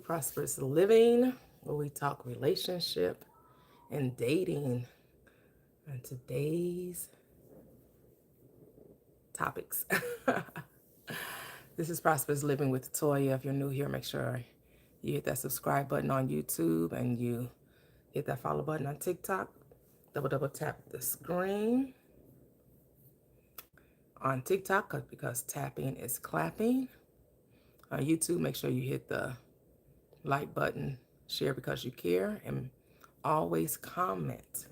Prosperous Living, where we talk relationship and dating. And today's topics. This is Prosperous Living with Toyia. If you're new here, make sure you hit that subscribe button on YouTube and you hit that follow button on TikTok. Double tap the screen on TikTok because tapping is clapping. On YouTube, make sure you hit the like button, share because you care, and always comment.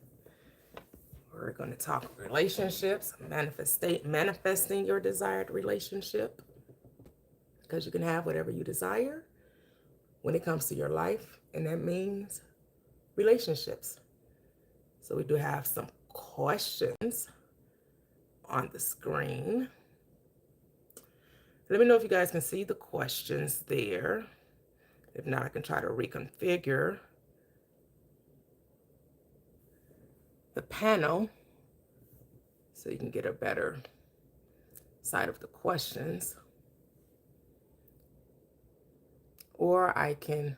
We're going to talk relationships, manifesting your desired relationship, because you can have whatever you desire when it comes to your life, and that means relationships. So we do have some questions on the screen. Let me know if you guys can see the questions there. If not, I can try to reconfigure the panel so you can get a better side of the questions. Or I can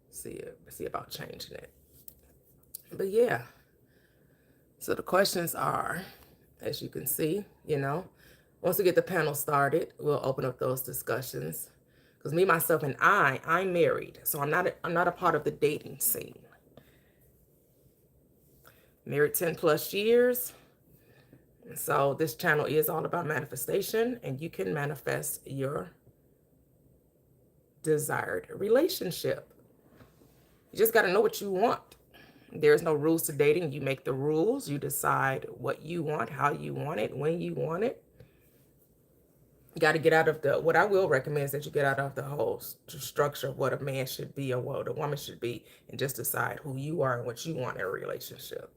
see about changing it. But yeah, so the questions are, as you can see, once we get the panel started, we'll open up those discussions. Because me, myself, and I'm married, so I'm not a part of the dating scene. Married 10 plus years. So this channel is all about manifestation, and you can manifest your desired relationship. You just got to know what you want. There's no rules to dating. You make the rules. You decide what you want, how you want it, when you want it. You got to get out of what I will recommend is that you get out of the whole structure of what a man should be or what a woman should be, and just decide who you are and what you want in a relationship.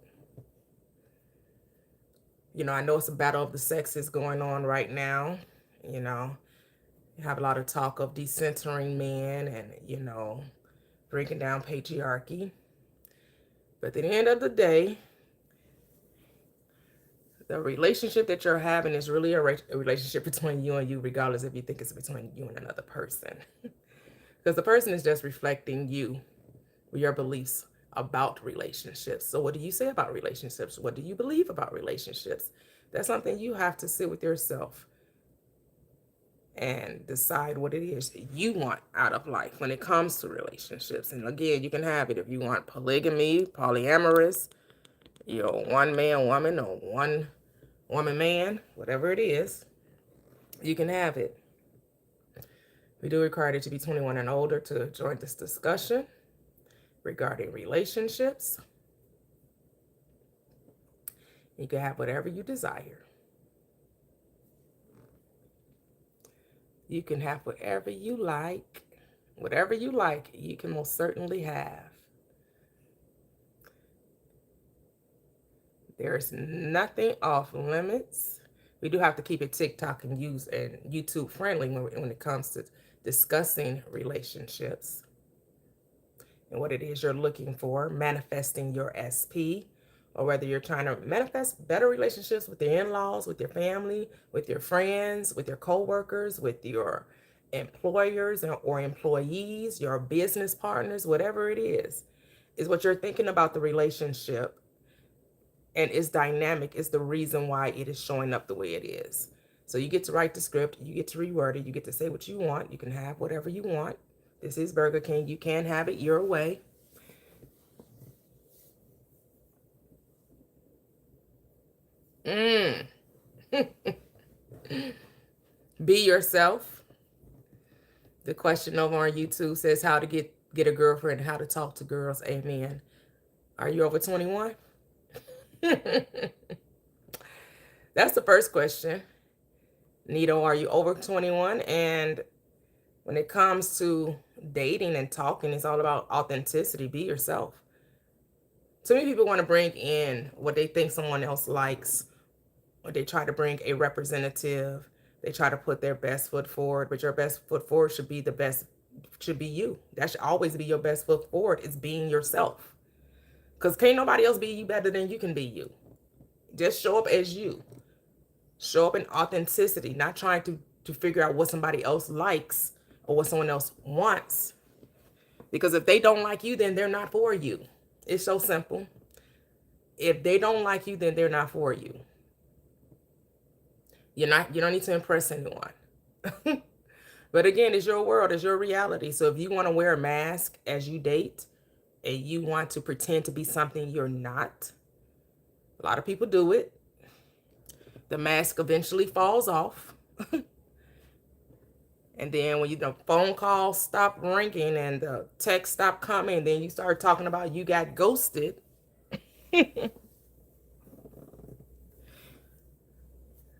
I know it's a battle of the sexes going on right now. You have a lot of talk of decentering men and, breaking down patriarchy. But at the end of the day, the relationship that you're having is really a relationship between you and you, regardless if you think it's between you and another person. Because the person is just reflecting you, your beliefs about relationships. So what do you say about relationships? What do you believe about relationships? That's something you have to sit with yourself and decide what it is you want out of life when it comes to relationships. And again, you can have it if you want polygamy, polyamorous, one man woman or one woman man, whatever it is, you can have it. We do require you to be 21 and older to join this discussion regarding relationships. You can have whatever you desire. You can have whatever you like. Whatever you like, you can most certainly have. There's nothing off limits. We do have to keep it TikTok and YouTube friendly when it comes to discussing relationships and what it is you're looking for, manifesting your SP, or whether you're trying to manifest better relationships with your in-laws, with your family, with your friends, with your co-workers, with your employers or employees, your business partners, whatever it is what you're thinking about the relationship, and it's dynamic, is the reason why it is showing up the way it is. So you get to write the script, you get to reword it, you get to say what you want, you can have whatever you want. This is Burger King, you can have it your way. Be yourself. The question over on YouTube says how to get a girlfriend, how to talk to girls. Amen. Are you over 21? That's the first question. Nito, are you over 21? And when it comes to dating and talking, it's all about authenticity. Be yourself. Too many people want to bring in what they think someone else likes, or they try to bring a representative. They try to put their best foot forward, but your best foot forward should be you. That should always be your best foot forward, is being yourself. Because can't nobody else be you better than you can be you. Just show up as you. Show up in authenticity, not trying to figure out what somebody else likes or what someone else wants. Because if they don't like you, then they're not for you. It's so simple. If they don't like you, then they're not for you. You don't need to impress anyone. But again, it's your world, it's your reality. So if you want to wear a mask as you date and you want to pretend to be something you're not, a lot of people do it. The mask eventually falls off. And then when the phone calls stop ringing and the text stop coming, then you start talking about you got ghosted.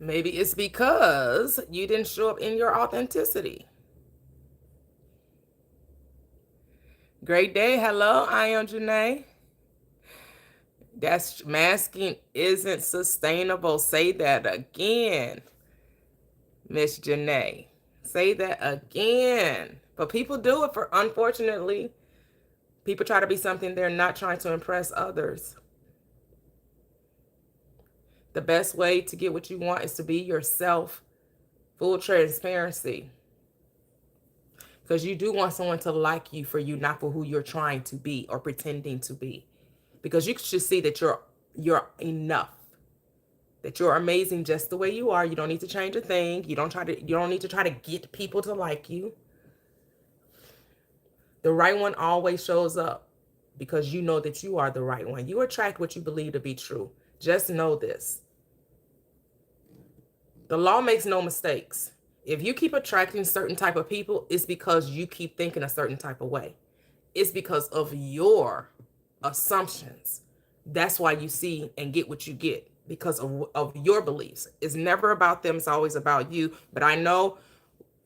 Maybe it's because you didn't show up in your authenticity. Great day. Hello, I am Janae. That's masking isn't sustainable. Say that again, Miss Janae. Say that again. But people do it for, unfortunately, people try to be something they're not, trying to impress others. The best way to get what you want is to be yourself, full transparency. Because you do want someone to like you for you, not for who you're trying to be or pretending to be. Because you should see that you're enough. That you're amazing just the way you are. You don't need to change a thing. You don't need to try to get people to like you. The right one always shows up because you know that you are the right one. You attract what you believe to be true. Just know this. The law makes no mistakes. If you keep attracting certain type of people, it's because you keep thinking a certain type of way. It's because of your assumptions. That's why you see and get what you get, because of your beliefs. It's never about them. It's always about you. But I know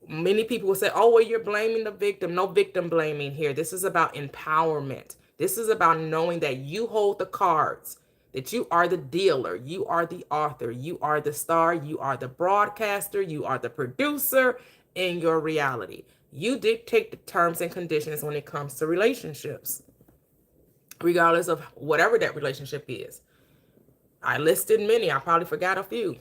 many people will say, oh, well, you're blaming the victim. No victim blaming here. This is about empowerment. This is about knowing that you hold the cards, that you are the dealer, you are the author, you are the star, you are the broadcaster, you are the producer in your reality. You dictate the terms and conditions when it comes to relationships, regardless of whatever that relationship is. I listed many. I probably forgot a few.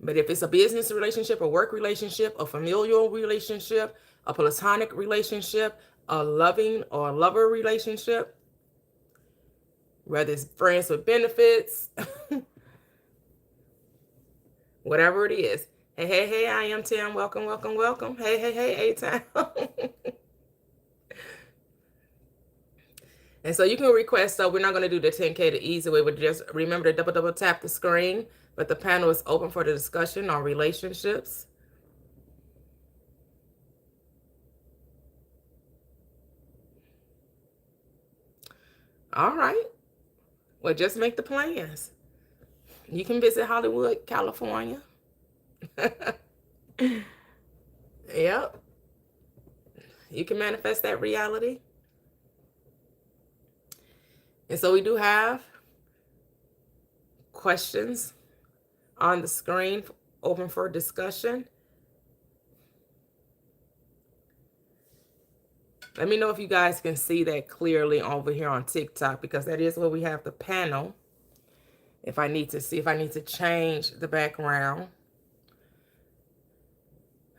But if it's a business relationship, a work relationship, a familial relationship, a platonic relationship, a loving or a lover relationship, whether it's friends with benefits, whatever it is. Hey, hey, hey, I am Tim. Welcome, welcome, welcome. Hey, hey, hey, A-Town. And so you can request, so we're not going to do the 10K the easy way, but just remember to double tap the screen. But the panel is open for the discussion on relationships. All right. Well, just make the plans. You can visit Hollywood, California. Yep. You can manifest that reality. And so we do have questions on the screen open for discussion. Let me know if you guys can see that clearly over here on TikTok, because that is where we have the panel. If I need to change the background,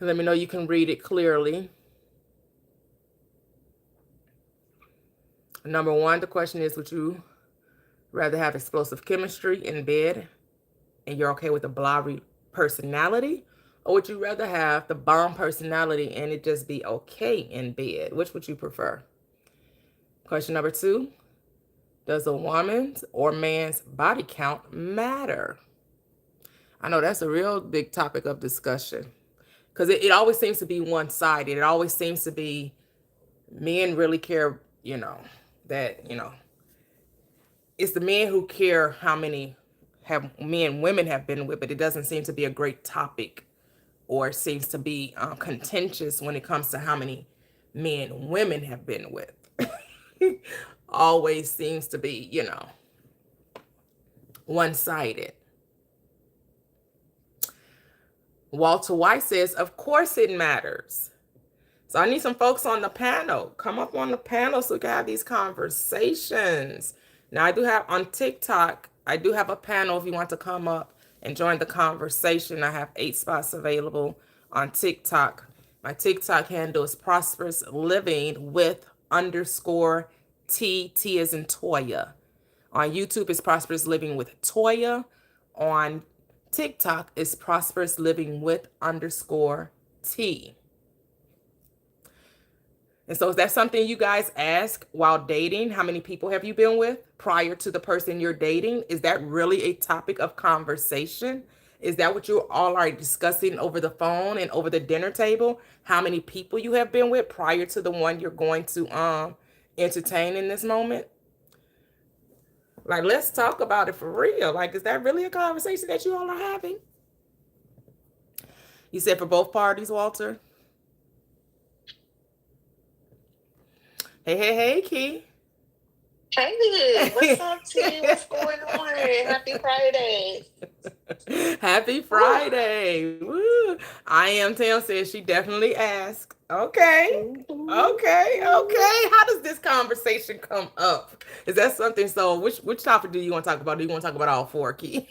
let me know you can read it clearly. Number one, the question is, would you rather have explosive chemistry in bed and you're okay with a blah personality? Or would you rather have the bomb personality and it just be okay in bed? Which would you prefer? Question number two, does a woman's or man's body count matter? I know that's a real big topic of discussion, because it always seems to be one-sided. It always seems to be men really care, it's the men who care how many women have been with, but it doesn't seem to be a great topic, or it seems to be contentious when it comes to how many men women have been with. Always seems to be, one-sided. Walter White says, of course it matters. So I need some folks on the panel. Come up on the panel so we can have these conversations. Now I do have on TikTok, I do have a panel if you want to come up and join the conversation. I have 8 spots available on TikTok. My TikTok handle is Prosperous Living with underscore T. T is in Toyia. On YouTube, it's Prosperous Living with Toyia. On TikTok, it's Prosperous Living with underscore T. And so is that something you guys ask while dating? How many people have you been with prior to the person you're dating? Is that really a topic of conversation? Is that what you all are discussing over the phone and over the dinner table? How many people you have been with prior to the one you're going to entertain in this moment? Like, let's talk about it for real. Like, is that really a conversation that you all are having? You said for both parties, Walter? Hey, hey, hey, Key. Hey, what's up, T? What's going on? Happy Friday. Happy Woo. Friday. Woo. I am Tam says she definitely asked. Okay. Mhm. Okay. Mhm. Okay. How does this conversation come up? Is that something? So which topic do you want to talk about? Do you want to talk about all four, Key?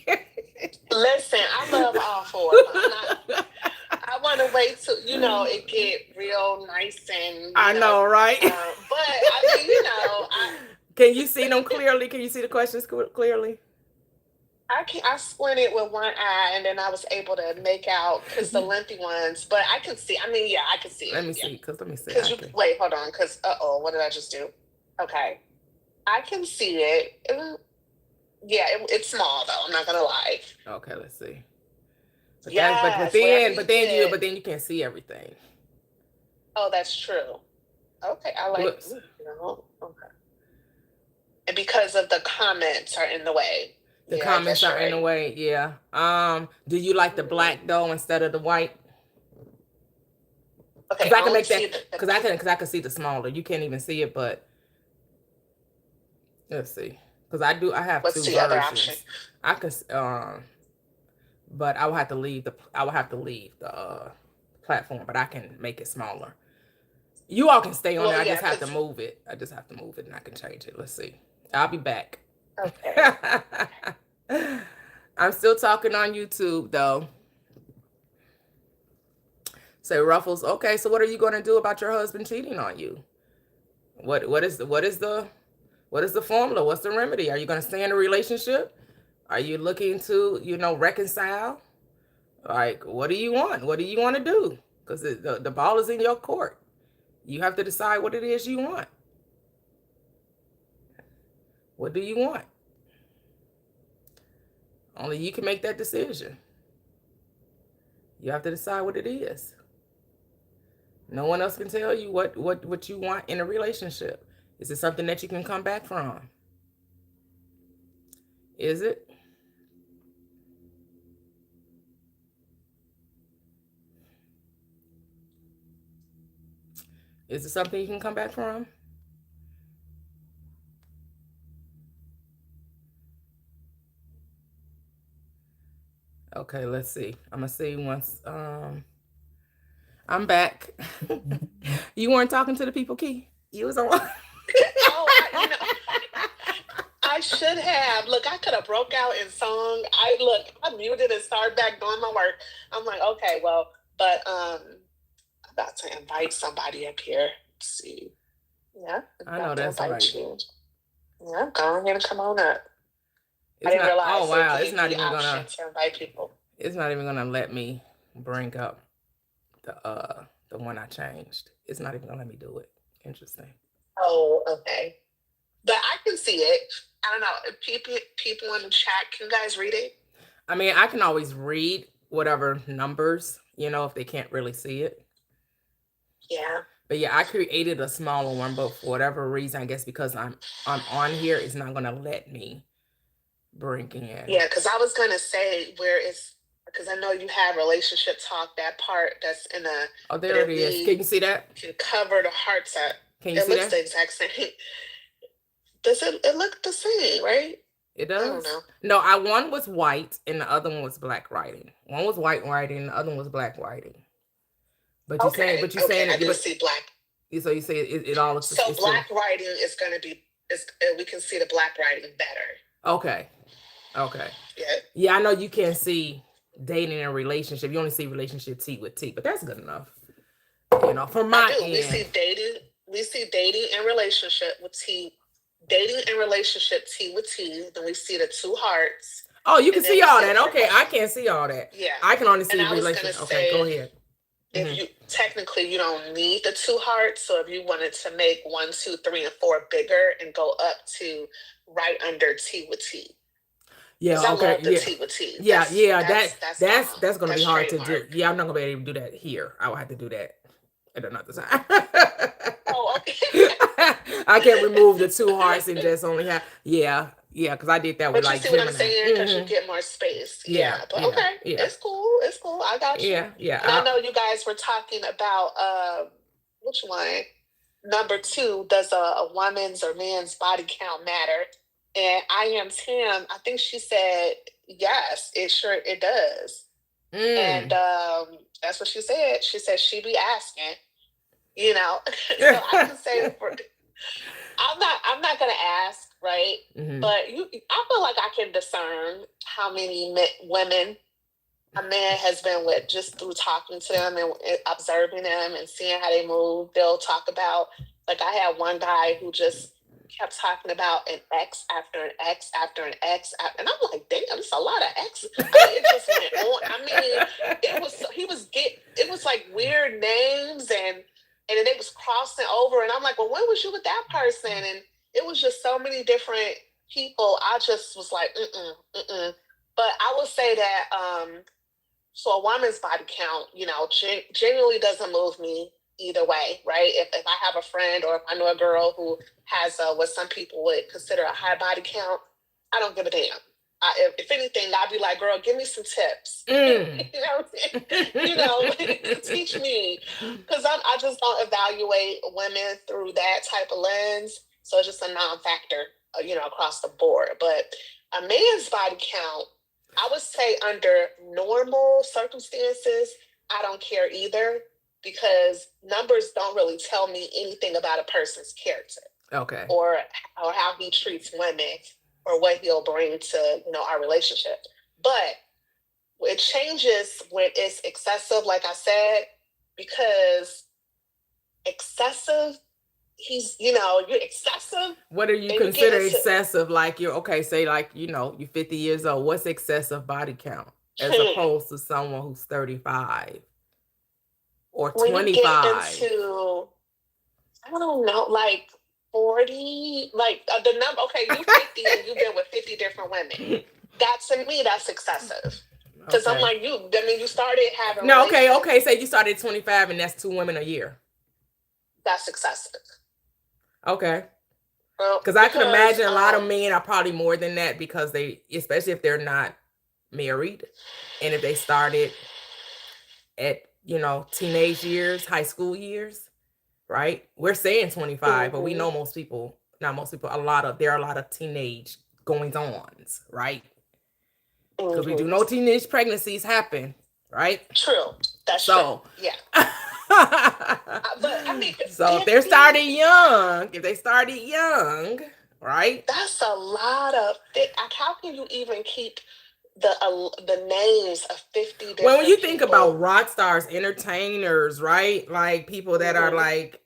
Listen, I love all four, but I want to wait till, it get real nice and, I know, right? but I mean, Can you see them clearly? Can you see the questions clearly? I squinted with one eye and then I was able to make out because the lengthy ones, but I can see, I mean, yeah, I can see Let it. me Yeah. see. Cause let me see. Because I you, can. wait, hold on. Because, what did I just do? Okay. I can see it. Yeah, it's small though. I'm not gonna lie. Okay. Let's see. But that's Yes, wherever you but get. then you can't see everything. Oh, that's true. Okay, I like. Whoops. Okay. And because of the comments are in the way. The Yeah, I comments guess you're are in the right. way. Yeah. Do you like the Mhm. black though instead of the white? Cause Okay, I I can only make that. see the. Cause I can see the smaller. You can't even see it, but let's see. Cause I have What's two the other option? versions. I could but I will have to leave the platform, but I can make it smaller. You all can stay on Well, there. I yeah, just have to because move it. I just have to move it and I can change it. Let's see. I'll be back. okay. I'm still talking on YouTube though. Say Ruffles, okay, so what are you gonna do about your husband cheating on you? What is the formula? What's the remedy? Are you gonna stay in a relationship? Are you looking to, reconcile? Like, what do you want? What do you want to do? Because the ball is in your court. You have to decide what it is you want. What do you want? Only you can make that decision. You have to decide what it is. No one else can tell you what you want in a relationship. Is it something that you can come back from? Is it? Is it something you can come back from? Okay, let's see. I'm gonna see once I'm back. You weren't talking to the people, Key. You was on. Oh, I should have. Look, I could have broke out in song. I muted and started back doing my work. I'm like, okay, well, but I'm about to invite somebody up here. Let's see. Yeah, I'm I know about to that's invite right. you. Yeah, go ahead and come on up. I It's didn't not. Oh realize it wow. It's gave not me even option gonna. to invite people. It's not even gonna let me bring up the one I changed. It's not even gonna let me do it. Interesting. Oh, okay. But I can see it. I don't know. If people in the chat, can you guys read it? I mean, I can always read whatever numbers, if they can't really see it. Yeah. But yeah, I created a smaller one, but for whatever reason, I guess because I'm on here, it's not gonna let me bring in. Yeah, because I was gonna say where it's because I know you have relationship talk, that part that's in a Oh, but there it it is. Can read you see that? can cover the hearts up. Can you It see looks that? the exact same. Does it look the same, right? It I don't does. know. No, I one was white and the other one was black writing. One was white writing, and the other one was black writing. Okay, But you okay. saying I it, do but see black. so you say it all looks. So It's still black writing is gonna be is we can see the black writing better. okay. Okay. Yeah. Yeah, I know you can't see dating and relationship. You only see relationship T with T, but that's good enough. From I my do. end. We see dating and relationship with T, dating and relationship T with T. Then we see the two hearts, Oh, you can and then see we all see the that. four Okay, I questions. can't see all that. Yeah, I can only and see I was gonna relation. Okay, go say ahead. if Hmm. you technically you don't need the two hearts, so if you wanted to make one, two, three, and four bigger and go up to right under T with T, because Yeah. I Okay. love the Yeah. T with T. Yeah. Yeah. That's bomb. That's gonna be That's hard to do. trademark. Yeah, I'm not gonna be able to do that here. I will have to do that at another time. Oh, okay. I can't remove the two hearts and just only have. Yeah. Yeah. Because I did that with But you like see what I'm Gemini. saying? Because you Hmm. get more space. Yeah. Yeah. But Yeah. okay, Yeah. it's cool. It's cool. I got you. Yeah. Yeah. And I know you guys were talking about which one? Number two, does a woman's or man's body count matter? And I am Tim. I think she said yes. It does. And Mm. that's what she said. She said she be asking. You know, so I can say for I'm not gonna ask, right? Hmm. But I feel like I can discern how many women a man has been with just through talking to them and observing them and seeing how they move. They'll talk about, like, I had one guy who just kept talking about an X after an X after an X, and I'm like, damn, it's a lot of X. I mean, it just went on. I mean, it was like weird names and then they was crossing over, and I'm like, well, when was you with that person? And it was just so many different people. I just was like, mm. But I will say that so a woman's body count, genuinely doesn't move me either way, right? If I have a friend or if I know a girl who has what some people would consider a high body count, I don't give a damn. If anything, I'd be like, girl, give me some tips. Mm. You know, teach me, because I just don't evaluate women through that type of lens. So it's just a non-factor, across the board. But a man's body count, I would say under normal circumstances, I don't care either, because numbers don't really tell me anything about a person's character Okay. or how he treats women or what he'll bring to our relationship. But it changes when it's excessive, like I said, because excessive, you're excessive, What do you then you get consider into excessive? Like you're okay, say like, you're 50 years old. What's excessive body count as hmm, opposed to someone who's 35 or when you get 25? into, I don't know, like 40, like the number, okay, you 50 and you've been with 50 different women. That, to me, that's excessive. Because I'm Okay. like, you started having No, okay, relations. okay. Say you started at 25 and that's two women a year. That's excessive. Okay. Well, Because I could because imagine a lot of men are probably more than that because they, especially if they're not married and if they started at, teenage years, high school years, right? We're saying 25, but we mhm, know most people, not most people, there are a lot of teenage goings ons, right? Because we do mhm. know teenage pregnancies happen, right? True. That's true. So, Yeah. But I mean, so 50, if they started young, right? that's a lot of how can you even keep the names of 50 Well, when different you think about people? rock stars, entertainers, right? Like people that are Hmm. like,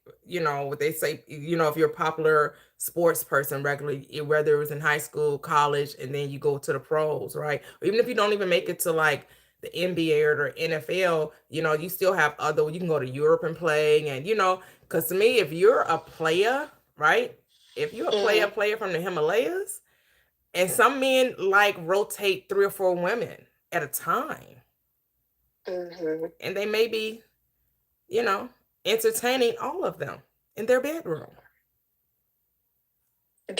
what they say, if you're a popular sports person regularly, whether it was in high school, college, and then you go to the pros, right? Or even if you don't even make it to like the NBA or the NFL, you still have you can go to Europe and play. And, because to me, if you're a player, right? If you're a Hmm. player from the Himalayas, and some men like rotate three or four women at a time Hmm. and they may be, you know, entertaining all of them in their bedroom.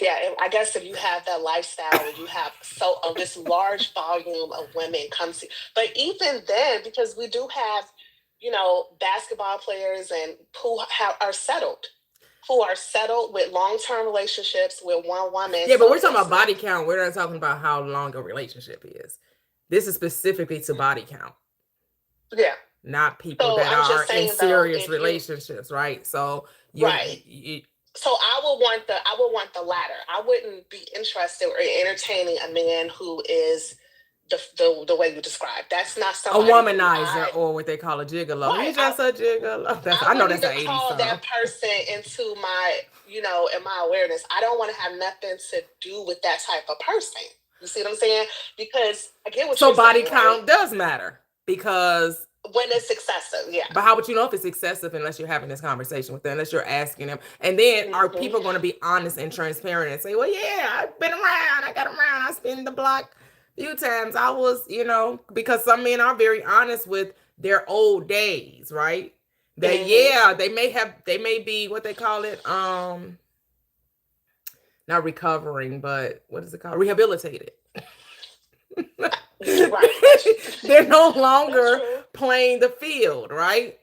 Yeah, I guess if you have that lifestyle and you have this large volume of women come to, but even then, because we do have, basketball players and who are settled with long-term relationships with one woman. Yeah, but So we're talking it's about not, body count. We're not talking about how long a relationship is. This is specifically to body count, yeah. not people So that I'm are just in saying though, serious if you relationships, right? So right. So I would want the latter. I wouldn't be interested or entertaining a man who is the way you describe. That's not A somebody who womanizer, or what they call a gigolo. right. He's just a gigolo. I I know wouldn't that's an even 80s call song. that person into my, in my awareness. I don't want to have nothing to do with that type of person. You see what I'm saying? Because I get what So you're body saying, right? count does matter because, When it's excessive, yeah. but how would you know if it's excessive unless you're having this conversation with them, unless you're asking them? And then are Hmm. people going to be honest and transparent and say, well, yeah, I've been around, I got around, I spent the block a few times. I was, because some men are very honest with their old days, right? That, Hmm. yeah, they may be what they call it, not recovering, but what is it called? Rehabilitated. Right. That's They're no that's longer true. playing the field, right?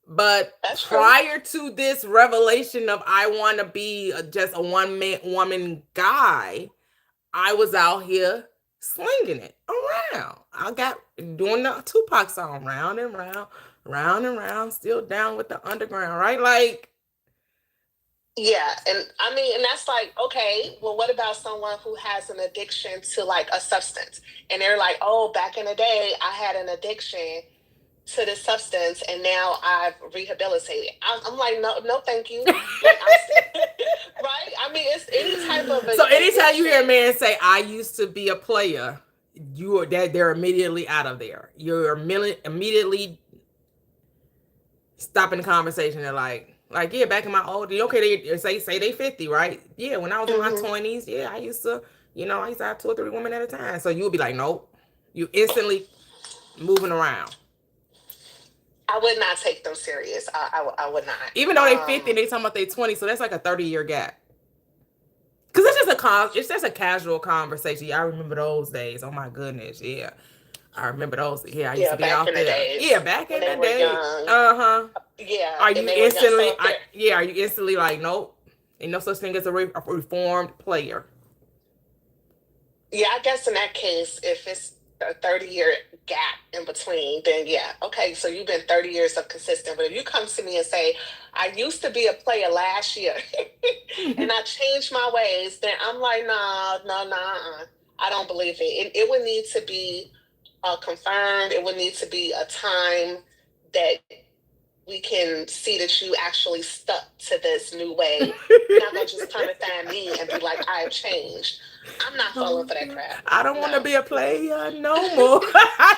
But That's true. prior to this revelation of I want to be just a one man woman guy, I was out here slinging it around. I got doing the Tupac song, round and round, round and round, still down with the underground, right? Like, Yeah, and I mean, and that's like, okay, well, what about someone who has an addiction to like a substance? And they're like, oh, back in the day, I had an addiction to this substance and now I've rehabilitated. I'm like, no, no, thank you. Like, I'm still, right? I mean, it's any type of so anytime you hear a addiction. man say, "I used to be a player," you are that they're immediately out of there. You're immediately stopping the conversation. They're like, yeah, back in my old, okay, they say they 50, right? Yeah, when I was in my Hmm. 20s, yeah, I used to have two or three women at a time. So you would be like, nope, you instantly moving around. I would not take them serious. I would Even though not. they 50 and they talking about they 20, so that's like a 30-year gap. Cause it's just a casual conversation. Yeah, I remember those days. Oh my goodness, yeah. I remember those. Yeah, I used Yeah, to be back out in the there. Yeah, days back when in they the were day. young. Uh-huh. Yeah, Are and you they were young. So instantly if they're, are you instantly like, nope. Ain't no such thing as a reformed player. yeah, I guess in that case, if it's a 30-year gap in between, then yeah, okay, so you've been 30 years of consistent. But if you come to me and say, I used to be a player last year and I changed my ways, then I'm like, nah, no, nah, I don't believe it. It would need to be confirmed. It would need to be a time that we can see that you actually stuck to this new way. You're not gonna just come and find me and be like, I've changed. I'm not falling Oh for that God. crap. I don't want to No. be a player no more. I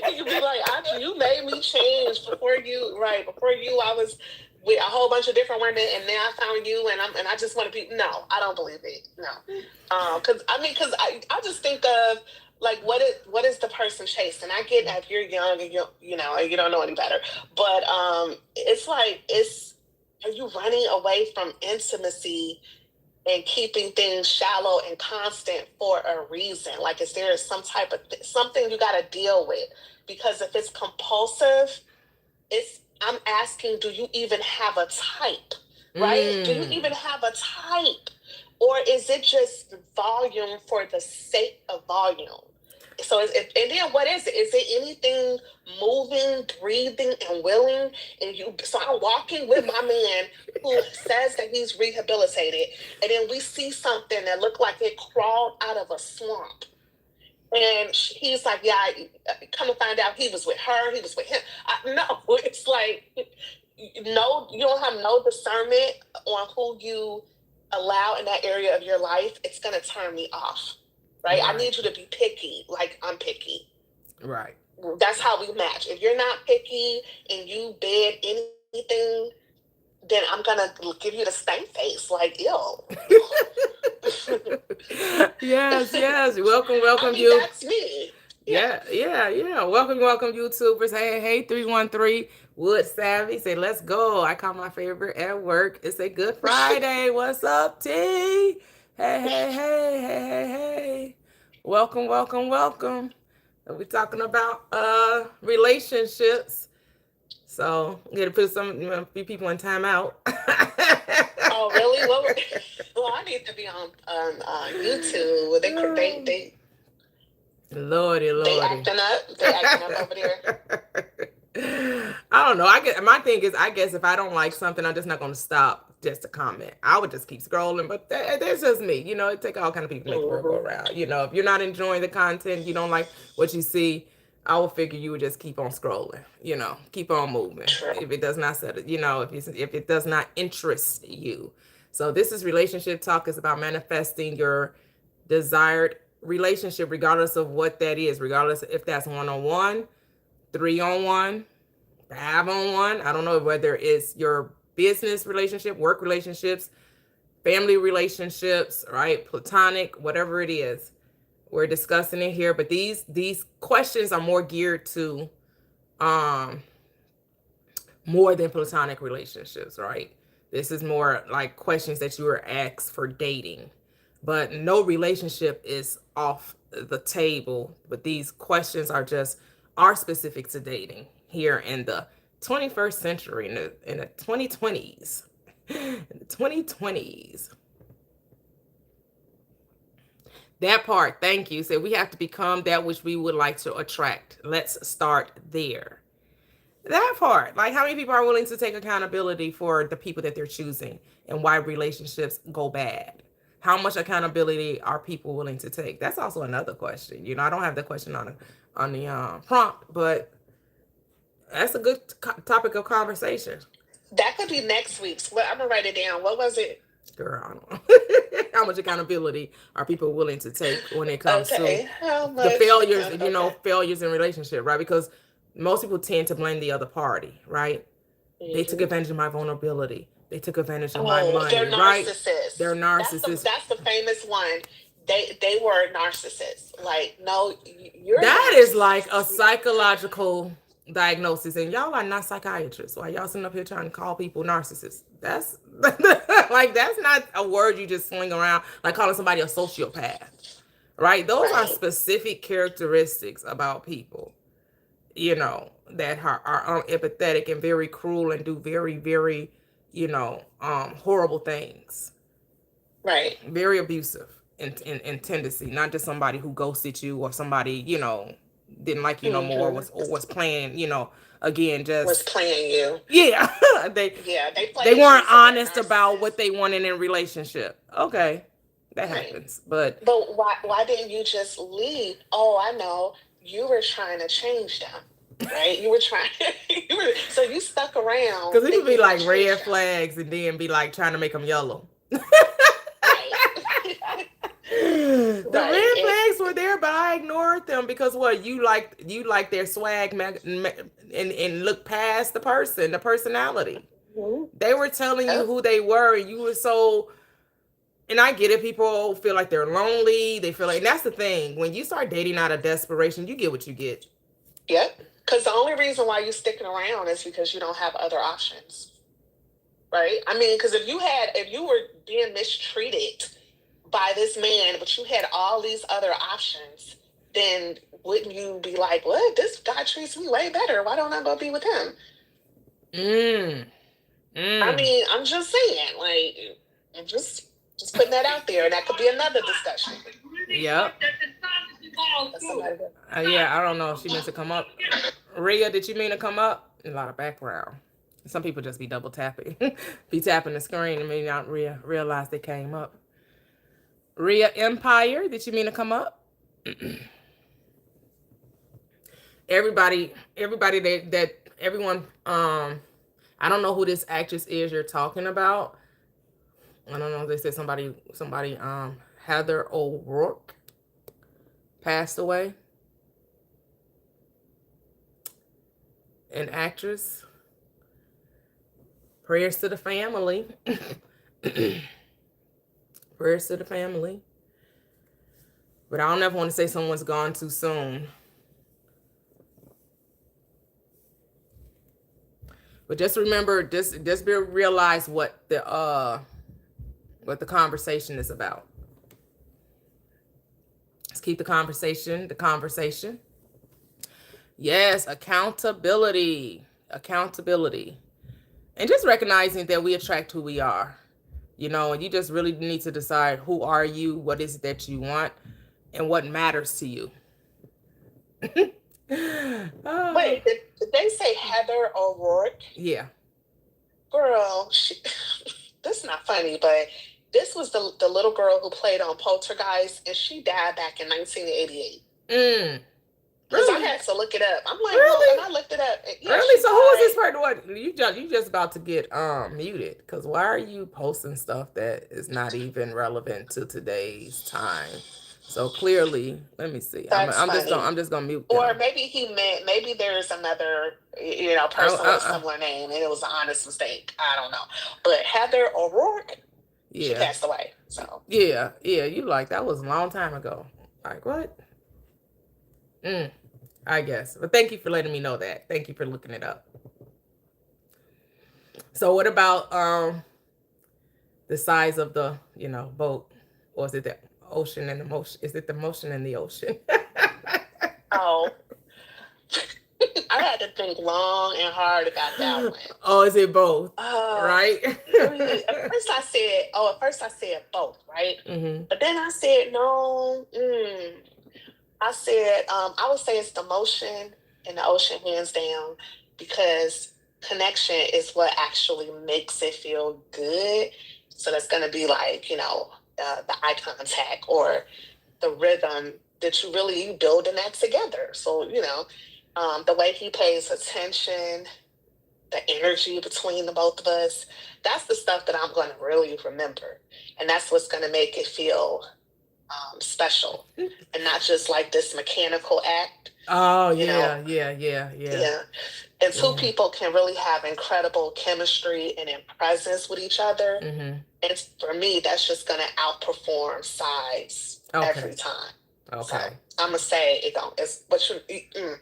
You be like, you made me change before you, right? Before you, I was with a whole bunch of different women, and now I found you, and I just want to be. No, I don't believe it. No, because I just think of like what is the person chasing? I get that if you're young and and you don't know any better, but it's like are you running away from intimacy and keeping things shallow and constant for a reason? Like, is there some type of something you got to deal with? Because if it's compulsive, I'm asking, do you even have a type? Right? Do you mm. even have a type? Or is it just volume for the sake of volume? So, and then what is it? Is it anything moving, breathing, and willing? And so I'm walking with my man who says that he's rehabilitated, and then we see something that looked like it crawled out of a swamp. And he's like, yeah, come to find out he was with her, he was with him. No, it's like, no, you don't have no discernment on who you allow in that area of your life. It's going to turn me off, right? I Right. need you to be picky, like I'm picky. Right. That's how we match. If you're not picky and you bid anything, then I'm going to give you the stank face, like, ew. Yes, yes. Welcome, I welcome mean, you. that's me. Yeah. Yeah, yeah, yeah. Welcome, welcome, YouTubers. Hey, hey, 313 Wood Savvy. Say, let's go. I call my favorite at work. It's a Good Friday. What's up, T? Hey, hey, hey, hey, hey, hey. Welcome, welcome, welcome. We're talking about relationships. So we got to put a few people in timeout. Oh, really? Well, I need to be on YouTube. Lordy, They lordy. acting up. They acting up over there. I don't know. I guess my thing is, I guess if I don't like something, I'm just not going to stop just a comment. I would just keep scrolling, but that's just me. It take all kind of people to make the world go Mm-hmm. around. If you're not enjoying the content, you don't like what you see, I would figure you would just keep on scrolling. Keep on moving. True. If it does not set, if it does not interest you. So this is relationship talk. Is about manifesting your desired relationship, regardless of what that is, regardless if that's 1-on-1, 3-on-1, 5-on-1. I don't know whether it's your business relationship, work relationships, family relationships, right? Platonic, whatever it is. We're discussing it here, but these questions are more geared to um more than platonic relationships, right? This is more like questions that you were asked for dating. But no relationship is off the table. But these questions are specific to dating here in the 21st century, in the 2020s. In the 2020s. That part, thank you. Said we have to become that which we would like to attract. Let's start there. That part, like how many people are willing to take accountability for the people that they're choosing and why relationships go bad? How much accountability are people willing to take? That's also another question. I don't have the question on the prompt, but that's a good topic of conversation. That could be next week's. Well, I'm gonna write it down. What was it? Girl, I don't know. How much accountability are people willing to take when it comes to Okay. How the much? failures, Okay. failures in relationship, right? Because most people tend to blame the other party, right? They took Hmm. advantage of my vulnerability. They took advantage of my Oh, they're money, right? They're narcissists. narcissists. That's the famous one. They were narcissists. Like, no, you're That not. is like a psychological diagnosis, and y'all are not psychiatrists. Why y'all sitting up here trying to call people narcissists? That's like that's not a word you just sling around like calling somebody a sociopath, right? Those are Right. specific characteristics about people, that are unempathetic and very cruel and do very, very, horrible things, Right. very abusive in tendency, not just somebody who ghosted you or somebody, didn't like you no more, Hmm. was playing, again, Was just, playing you. yeah, they Yeah, they they played you, weren't so they're honest about what narcissists. they wanted in relationship. Okay, that Right. happens, but But why didn't you just leave? Oh, I know. You were trying to change them. Right? You were trying so you stuck around because people be thinking you like changed red them. flags and then be like trying to make them yellow. Right. The Right. red flags were there, but I ignored them because what you like their swag and look past the person, the personality. Mhm. They were telling you Yep. who they were, and you were so. And I get it. People feel like they're lonely. They feel like, and that's the thing. When you start dating out of desperation, you get what you get. Yep. Because the only reason why you're sticking around is because you don't have other options. Right? I mean, because if you were being mistreated by this man, but you had all these other options, then wouldn't you be like, what? This guy treats me way better. Why don't I go be with him? Mm. I Mm. mean, I'm just saying, like, I'm just putting that out there, and that could be another discussion. Yep. That's somebody that, Yeah, I don't know if she meant to come up. Rhea, did you mean to come up? A lot of background. Some people just be double tapping, be tapping the screen and may not realize they came up. Rhea Empire, did you mean to come up? Everybody that everyone. I don't know who this actress is you're talking about. I don't know. They said somebody. Heather O'Rourke passed away. An actress. Prayers to the family. Prayers to the family. But I don't ever want to say someone's gone too soon. But just remember, just realize what the conversation is about. Let's keep the conversation. Yes, accountability. Accountability. And just recognizing that we attract who we are. And you just really need to decide who are you, what is it that you want, and what matters to you. uh, wait, did they say Heather O'Rourke? yeah. Girl, this funny, but this was the little girl who played on Poltergeist, and she died back in 1988. Mm. Because I Really? had to look it up. I'm like, well, and Really? I looked it up. And yeah, Really? she So who is died. this person? What you just about to get muted? Because why are you posting stuff that is not even relevant to today's time? So clearly, let me see. I'm That's I'm just gonna funny. I'm just gonna mute Or them. maybe he meant, maybe there's another, I, person with a I, I, similar name, and it was an honest mistake. I don't know. But Heather O'Rourke, she yeah, passed away. So yeah. You like that was a long time ago. Like what? Mm, I guess. But thank you for letting me know that. Thank you for looking it up. So what about the size of the boat, or is it the ocean and the motion? Is it the motion in the ocean? oh, I had to think long and hard about that one. Oh, is it both? Uh, Right? at first I said both, right? Mm-hmm. But then I said no. I said, I would say it's the motion in the ocean, hands down, because connection is what actually makes it feel good. So that's going to be like, the eye contact or the rhythm that you building that together. So, the way he pays attention, the energy between the both of us, that's the stuff that I'm going to really remember. And that's what's going to make it feel special and not just like this mechanical act, Oh you know. yeah. Yeah. And two Yeah. people can really have incredible chemistry and in presence with each other. Mm-hmm. And for me, that's just going to outperform size Okay. every time. So Okay. I'm gonna say it don't. It's what you.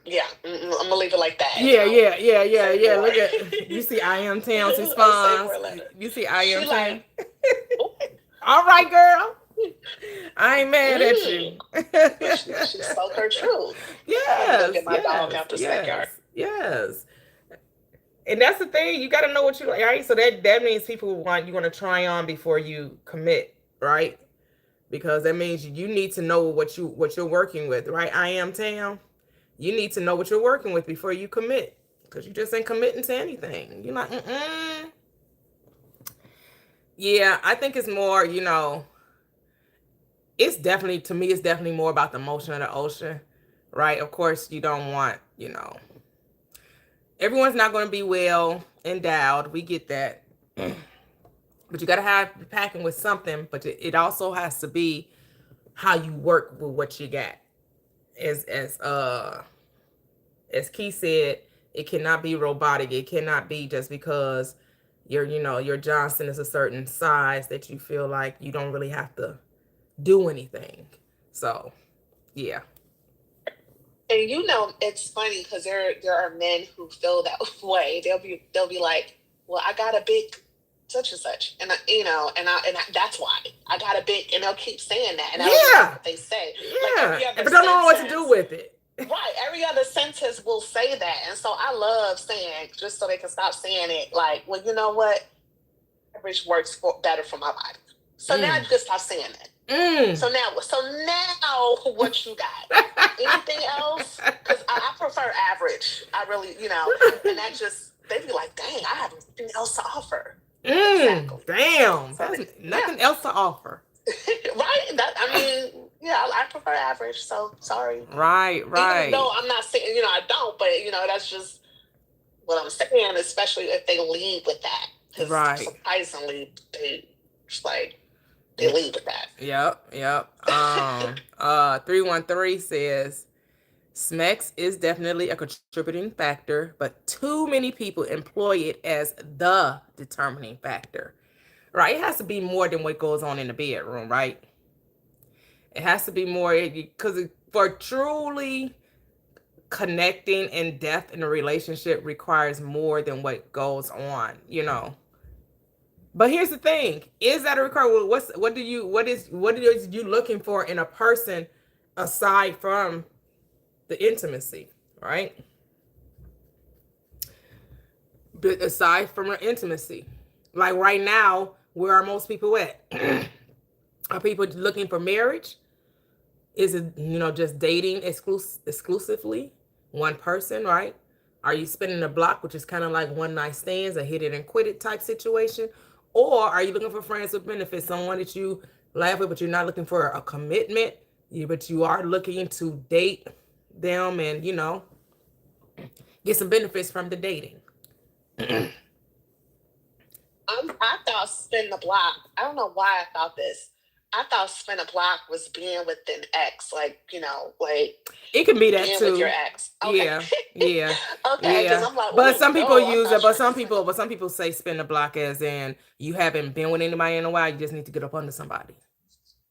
Yeah. I'm gonna leave it like that, and Yeah, I'll say yeah. more. Look at you see I am Tam's I'll say response. more later. You see I She am like, Tam. oh, All right, girl. I ain't mad at mm. you. She spoke her truth. I had to go Yes, get my dog yes, out this backyard. yes, yes. And that's the thing. You got to know what you like, right? So that means people want to try on before you commit, right? Because that means you need to know what you're working with, right? I am Tam. You need to know what you're working with before you commit, because you just ain't committing to anything. You're like, yeah. I think it's more, it's definitely, to me, it's definitely more about the motion of the ocean, right? Of course, you don't want, everyone's not going to be well endowed. We get that. But you got to have packing with something, but it also has to be how you work with what you got. As Key said, it cannot be robotic. It cannot be just because your Johnson is a certain size that you feel like you don't really have to do anything. So, yeah. And it's funny because there are men who feel that way. They'll be like, well, I got a big such and such, and that's why I got a big, and they'll keep saying that, and that'll be like Yeah. what they say, like Yeah. every other But don't know what to do sentence. with it. Right, every other sentence will say that, and so I love saying, just so they can stop saying it. Like, well, you know what? Average works better for my body. So now Mm. you can stop saying that. Mm. So now, what you got? Anything else? Because I prefer average. I really, and that just they be like, dang, I have nothing else to offer. Exactly. Damn. So That's yeah, nothing else to offer. right. That I mean, yeah, I prefer average. So sorry. Right, Even right, though I'm not saying, I don't, but that's just what I'm saying. Especially if they lead with that, because right. surprisingly, they just like they Yeah. lead with that. Yep. 313 says SMEX is definitely a contributing factor, but too many people employ it as the determining factor. Right? It has to be more than what goes on in the bedroom, right? It has to be more, because for truly connecting in depth in a relationship requires more than what goes on. But here's the thing: is that a requirement? What is you looking for in a person aside from the intimacy, right? But aside from the intimacy, like right now, where are most people at? Are people looking for marriage? Is it just dating exclusively one person, right? Are you spinning the block, which is kind of like one night stands, a hit it and quit it type situation? Or are you looking for friends with benefits? Someone that you laugh with, but you're not looking for a commitment, but you are looking to date them and, get some benefits from the dating. I thought spin the block. I don't know why I thought this. I thought spin a block was being with an ex, like, like It can be that being with your too. ex. Okay. Yeah, yeah, Okay, because yeah. I'm like, But oh some people no, I use it. thought you But were some spin the people, but block. some people say spin the block as in you haven't been with anybody in a while. You just need to get up under somebody.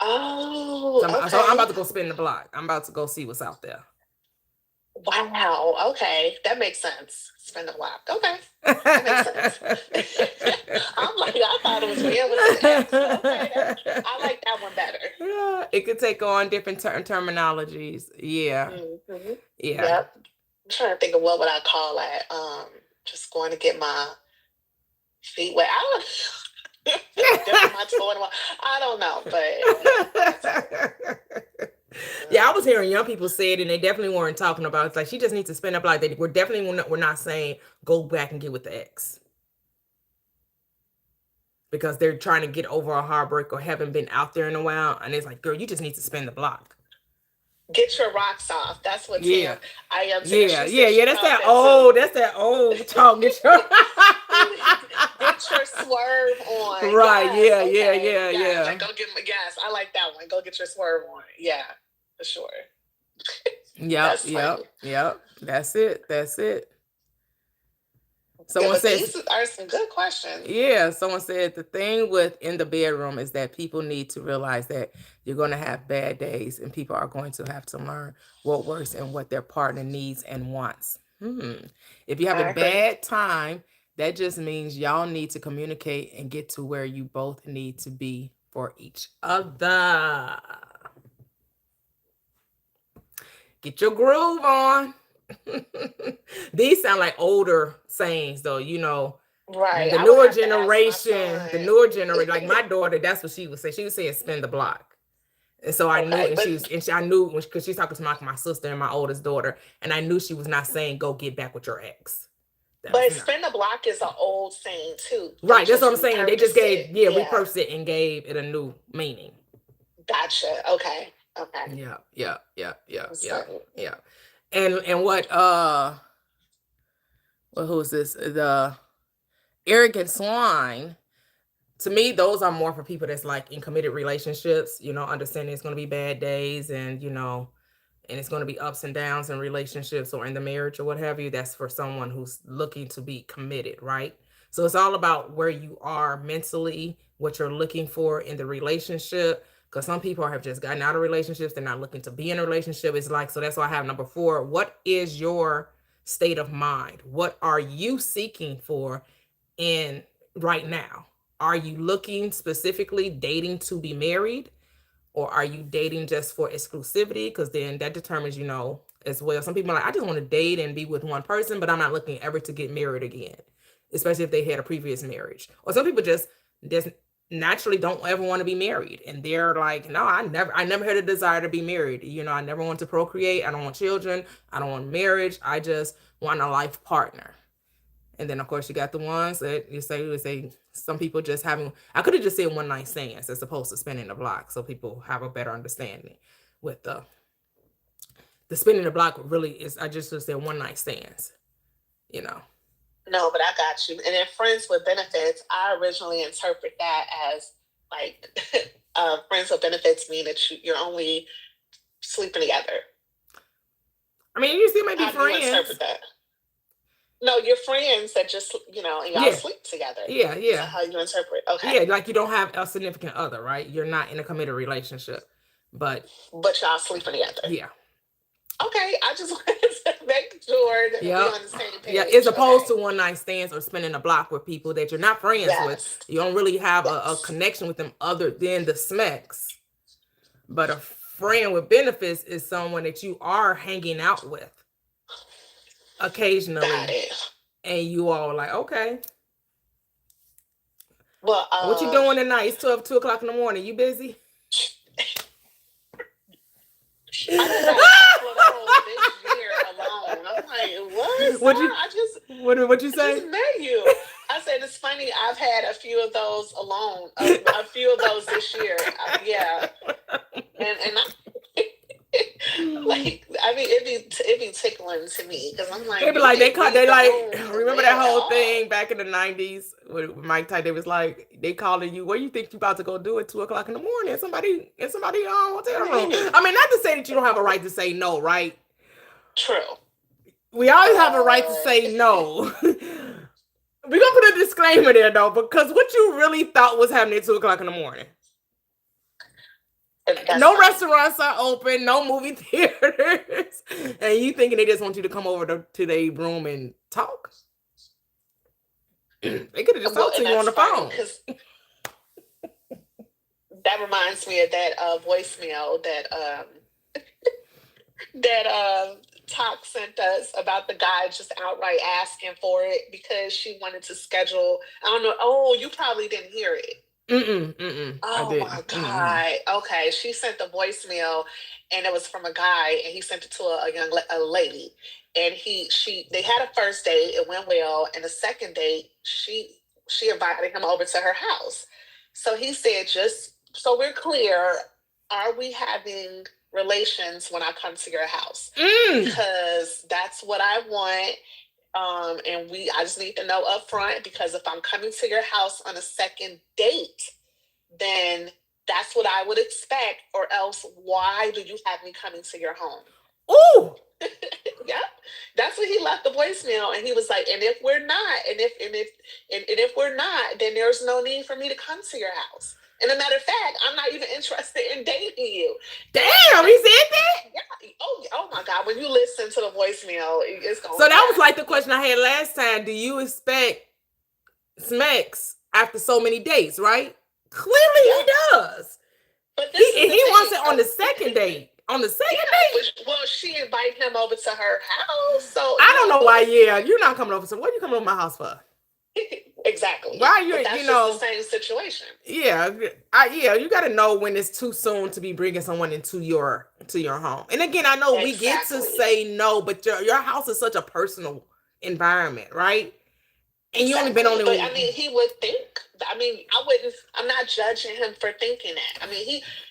Oh, So I'm about okay. to go spin the block. I'm about to go see what's out there. Wow. Okay. That makes sense. Spin the block. Okay. That makes sense. I'm like, I thought it was being with an ex, but okay, I like that one better. Yeah, it could take on different terminologies. Yeah, Hmm. yeah. Yep. I'm trying to think of what would I call that. Just going to get my feet wet. I don't dipping my toe in the water. I don't know, but yeah, that's cool. Yeah, I Yeah. was hearing young people say it, and they definitely weren't talking about it. It's like she just needs to spend up like they. We're not saying go back and get with the ex because they're trying to get over a heartbreak or haven't been out there in a while, and it's like, girl, you just need to spin the block. Get your rocks off. That's what Yeah, Tam I am. yeah, She yeah, said yeah. she That's thought that that too. old. That's that old talk. Get your Get your swerve on. right. Yes. Yeah, yeah, Okay. yeah, Yes. Like yeah. go get my. Yes. I like that one. Go get your swerve on. Yeah. For sure. Yep, That's yep, funny. yep. That's it. That's it. Yeah, Someone but says, these are some good questions. yeah, someone said the thing with in the bedroom is that people need to realize that you're going to have bad days and people are going to have to learn what works and what their partner needs and wants. If you have a I agree. bad time, that just means y'all need to communicate and get to where you both need to be for each other. Get your groove on. These sound like older sayings, though. Right. The I would newer have to ask my generation, son. like my daughter, that's what she would say. She would say, "Spin the block." And so I knew, Okay, and but I knew because she's talking to my sister and my oldest daughter, and I knew she was not saying go get back with your ex. That was not spin the block is an old saying too. They right. That's what just I'm saying. They just repurposed gave, it. yeah, Yeah. repurposed it and gave it a new meaning. Gotcha. Okay. Okay. Yeah, yeah, yeah, yeah, yeah, So yeah. And who's this? The arrogant swine. To me, those are more for people that's like in committed relationships, understanding it's going to be bad days and, and it's going to be ups and downs in relationships or in the marriage or what have you. That's for someone who's looking to be committed, right? So it's all about where you are mentally, what you're looking for in the relationship. Because some people have just gotten out of relationships, they're not looking to be in a relationship. It's like, so that's why I have number 4. What is your state of mind? What are you seeking for in right now? Are you looking specifically dating to be married? Or are you dating just for exclusivity? Because then that determines, as well. Some people are like, I just want to date and be with one person, but I'm not looking ever to get married again, especially if they had a previous marriage. Or some people just naturally don't ever want to be married, and they're like, no, I never had a desire to be married. I never want to procreate. I don't want children. I don't want marriage. I just want a life partner. And then of course you got the ones that you say some people just having, I could have just said one night stands as opposed to spinning the block so people have a better understanding with the spinning the block really is, I just would say one night stands, you know. no, but I got you. And then friends with benefits, I originally interpret that as like friends with benefits mean that you're only sleeping together. I mean, you still might be How do you interpret friends. that? No, your friends that just and y'all Yeah, sleep together. yeah, Is that yeah. how you interpret? Okay, Yeah, like you don't have a significant other, right? You're not in a committed relationship. But but y'all sleeping together. yeah. Okay, I just wanted to make sure that we Yeah. on the same Yeah, as page. opposed Okay. to one night stands or spending a block with people that you're not friends with. Yes. You don't really have a Yes. connection with them other than the smecks. But a friend with benefits is someone that you are hanging out with Got occasionally. it. And you all are like, okay, Well, what you doing tonight? It's 2 o'clock in the morning. You busy? I done had a couple of those this year alone. I'm like, what, sir? what you I just what you I just say? met you. I I said it's funny. I've had a few of those alone, a few of those this year. Yeah, and I like. I mean, it be tickling to me because I'm They like, be you like, didn't they read the like, room for remember that real at whole all. thing back in the 90s with Mike Tyson? They was like, they calling you, what you think you about to go do at 2 o'clock in the morning? Somebody hotel room. Right. I mean, not to say that you don't have a right to say no, right? True. We always have a right to But say no. We're gonna put a disclaimer there though, because what you really thought was happening at 2 o'clock in the morning. that's No funny. restaurants are open, no movie theaters, and you thinking they just want you to come over to their room and talk? They could have just Well, talked to and you on that's the funny phone. because that reminds me of that voicemail that Talk sent us about the guy just outright asking for it because she wanted to schedule. I don't know. Oh, you probably didn't hear it. I Oh my didn't. God. Okay. She sent the voicemail and it was from a guy and he sent it to a lady. And they had a first date, it went well, and the second date, she invited him over to her house. So he said, just so we're clear, are we having relations when I come to your house? Mm. Because that's what I want. And I just need to know up front because if I'm coming to your house on a second date, then that's what I would expect, or else why do you have me coming to your home? Ooh. Yep. That's what he left the voicemail. And he was like, and if we're not, and if we're not, then there's no need for me to come to your house. And a matter of fact, I'm not even interested in dating you. Damn, he said that? Yeah. Oh my God. When you listen to the voicemail, it's So going, that was yeah. like the question I had last time. Do you expect smacks after so many dates, right? Clearly he Yeah. does. But He this is the he wants thing. it on the second date. On the second Yeah, date? well, she invited him over to her house, so I don't know why, yeah. You're not coming over. So what are you coming over my house for? Why exactly. are you, But that's just the same situation. yeah, yeah, you got to know when it's too soon to be bringing someone into your home. And again, I know we get to Exactly. say no, but your house is such a personal environment, right? And you only been Exactly. on But I it. mean, he would think. I mean, I wouldn't. I'm not judging him for thinking that. I mean,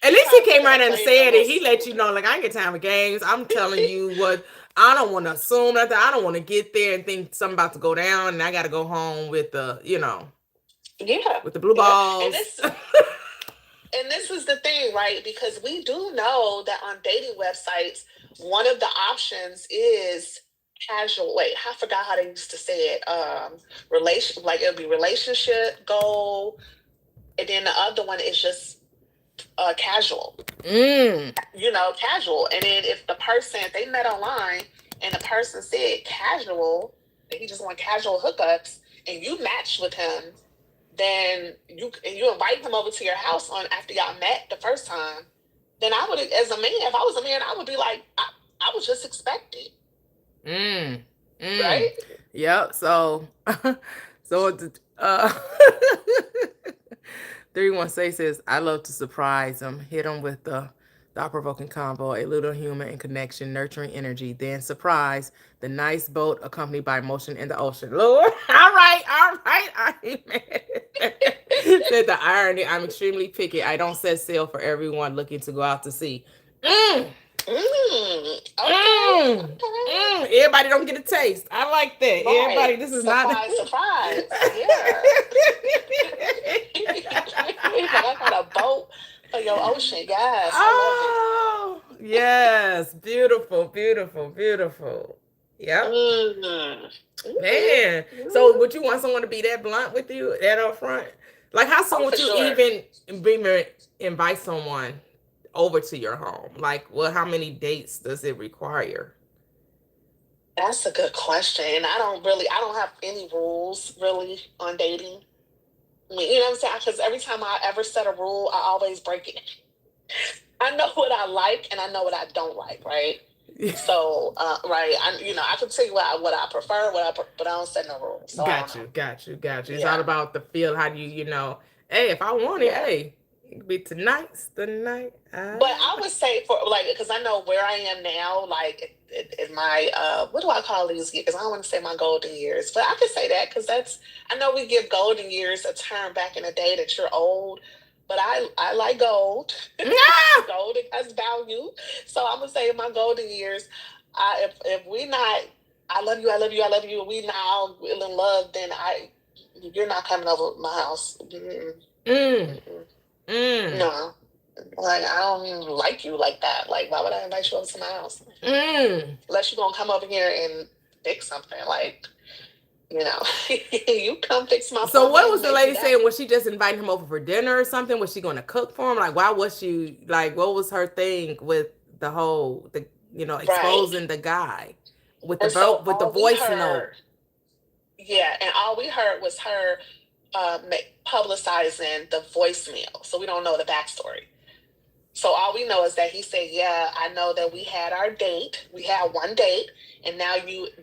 At he least he probably came could right have and played it a said little it. He let you smoother. know, like, I ain't get time for games. I'm telling you what, I don't want to assume nothing. I don't want to get there and think something about to go down and I got to go home with Yeah, with the blue yeah. balls. And this is the thing, right? Because we do know that on dating websites, one of the options is casual. Wait, I forgot how they used to say it. Like it'll be relationship goal, and then the other one is just casual. Mm. Casual. And then if they met online and the person said casual, and he just want casual hookups, and you match with him, then you invite him over to your house on after y'all met the first time, then I would, as a man, if I was a man, I would be like, I was just expecting, Mm. Mm. right? Yep. So, so, 316 says, I love to surprise them, hit them with the thought-provoking combo, a little humor and connection, nurturing energy, then surprise, the nice boat accompanied by motion in the ocean. Lord, all right, man. Said the irony, I'm extremely picky. I don't set sail for everyone looking to go out to sea. Mm. Okay, Mm, okay. Everybody don't get a taste. I like that. Right. Everybody, this is not. Surprise, surprise. Yeah. He's like, I got a boat for your ocean. Yes, I love it. Oh, yes. Beautiful, beautiful, beautiful. Yep. Mm. Man. So, would you want someone to be that blunt with you, that upfront? Like, how soon Oh, for would you sure. even invite someone over to your home? Like, well, how many dates does it require? That's a good question. And I don't have any rules really on dating. I mean, you know what I'm saying? Because every time I ever set a rule, I always break it. I know what I like and I know what I don't like, right? So, right, I can tell you what I prefer, but I don't set no rules, so I don't Got know. you, got you, got you. It's all Yeah, about the feel. How do you, hey, if I want it, yeah, hey. It'll be tonight's the night. But I would say for like, because I know where I am now, like in my what do I call these years? I don't want to say my golden years, but I could say that because that's, I know we give golden years a term back in the day that you're old, but I like gold. Yeah. Gold has value, so I'm gonna say in my golden years, if we not, I love you, I love you, I love you, and we now in love, then you're not coming over my house. Mm-mm, Mm. mm-mm. Mm. No. Like, I don't even like you like that. Like, why would I invite you over to my house? Mm. Unless you're gonna come over here and fix something. Like, you know, you come fix my So what plumbing, was the maybe lady that. saying? Was she just inviting him over for dinner or something? Was she going to cook for him? Like, why was she like? What was her thing with the whole Right. exposing the guy with And so the all we voice note? heard, yeah, and all we heard was her publicizing the voicemail. So we don't know the backstory. So all we know is that he said, "Yeah, I know that we had our date. We had one date, and now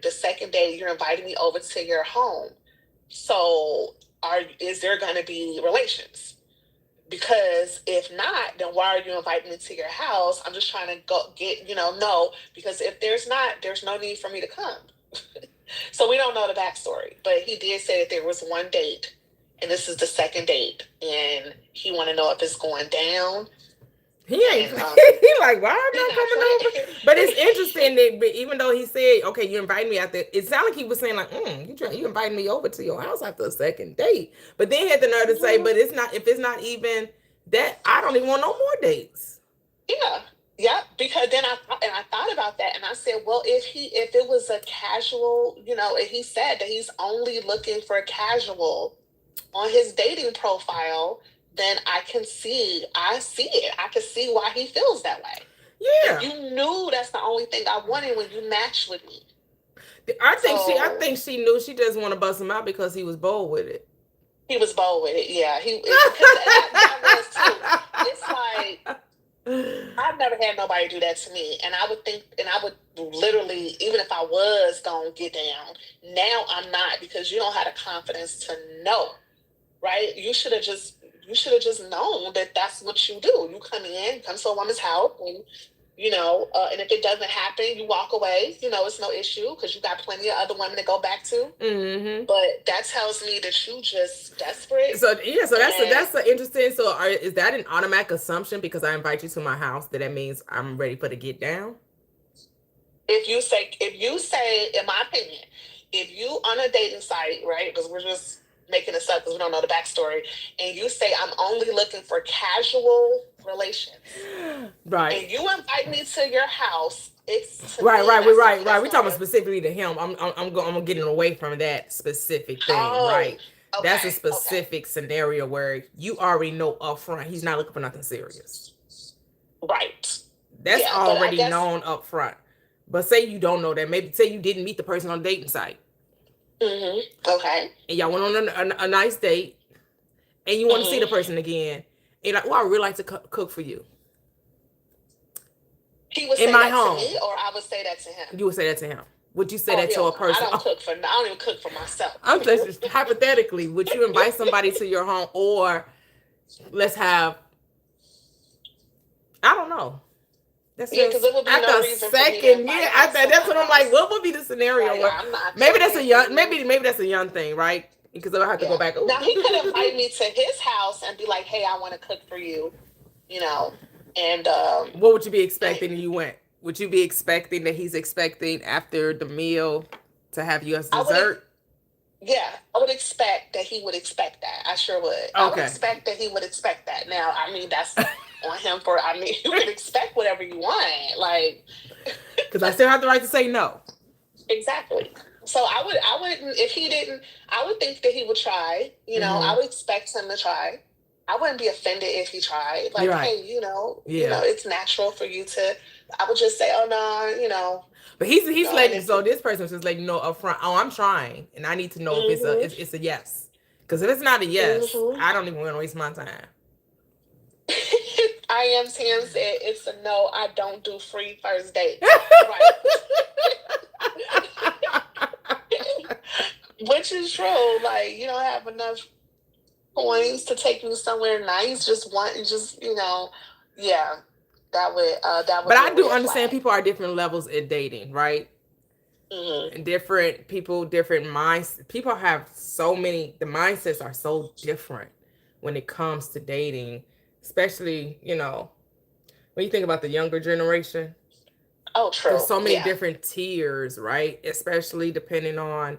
the second date, you're inviting me over to your home. So is there going to be relations? Because if not, then why are you inviting me to your house? I'm just trying to go get, no, because if there's not, there's no need for me to come." So we don't know the backstory, but he did say that there was one date, and this is the second date, and he want to know if it's going down. He ain't. And He like, why am he's I not coming over? playing. But it's interesting that, but even though he said, okay, you invited me out there, it sounded like he was saying like, you invited me over to your house after a second date. But then he had the nerve to say, Mhm. but it's not, if it's not even that, I don't even want no more dates. Yeah, yeah. Because then I thought about that, and I said, well, if it was a casual, and he said that he's only looking for a casual on his dating profile, then I see it. I can see why he feels that way. If Yeah. you knew that's the only thing I wanted when you matched with me. I So think she knew she just want to bust him out because he was bold with it. he was bold with it. Yeah, because that was too. It's like, I've never had nobody do that to me. And I would think, and I would literally, even if I was going to get down, now I'm not, because you don't have the confidence to know, right? You should have just known that that's what you do. You come to a woman's house, and and if it doesn't happen, you walk away. It's no issue because you got plenty of other women to go back to. Mm-hmm. But that tells me that you just desperate. So yeah, so And that's a interesting. So is that an automatic assumption because I invite you to my house that means I'm ready for the get down? if you say, in my opinion, if you on a dating site, right? Because we're just making this up because we don't know the backstory, and you say, I'm only looking for casual relations, Right. and you invite me to your house, it's, to Right, me, right, we're that's right, right. that's We're not talking a. specifically to him. I'm getting away from that specific thing, Oh, right? That's a okay, okay, specific scenario where you already know upfront he's not looking for nothing serious. right, That's yeah, but I already guess. known upfront. But say you don't know that. Maybe say you didn't meet the person on a dating site Okay. and y'all went on a nice date and you want to see the hmm person again. And you're like, oh, I really like to cook for you He would in say my that to home. me, or I would say that to him. You would say that to him. Would you say Oh, that to hell a no, I person? don't Oh, cook for. I don't even cook for myself. I'm just hypothetically, would you invite somebody to your home or let's have, I don't know. That's Yeah, because just it would be after no a reason for me to second year. invite him to That's my what I'm like. house. What would be the scenario Like, where I'm not maybe that's a cooking for young you. maybe that's a young thing, right? Because I have to go Yeah. back. Now he could invite me to his house and be like, "Hey, I want to cook for you," you know, and What would you be and expecting? And you went. Would you be expecting that he's expecting after the meal to have you as I would, dessert? yeah, I would expect that he would expect that. I sure would. I would Okay. expect that he would expect that. Now, I mean, that's on him for. I mean, you can expect whatever you want, like. Because I still have the right to say no. Exactly. So I wouldn't, if he didn't, I would think that he would try, I Mm-hmm. would expect him to try. I wouldn't be offended if he tried. You're Like, right. hey, Yeah. it's natural for you to, I would just say, oh no, But he's and letting if so this person's just letting you know up front. Oh, I'm trying, and I need to know if hmm it's a yes. Because if it's not a yes, hmm I don't even want to waste my time. I am Tam said it's a no, I don't do free first dates. Right. Which is true. Like, you don't have enough coins to take you somewhere nice. Just want, just yeah, that would But be I a do red understand flag. people are different levels in dating, right? Hmm. And different people, different minds. People have so many. The mindsets are so different when it comes to dating, especially when you think about the younger generation. Oh, There's true. so many Yeah. different tiers, right? Especially depending on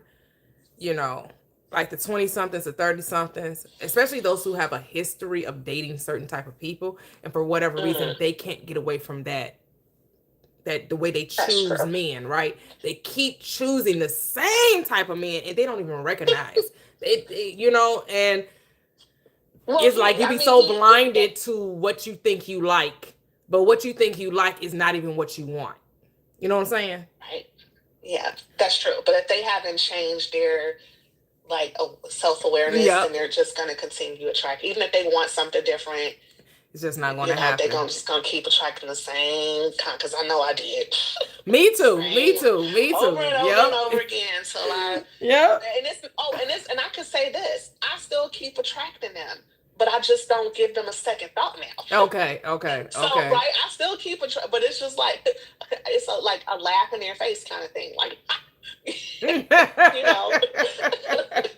you know, like the 20 somethings, the 30 somethings, especially those who have a history of dating certain type of people. And for whatever reason, Hmm. they can't get away from that the way they That's choose true. men, right? They keep choosing the same type of men and they don't even recognize and Well, it's like you I be mean, so blinded to what you think you like, but what you think you like is not even what you want. You know what I'm saying? right. Yeah, that's true. But if they haven't changed their self awareness, then Yep. they're just going to continue to attract. Even if they want something different, It's just not going to they're happen. gonna just gonna keep attracting the same kind. Because I know I did Me the too. Me same too. Me over too. and over and Yep. over again. So Yep. and I can say this: I still keep attracting them, but I just don't give them a second thought now. Okay. Okay. So Okay. right, I still keep but it's just like it's like a laugh in their face kind of thing. Like you know, because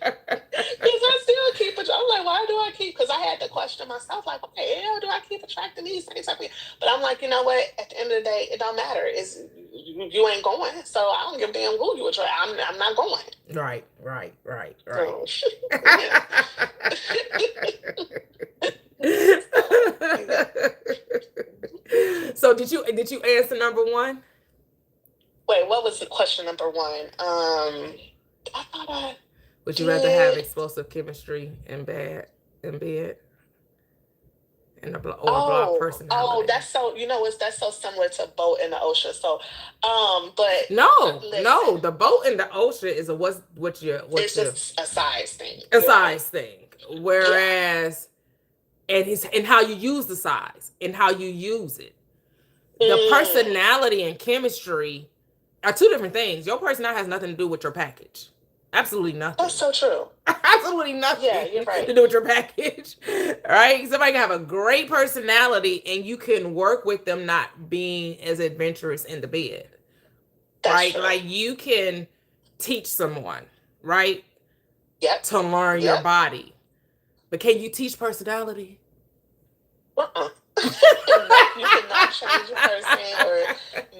I still keep it. I'm like, why do I keep? Because I had to question myself, like, why the hell do I keep attracting these things? But I'm like, you know what? At the end of the day, it don't matter. You ain't going, so I don't give a damn who you attract. I'm not going. Right. Right. Right. Right. So yeah. So yeah. So did you answer number one? Wait, what was the question number one? I thought I Would you rather have did. explosive chemistry in bed or a block That's personality? so it's that's so similar to boat in the ocean. So, but No, listen, no. The boat in the ocean is a what's it's your just a size thing. a You're right. size thing. Yeah. Whereas and how you use the size and how you use it. The Mm, personality and chemistry are two different things. Your personality has nothing to do with your package. Absolutely that's nothing. so true. Absolutely Yeah, nothing you're to right. do with your package. Right? Somebody can have a great personality and you can work with them not being as adventurous in the bed. That's Right? true. Like you can teach someone, right? Yep. To learn your Yep. body. But can you teach personality? Uh-uh. No, you cannot change a person or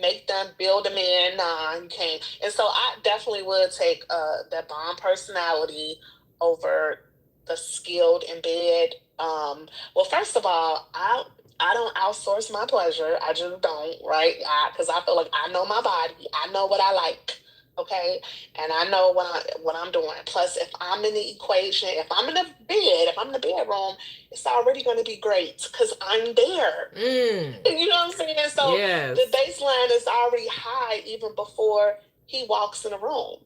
make them build them in. Nah, you can't. And so I definitely would take that bomb personality over the skilled in bed. Well, first of all, I don't outsource my pleasure. I just don't, right? Because I feel like I know my body. I know what I like. Okay, and I know what I'm doing. Plus, if I'm in the equation, if I'm in the bed, if I'm in the bedroom, it's already going to be great because I'm there. Mm. You know what I'm saying? So the Yes. baseline is already high even before he walks in the room.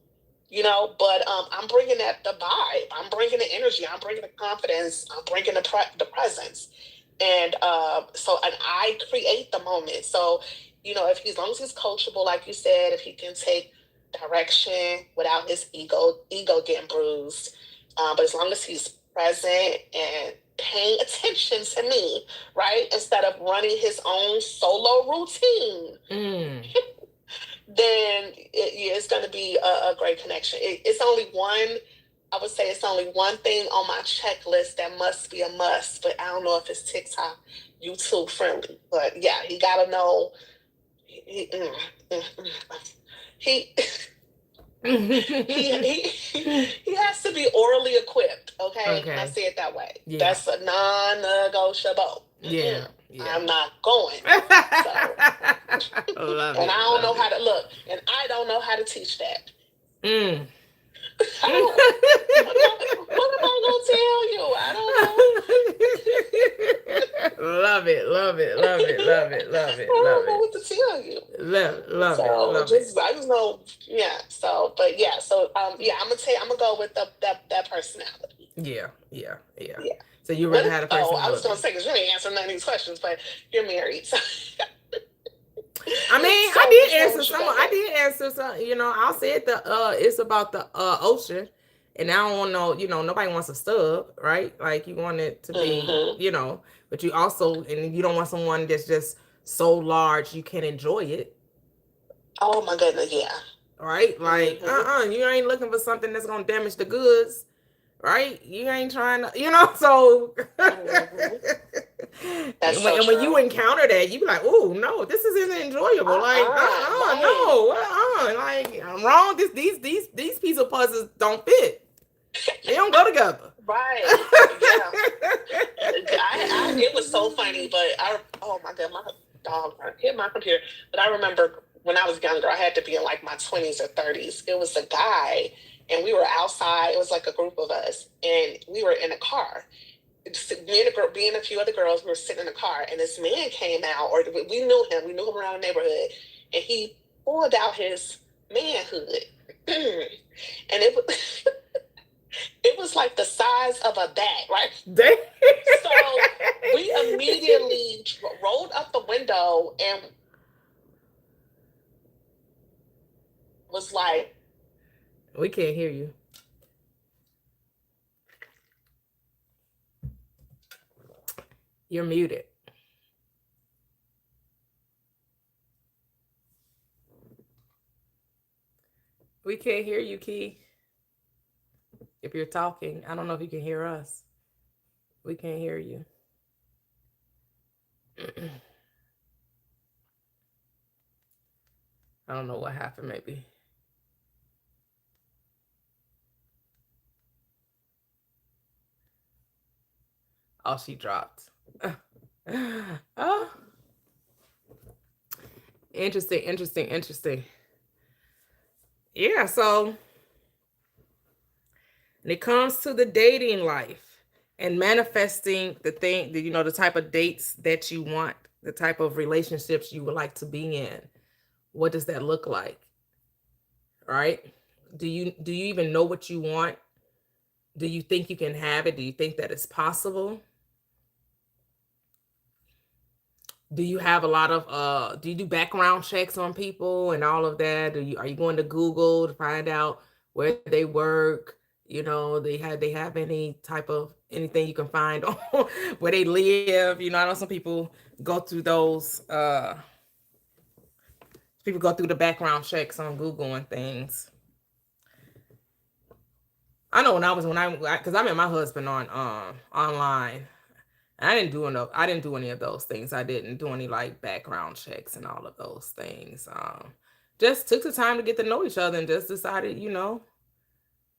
But I'm bringing the vibe. I'm bringing the energy. I'm bringing the confidence. I'm bringing the presence. And I create the moment. So if as long as he's coachable, like you said, if he can take direction without his ego getting bruised, but as long as he's present and paying attention to me, right, instead of running his own solo routine, Mm. then it's going to be a great connection. It's only one. I would say it's only one thing on my checklist that must be a must, but I don't know if it's TikTok, YouTube friendly. But yeah, he got to know. He, mm, mm, he he has to be orally equipped. Okay, can I Okay. say it that way? Yeah. That's a non-negotiable. Yeah. Yeah. I'm not going. So, Love and I it. don't know Love how it. to look, and I don't know how to teach that. Mm. I don't. What am I gonna tell you? I don't know. Love it. Love it. Love it. Love it. Love I it. Love don't know it. what to tell you. Love it. So Love it. I just know, yeah. So, but yeah. So yeah, I'm gonna go with that personality. Yeah. Yeah. Yeah. Yeah. So you What rather if? had a Oh, I was gonna personality. say because you ain't answering none of these questions, but you're married. So, I mean, I so which did one answer would you some. go I with? did answer some. I'll say it. It's about the ocean, And I don't want no, nobody wants a stub, right? Like you want it to be, Mm-hmm. but you also, and you don't want someone that's just so large you can't enjoy it, Oh my goodness, yeah. right? Like, Mm-hmm. you ain't looking for something that's gonna damage the goods, right? You ain't trying to, so. Mm-hmm. That's so And when you true. encounter that, you be like, "Oh no, this isn't enjoyable." Like, Right. no, like I'm wrong. These piece of puzzles don't fit. They don't go together. Right. Yeah. It was so funny, but oh my god, my dog hit my computer. But I remember when I was younger, I had to be in like my 20s or 30s. It was a guy, and we were outside. It was like a group of us, and we were in a car. Me and a few other girls, we were sitting in a car, and this man came out, or we knew him. We knew him around the neighborhood, and he pulled out his manhood, and it was like the size of a bat, right? They So we immediately rolled up the window and was like, we can't hear you. You're muted. We can't hear you, Key. If you're talking, I don't know if you can hear us. We can't hear you. I don't know what happened. Maybe. Oh, she dropped. Oh, interesting, interesting, interesting. Yeah. So when it comes to the dating life and manifesting the type of dates that you want, the type of relationships you would like to be in, what does that look like? Right? Do you even know what you want? Do you think you can have it? Do you think that it's possible? Do you have a lot of do you do background checks on people and all of that? Are you going to Google to find out where they work? They have any type of anything you can find on where they live? I know some people go through those people go through the background checks on Google and things. I know because I met my husband on online. I didn't do any of those things. I didn't do any like background checks and all of those things. Just took the time to get to know each other and just decided,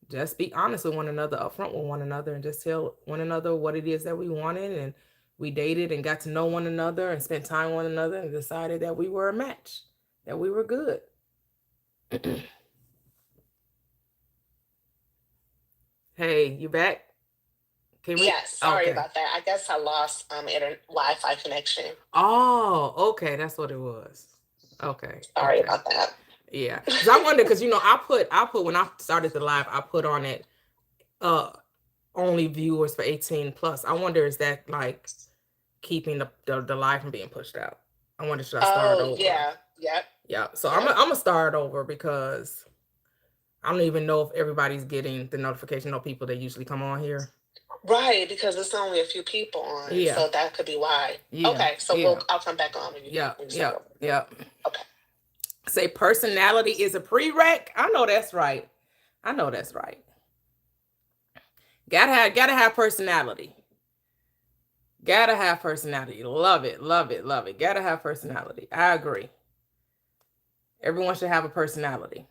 just be honest with one another, upfront with one another, and just tell one another what it is that we wanted. And we dated and got to know one another and spent time with one another and decided that we were a match, that we were good. Hey, you back? Can we? yes, sorry Okay. about that. I guess I lost Wi-Fi connection. Oh, okay. That's what it was. Okay. Sorry Okay. about that. Yeah, because I wonder, because I put when I started the live, I put on it uh only viewers for 18 plus. I wonder, is that like keeping the live from being pushed out? I wonder, should I start Oh over? yeah, yep, Yeah, so I'm yep. gonna start over because I don't even know if everybody's getting the notification of people that usually come on here. Right, because it's only a few people on, Yeah, so that could be why. yeah, Okay, so yeah, I'll come back on yeah, when you start yeah, over. yeah. Okay. Say personality is a prereq. I know that's right. I know that's right. Gotta have personality. Gotta have personality. Love it, love it, love it. Gotta have personality. I agree. Everyone should have a personality.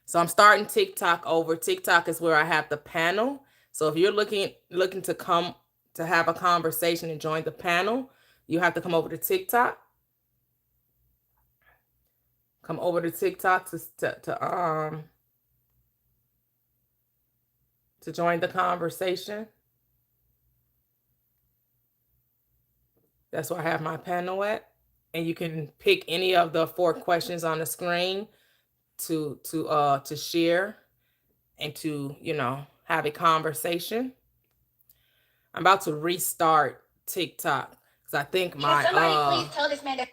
So I'm starting TikTok over. TikTok is where I have the panel. So if you're looking to come to have a conversation and join the panel, you have to come over to TikTok. Come over to TikTok to join the conversation. That's where I have my panel at. And you can pick any of the 4 questions on the screen to share and to have a conversation. I'm about to restart TikTok because I think Can my somebody please tell this man that?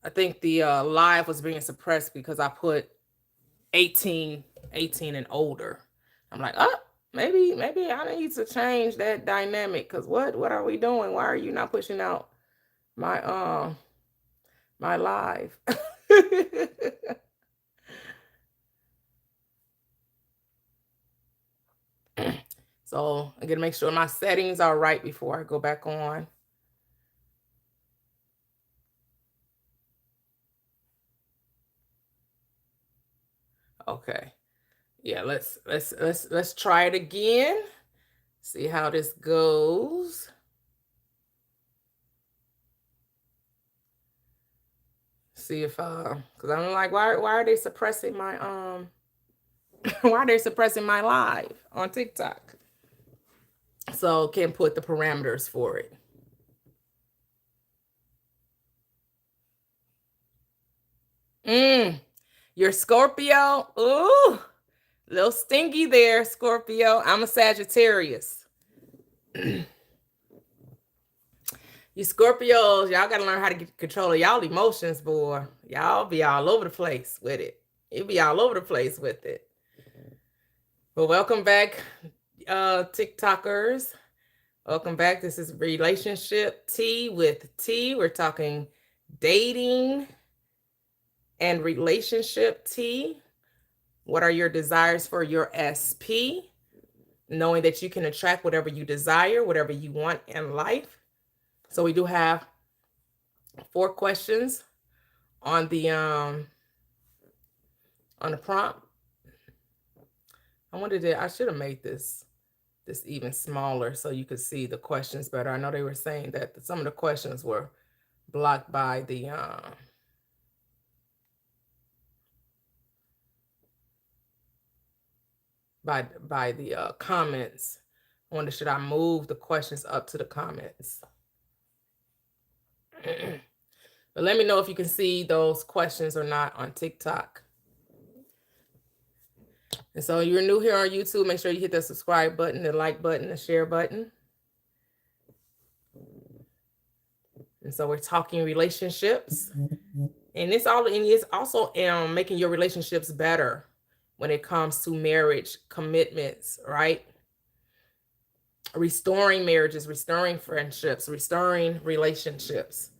I think the live was being suppressed because I put 18 18 and older. I'm like, oh, maybe I need to change that dynamic. Cause what are we doing? Why are you not pushing out my my live? So I'm gonna make sure my settings are right before I go back on. Okay. Yeah, let's try it again. See how this goes. See if cuz I'm like why are they suppressing my why are they suppressing my live on TikTok? So can put the parameters for it. Mm, you're Scorpio. Ooh, little stinky there, Scorpio. I'm a Sagittarius. You Scorpios, y'all gotta learn how to get control of y'all emotions, boy. Y'all be all over the place with it. You be all over the place with it. Well, welcome back, TikTokers. Welcome back. This is Relationship Tea with T. We're talking dating and relationship tea. What are your desires for your SP? Knowing that you can attract whatever you desire, whatever you want in life. So we do have 4 questions on the prompt. I should have made this even smaller so you could see the questions better. I know they were saying that some of the questions were blocked by the by the comments. I wonder, should I move the questions up to the comments? But let me know if you can see those questions or not on TikTok. And so you're new here on YouTube, make sure you hit the subscribe button, the like button, the share button. And so we're talking relationships. And it's also making your relationships better when it comes to marriage commitments, right? Restoring marriages, restoring friendships, restoring relationships.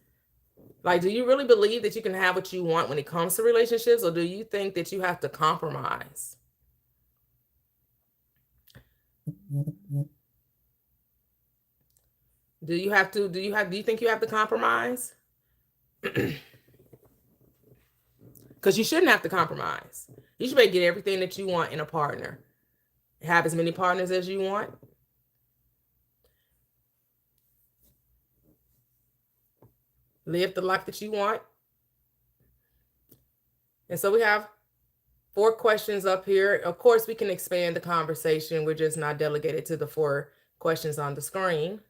Like, do you really believe that you can have what you want when it comes to relationships, or do you think that you have to compromise? Do you think you have to compromise? Because you shouldn't have to compromise. You should be able to get everything that you want in a partner. Have as many partners as you want. Live the life that you want. And so we have 4 questions up here. Of course, we can expand the conversation. We're just not delegated to the 4 questions on the screen.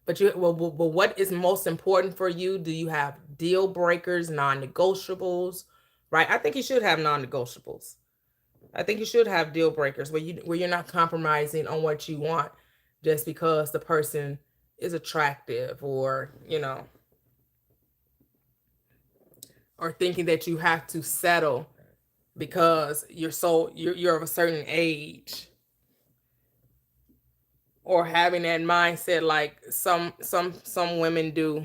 But what is most important for you? Do you have deal breakers, non-negotiables? Right? I think you should have non-negotiables. I think you should have deal breakers where you're not compromising on what you want just because the person is attractive, or or thinking that you have to settle because you're of a certain age, or having that mindset like some women do.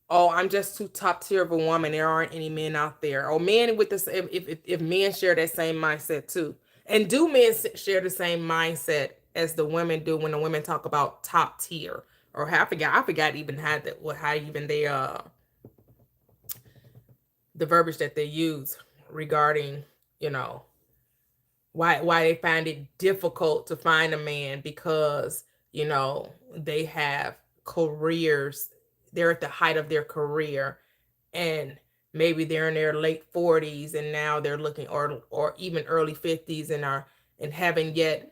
Oh, I'm just too top tier of a woman. There aren't any men out there. Or men with this, if men share that same mindset too. And do men share the same mindset as the women do when the women talk about top tier? Or I forgot even had that, how even they the verbiage that they use regarding, why they find it difficult to find a man because, they have careers, they're at the height of their career, and maybe they're in their late 40s and now they're looking, or even early 50s, and haven't yet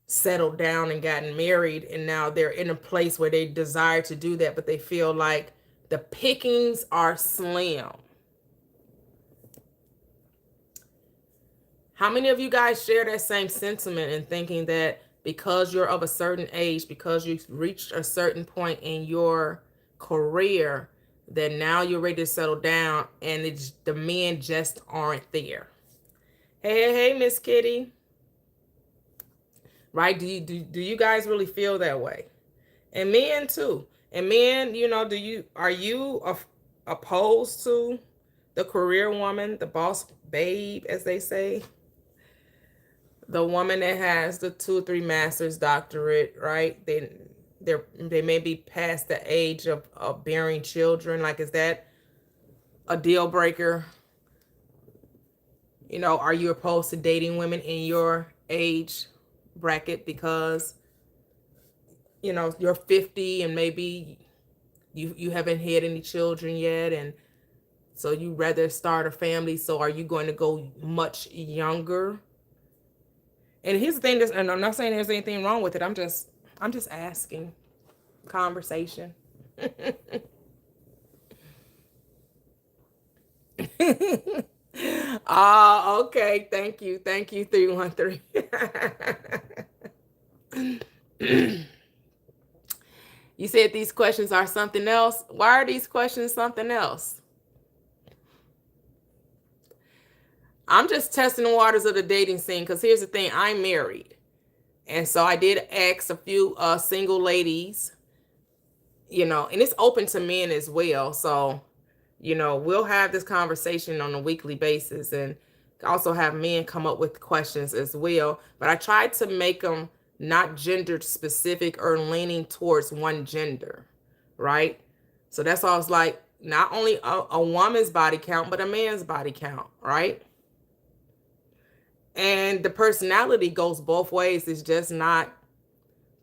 settled down and gotten married, and now they're in a place where they desire to do that, but they feel like the pickings are slim. How many of you guys share that same sentiment and thinking that because you're of a certain age, because you've reached a certain point in your career, that now you're ready to settle down and it's the men just aren't there. Hey, Miss Kitty. Right? Do you guys really feel that way? And men too. And men, do you are you opposed to the career woman, the boss babe, as they say, the woman that has the 2 or 3 master's doctorate, right? They may be past the age of bearing children. Like, is that a deal breaker? Are you opposed to dating women in your age bracket because you're 50 and maybe you haven't had any children yet, and so you rather start a family? So are you going to go much younger? And here's the thing, and I'm not saying there's anything wrong with it. I'm just asking. Conversation. Ah, okay. Thank you. 313. You said these questions are something else. Why are these questions something else? I'm just testing the waters of the dating scene, because here's the thing. I'm married. And so I did ask a few single ladies, and it's open to men as well. So, we'll have this conversation on a weekly basis, and also have men come up with questions as well. But I tried to make them not gender specific or leaning towards one gender, right? So that's why I was like, not only a woman's body count, but a man's body count, right? And the personality goes both ways. It's just not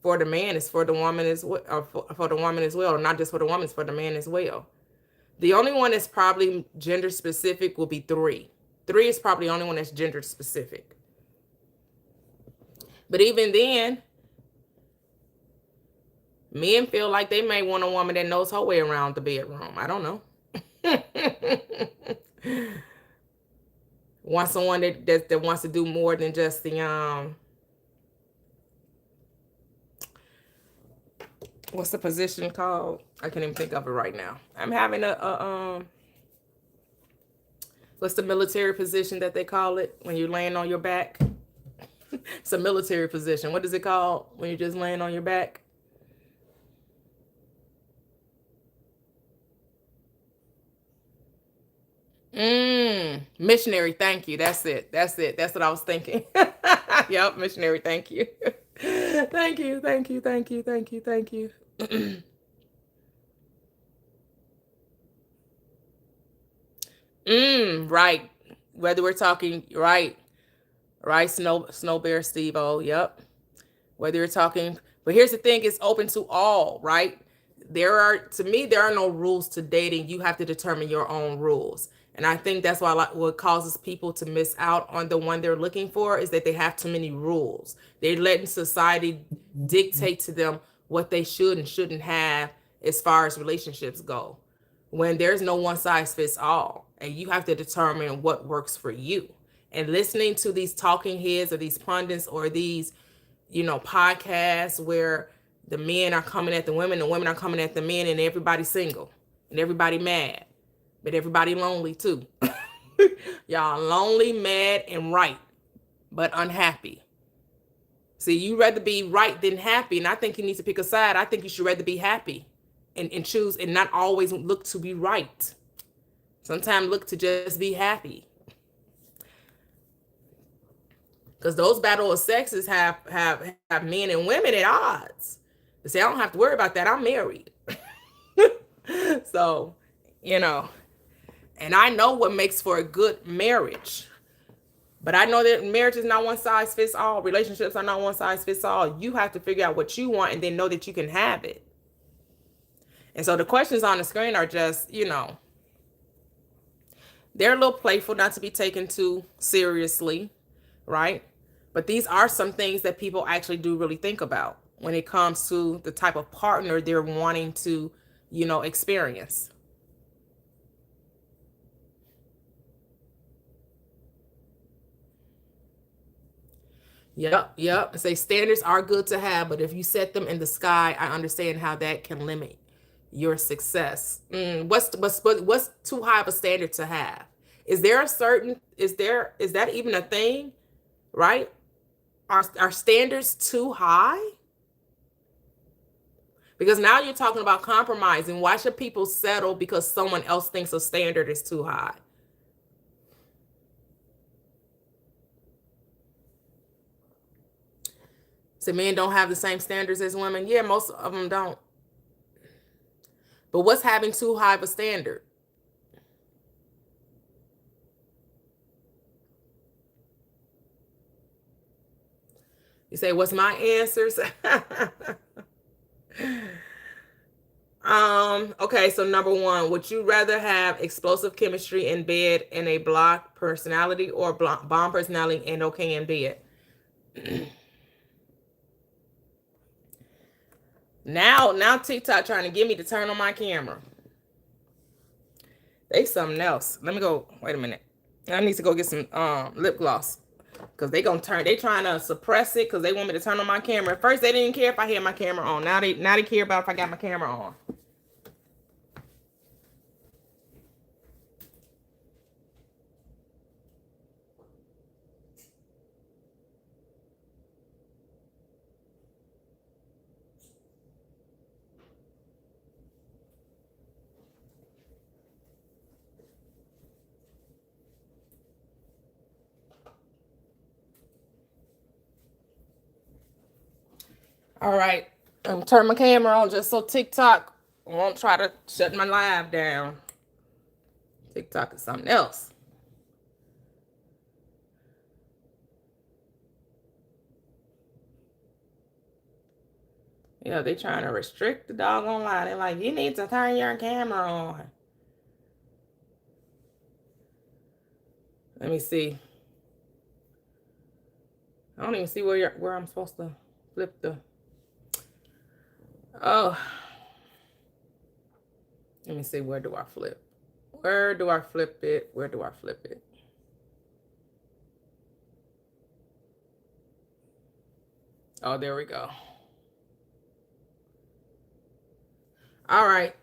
for the man, it's for the woman as well, or for the woman as well. Not just for the woman, it's for the man as well. The only one that's probably gender specific will be 3. 3 is probably the only one that's gender specific. But even then, men feel like they may want a woman that knows her way around the bedroom. I don't know. Want someone that wants to do more than just the what's the position called? I can't even think of it right now. I'm having a what's the military position that they call it when you're laying on your back? It's a military position. What is it called when you're just laying on your back? Missionary. Thank you. That's it. That's what I was thinking. Yep, missionary. Thank you. Thank you. Right. Whether we're talking right, Snow Bear Steve O. Yep. Whether you're talking, but here's the thing: it's open to all, right? To me, there are no rules to dating. You have to determine your own rules. And I think that's why what causes people to miss out on the one they're looking for is that they have too many rules. They're letting society dictate to them what they should and shouldn't have as far as relationships go, when there's no one size fits all, and you have to determine what works for you. And listening to these talking heads or these pundits or these podcasts where the men are coming at the women are coming at the men, and everybody's single and everybody mad, but everybody lonely too. Y'all lonely, mad, and right, but unhappy. See, you rather be right than happy, and I think you need to pick a side. I think you should rather be happy and choose, and not always look to be right. Sometimes look to just be happy. Because those battle of sexes have men and women at odds. They say, I don't have to worry about that. I'm married. So, and I know what makes for a good marriage. But I know that marriage is not one size fits all. Relationships are not one size fits all. You have to figure out what you want and then know that you can have it. And so the questions on the screen are just, they're a little playful, not to be taken too seriously, right? But these are some things that people actually do really think about when it comes to the type of partner they're wanting to, experience. Yep. Say standards are good to have, but if you set them in the sky, I understand how that can limit your success. What's too high of a standard to have? Is there a certain is that even a thing? Right? Are standards too high? Because now you're talking about compromising. Why should people settle because someone else thinks a standard is too high? So men don't have the same standards as women. Yeah, most of them don't. But what's having too high of a standard? You say, what's my answers? Okay, so number one, would you rather have explosive chemistry in bed and a block personality, or bomb personality and okay in bed? Now TikTok trying to get me to turn on my camera. They something else. Let me go. Wait a minute. I need to go get some lip gloss. Cause they trying to suppress it because they want me to turn on my camera. At first they didn't care if I had my camera on. Now they care about if I got my camera on. All right. I'm turn my camera on just so TikTok won't try to shut my live down. TikTok is something else. Yeah, they trying to restrict the doggone live. They're like, you need to turn your camera on. Let me see. I don't even see where I'm supposed to flip the. Oh, let me see. Where do I flip? Where do I flip it? Where do I flip it? Oh, there we go. All right.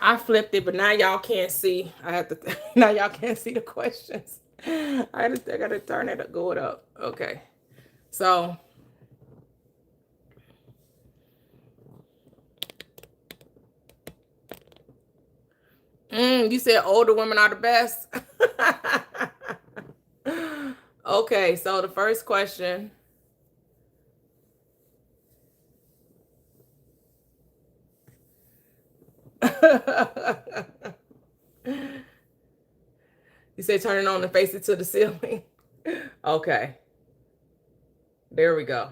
I flipped it, but now y'all can't see. I have to. Now y'all can't see the questions. I gotta turn it, go it up. Okay. So. You said older women are the best. Okay, so the first question. You say turn it on and face it to the ceiling. Okay. There we go.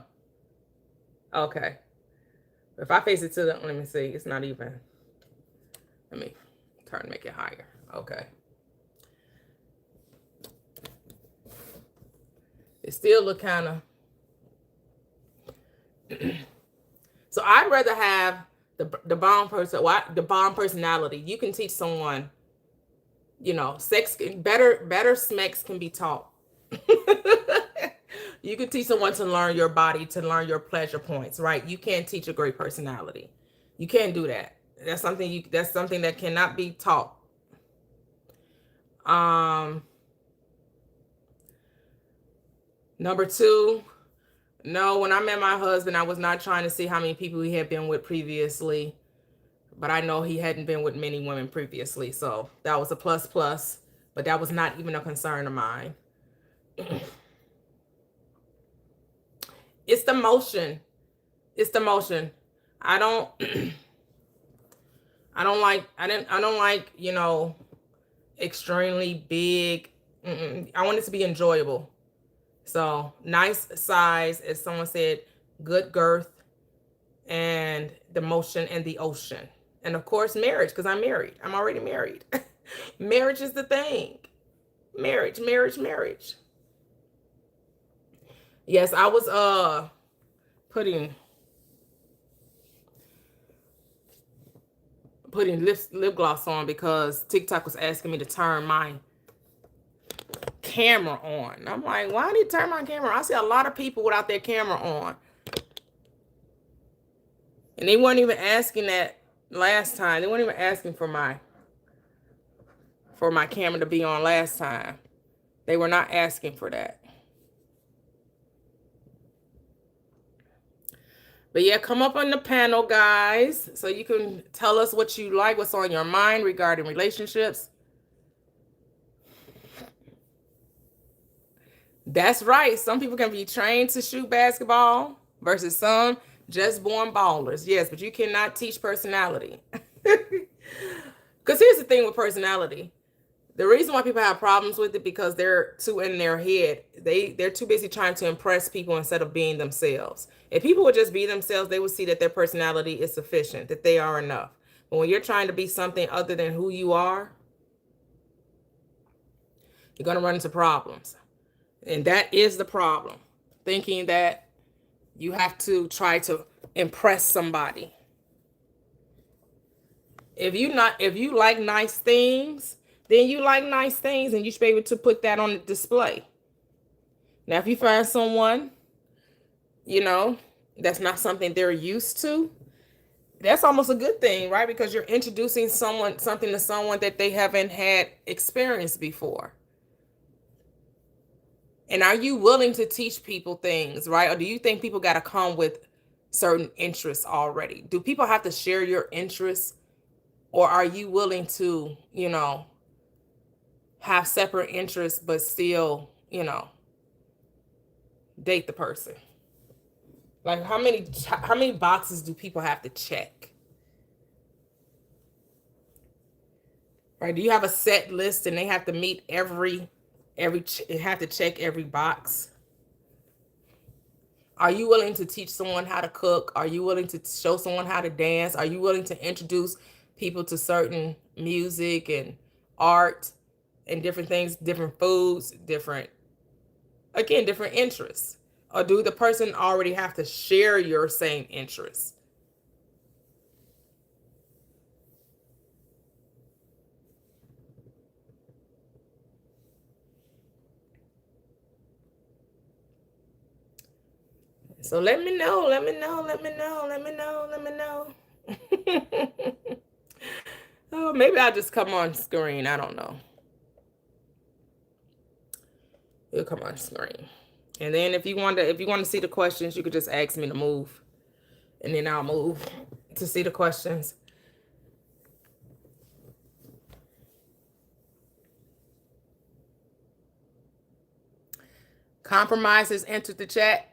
Okay. If I face it to the, let me see, it's not even. Let me make it higher. Okay. It still look kind of. So I'd rather have the bomb person. The bomb personality. You can teach someone. Sex better sex can be taught. You can teach someone to learn your body, to learn your pleasure points, right? You can't teach a great personality. You can't do that. That's something that cannot be taught. Number two, no, when I met my husband, I was not trying to see how many people he had been with previously, but I know he hadn't been with many women previously, so that was a plus, but that was not even a concern of mine. It's the motion. I don't like extremely big. I want it to be enjoyable. So nice size, as someone said, good girth, and the motion and the ocean. And of course, marriage, because I'm married. I'm already married. Marriage is the thing. Marriage. Yes, I was putting lip gloss on because TikTok was asking me to turn my camera on. I'm like, why do you turn my camera on? I see a lot of people without their camera on. And they weren't even asking that last time. They weren't even asking for my camera to be on last time. They were not asking for that. But yeah, come up on the panel, guys, so you can tell us what you like, what's on your mind regarding relationships. That's right. Some people can be trained to shoot basketball versus some just born ballers. Yes, but you cannot teach personality. Because here's the thing with personality. The reason why people have problems with it because they're too in their head. They're too busy trying to impress people instead of being themselves. If people would just be themselves, they would see that their personality is sufficient, that they are enough. But when you're trying to be something other than who you are, you're going to run into problems. And that is the problem. Thinking that you have to try to impress somebody. If you like nice things, then you like nice things and you should be able to put that on the display. Now, if you find someone, you know, that's not something they're used to, that's almost a good thing, right? Because you're introducing something to someone that they haven't had experience before. And are you willing to teach people things, right? Or do you think people got to come with certain interests already? Do people have to share your interests? Or are you willing to, have separate interests, but still, date the person? Like how many boxes do people have to check? Right? Do you have a set list and they have to meet have to check every box? Are you willing to teach someone how to cook? Are you willing to show someone how to dance? Are you willing to introduce people to certain music and art and different things, different foods, different interests? Or do the person already have to share your same interests? So let me know, let me know, let me know, let me know, let me know. Oh, maybe I'll just come on screen. I don't know. It'll come on screen. And then if you want to see the questions, you could just ask me to move. And then I'll move to see the questions. Compromises entered the chat.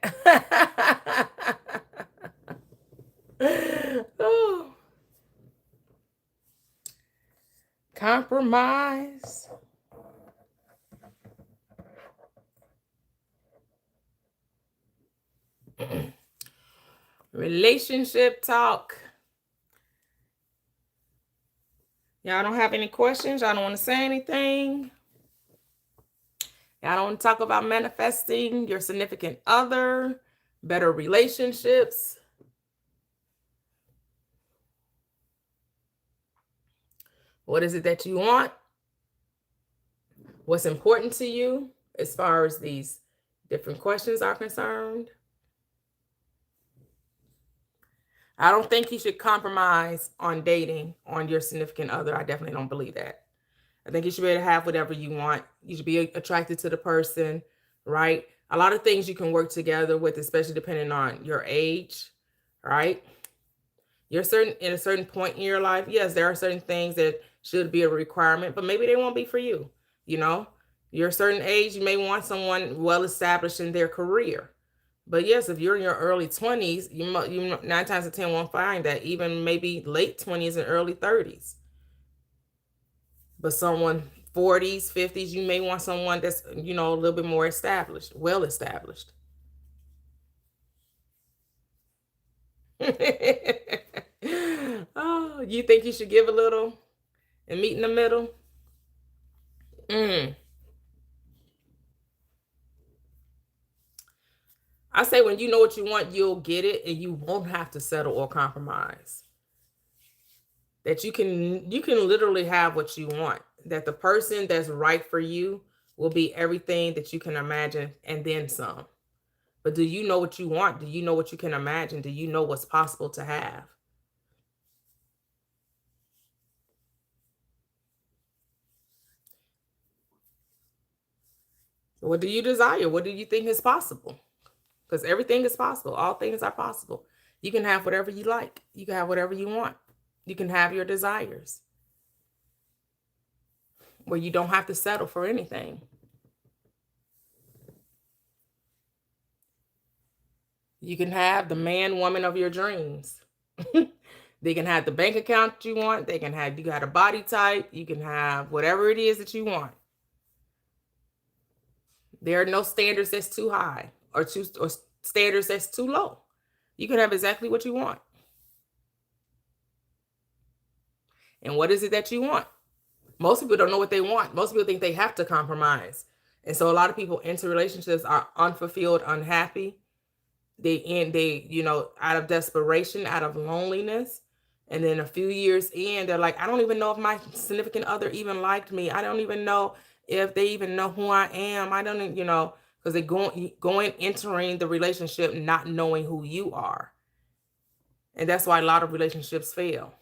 Oh. Compromise. Relationship talk. Y'all don't have any questions? Y'all don't want to say anything? Y'all don't want to talk about manifesting your significant other, better relationships? What is it that you want? What's important to you as far as these different questions are concerned? I don't think you should compromise on dating on your significant other. I definitely don't believe that. I think you should be able to have whatever you want. You should be attracted to the person, right? A lot of things you can work together with, especially depending on your age, right? You're in a certain point in your life. Yes, there are certain things that should be a requirement, but maybe they won't be for you. You're a certain age, you may want someone well established in their career. But yes, if you're in your early 20s, you 9 times out of 10 won't find that, even maybe late 20s and early 30s. But someone 40s, 50s, you may want someone that's, a little bit more established, well established. Oh, you think you should give a little and meet in the middle? I say when you know what you want, you'll get it and you won't have to settle or compromise. That you can literally have what you want. That the person that's right for you will be everything that you can imagine and then some. But do you know what you want? Do you know what you can imagine? Do you know what's possible to have? What do you desire? What do you think is possible? Because everything is possible. All things are possible. You can have whatever you like. You can have whatever you want. You can have your desires where you don't have to settle for anything. You can have the man, woman of your dreams. They can have the bank account you want. They can have, you got a body type. You can have whatever it is that you want. There are no standards that's too high or standards that's too low. You can have exactly what you want. And what is it that you want? Most people don't know what they want. Most people think they have to compromise. And so a lot of people enter relationships are unfulfilled, unhappy. They out of desperation, out of loneliness. And then a few years in, they're like, I don't even know if my significant other even liked me. I don't even know if they even know who I am. I don't, because they going entering the relationship not knowing who you are. And that's why a lot of relationships fail.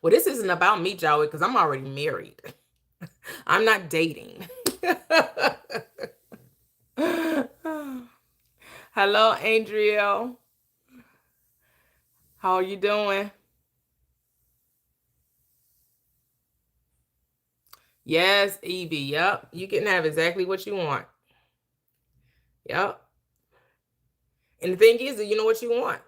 Well, this isn't about me, Joey, because I'm already married. I'm not dating. Hello, Andriel. How are you doing? Yes, Evie. Yep. You can have exactly what you want. Yep. And the thing is that you know what you want.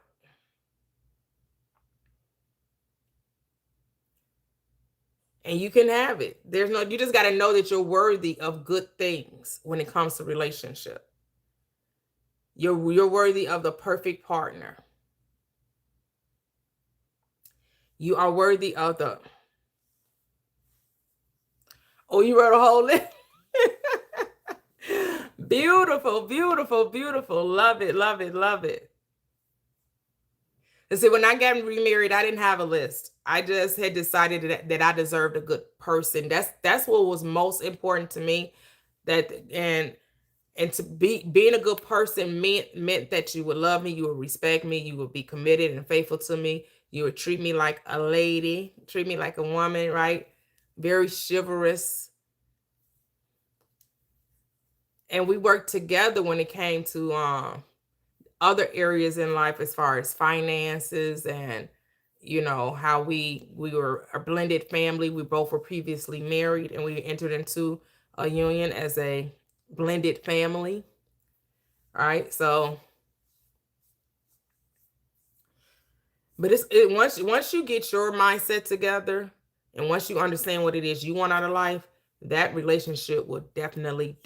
And you can have it. You just got to know that you're worthy of good things when it comes to relationship. You're worthy of the perfect partner. You are worthy of the. Oh, you wrote a whole list. Beautiful, beautiful, beautiful. Love it, love it, love it. And see, when I got remarried, I didn't have a list. I just had decided that I deserved a good person. That's what was most important to me. That and to being a good person meant that you would love me, you would respect me, you would be committed and faithful to me. You would treat me like a lady, treat me like a woman, right? Very chivalrous. And we worked together when it came to other areas in life as far as finances and how we were a blended family. We both were previously married and we entered into a union as a blended family. All right, so but once you get your mindset together and once you understand what it is you want out of life, that relationship will definitely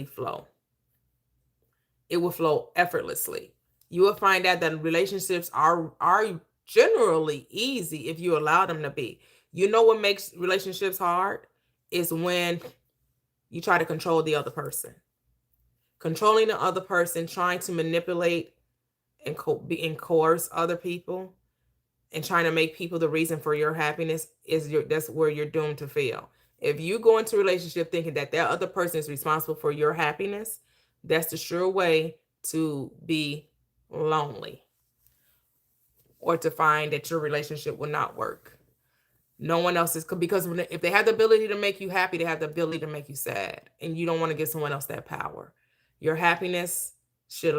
flow. It will flow effortlessly. You will find out that relationships are generally easy if you allow them to be. You know what makes relationships hard is when you try to control the other person. Controlling the other person, trying to manipulate and coerce other people and trying to make people the reason for your happiness that's where you're doomed to fail. If you go into a relationship thinking that other person is responsible for your happiness, that's the sure way to be lonely or to find that your relationship will not work. No one else is, because if they have the ability to make you happy, they have the ability to make you sad, and you don't want to give someone else that power. Your happiness should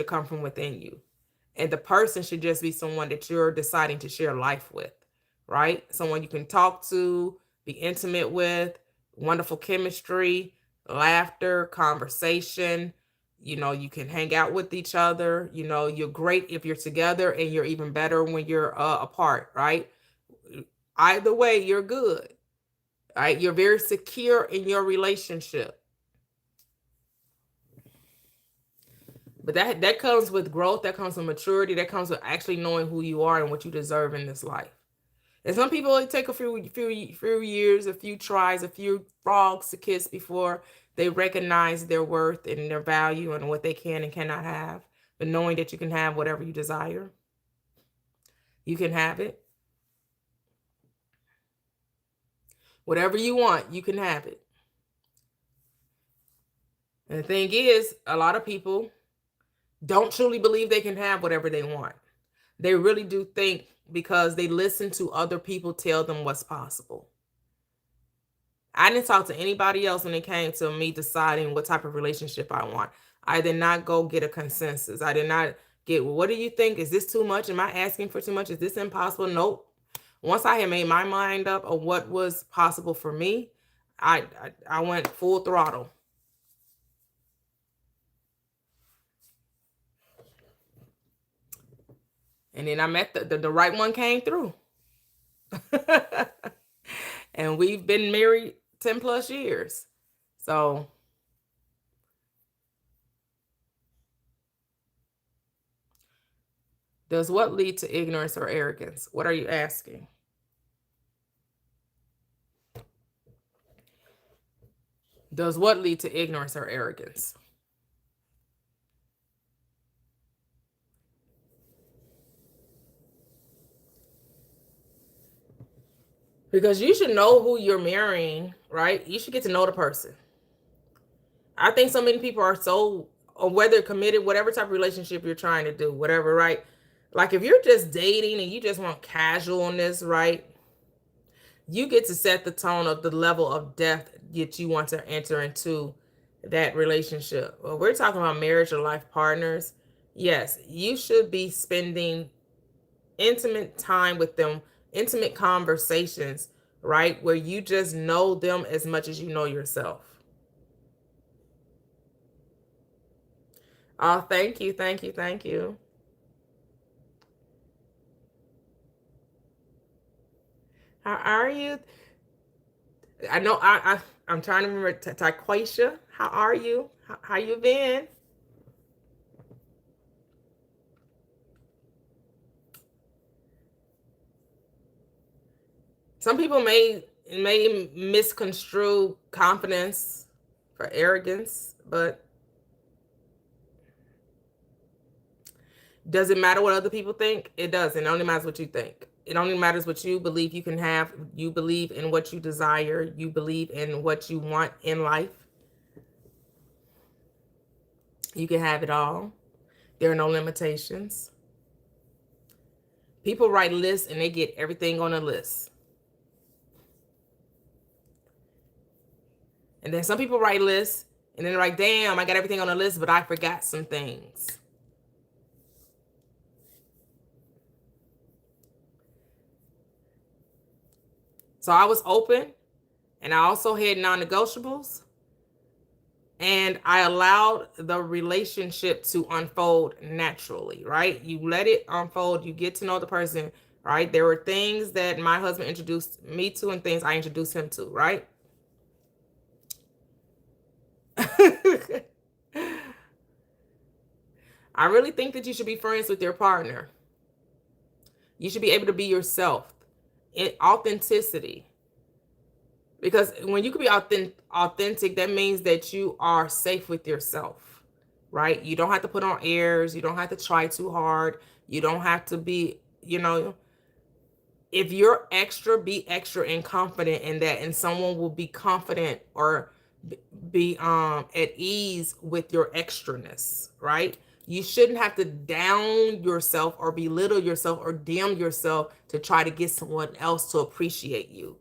come from within you. And the person should just be someone that you're deciding to share life with, right? Someone you can talk to, be intimate with, wonderful chemistry, laughter, conversation. You can hang out with each other. You're great if you're together and you're even better when you're apart, right? Either way, you're good, right? You're very secure in your relationship. But that comes with growth, that comes with maturity, that comes with actually knowing who you are and what you deserve in this life. And some people, it take a few years, a few tries, a few frogs to kiss before they recognize their worth and their value and what they can and cannot have. But knowing that you can have whatever you desire, you can have it. Whatever you want, you can have it. And the thing is, a lot of people don't truly believe they can have whatever they want. They really do think because they listen to other people tell them what's possible. I didn't talk to anybody else when it came to me deciding what type of relationship I want. I did not go get a consensus. I did not get, well, what do you think? Is this too much? Am I asking for too much? Is this impossible? Nope. Once I had made my mind up of what was possible for me, I went full throttle. And then I met the right one came through. And we've been married 10 plus years. So, does what lead to ignorance or arrogance? What are you asking? Does what lead to ignorance or arrogance? Because you should know who you're marrying, right? You should get to know the person. I think so many people are so, or whether committed, whatever type of relationship you're trying to do, whatever, right? Like if you're just dating and you just want casualness, right? You get to set the tone of the level of depth that you want to enter into that relationship. Well, we're talking about marriage or life partners. Yes, you should be spending intimate time with them, intimate conversations, right? Where you just know them as much as you know yourself. Oh, thank you, thank you, thank you. How are you? I know I'm trying to remember Taquaisha. How are you? How you been? Some people may misconstrue confidence for arrogance, but does it matter what other people think? It doesn't. It only matters what you think. It only matters what you believe you can have. You believe in what you desire. You believe in what you want in life. You can have it all. There are no limitations. People write lists and they get everything on a list. And then some people write lists and then they're like, damn, I got everything on the list, but I forgot some things. So I was open and I also had non-negotiables. And I allowed the relationship to unfold naturally, right? You let it unfold, you get to know the person, right? There were things that my husband introduced me to and things I introduced him to, right? I really think that you should be friends with your partner. You should be able to be yourself in authenticity. Because when you can be authentic, that means that you are safe with yourself, right? You don't have to put on airs. You don't have to try too hard. You don't have to be, if you're extra, be extra and confident in that, and someone will be confident or be at ease with your extraness, right? You shouldn't have to down yourself or belittle yourself or dim yourself to try to get someone else to appreciate you,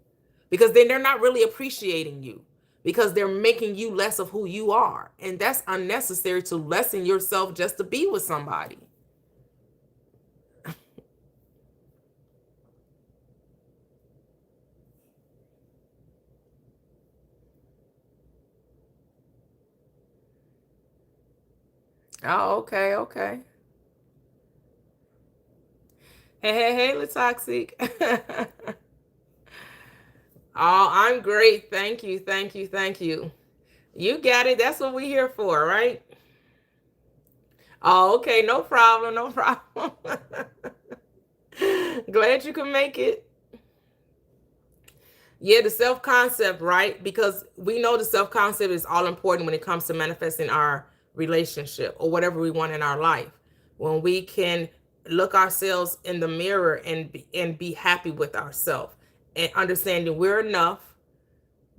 because then they're not really appreciating you, because they're making you less of who you are, and that's unnecessary to lessen yourself just to be with somebody. Oh, okay, okay. Hey, hey, hey, Latoxic. Oh, I'm great. Thank you, thank you, thank you. You got it. That's what we're here for, right? Oh, okay. No problem. No problem. Glad you can make it. Yeah, the self concept, right? Because we know the self concept is all important when it comes to manifesting our relationship or whatever we want in our life. When we can look ourselves in the mirror and be happy with ourselves and understanding we're enough,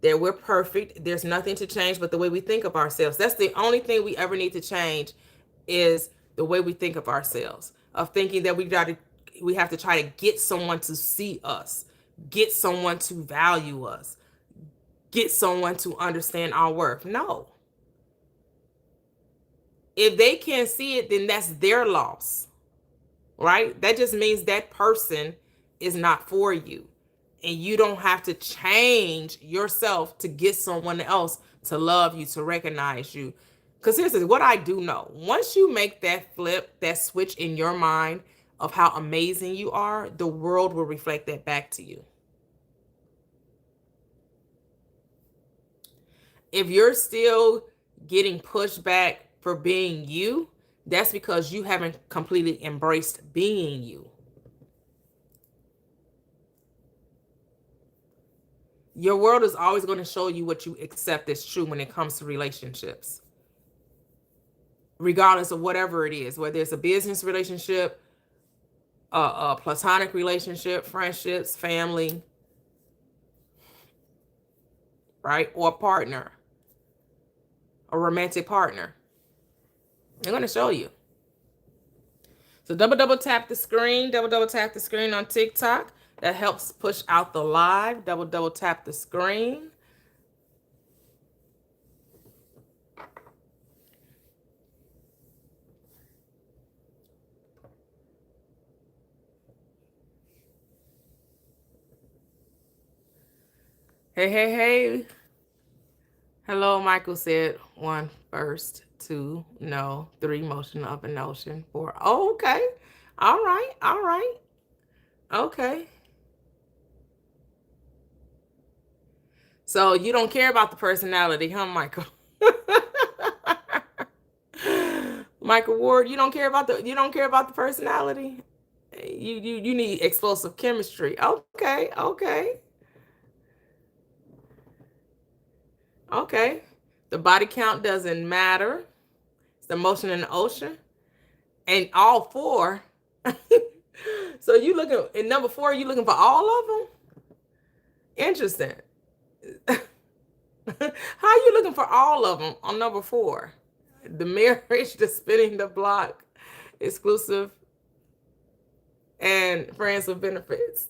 that we're perfect. There's nothing to change but the way we think of ourselves. That's the only thing we ever need to change, is the way we think of ourselves. Of thinking that we have to try to get someone to see us, get someone to value us, get someone to understand our worth. No. If they can't see it, then that's their loss, right? That just means that person is not for you. And you don't have to change yourself to get someone else to love you, to recognize you. Because here's what I do know. Once you make that flip, that switch in your mind of how amazing you are, the world will reflect that back to you. If you're still getting pushback for being you, that's because you haven't completely embraced being you. Your world is always going to show you what you accept as true when it comes to relationships, regardless of whatever it is, whether it's a business relationship, a platonic relationship, friendships, family, right? Or a partner, a romantic partner. They're going to show you. So double tap the screen, double tap the screen on TikTok. That helps push out the live. Double tap the screen. Hey. Hello, Michael said 1 first, 2 no, 3 motion up an ocean, 4. Oh, okay. All right. Okay. So you don't care about the personality, huh, Michael? Michael Ward, you don't care about the personality? You need explosive chemistry. Okay. The body count doesn't matter. It's the motion in the ocean. And all 4. So you looking in number 4, you looking for all of them? Interesting. How you looking for all of them on number 4? The marriage, the spinning the block, exclusive, and friends with benefits.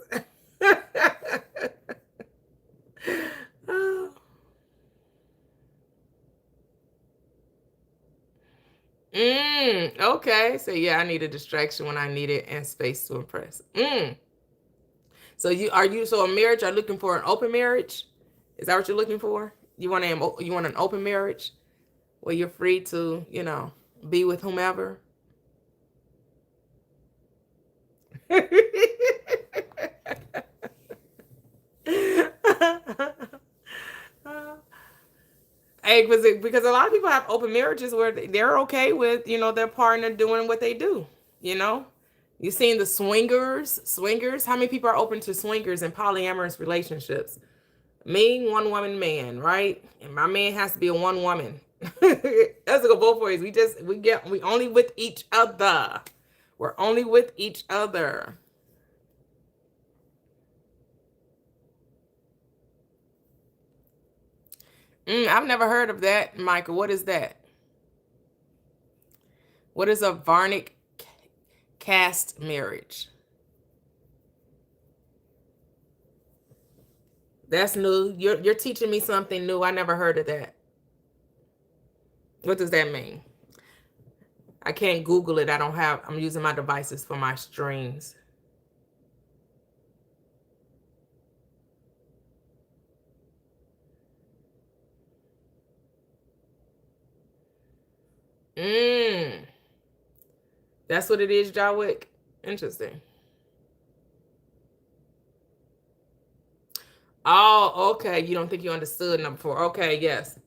Okay. So yeah, I need a distraction when I need it and space to impress. So so a marriage? Are you looking for an open marriage? Is that what you're looking for? You want an open marriage where you're free to be with whomever? Hey, because a lot of people have open marriages where they're okay with their partner doing what they do. You know, you seen the swingers. How many people are open to swingers and polyamorous relationships? Me, one woman man, right? And my man has to be a one woman. That's go both ways. We only with each other. We're only with each other. I've never heard of that, Michael. What is that? What is a Varnick caste marriage? That's new. You're teaching me something new. I never heard of that. What does that mean? I can't Google it. I'm using my devices for my streams. That's what it is, Jawick. Interesting. Oh, okay. You don't think you understood number 4. Okay, yes.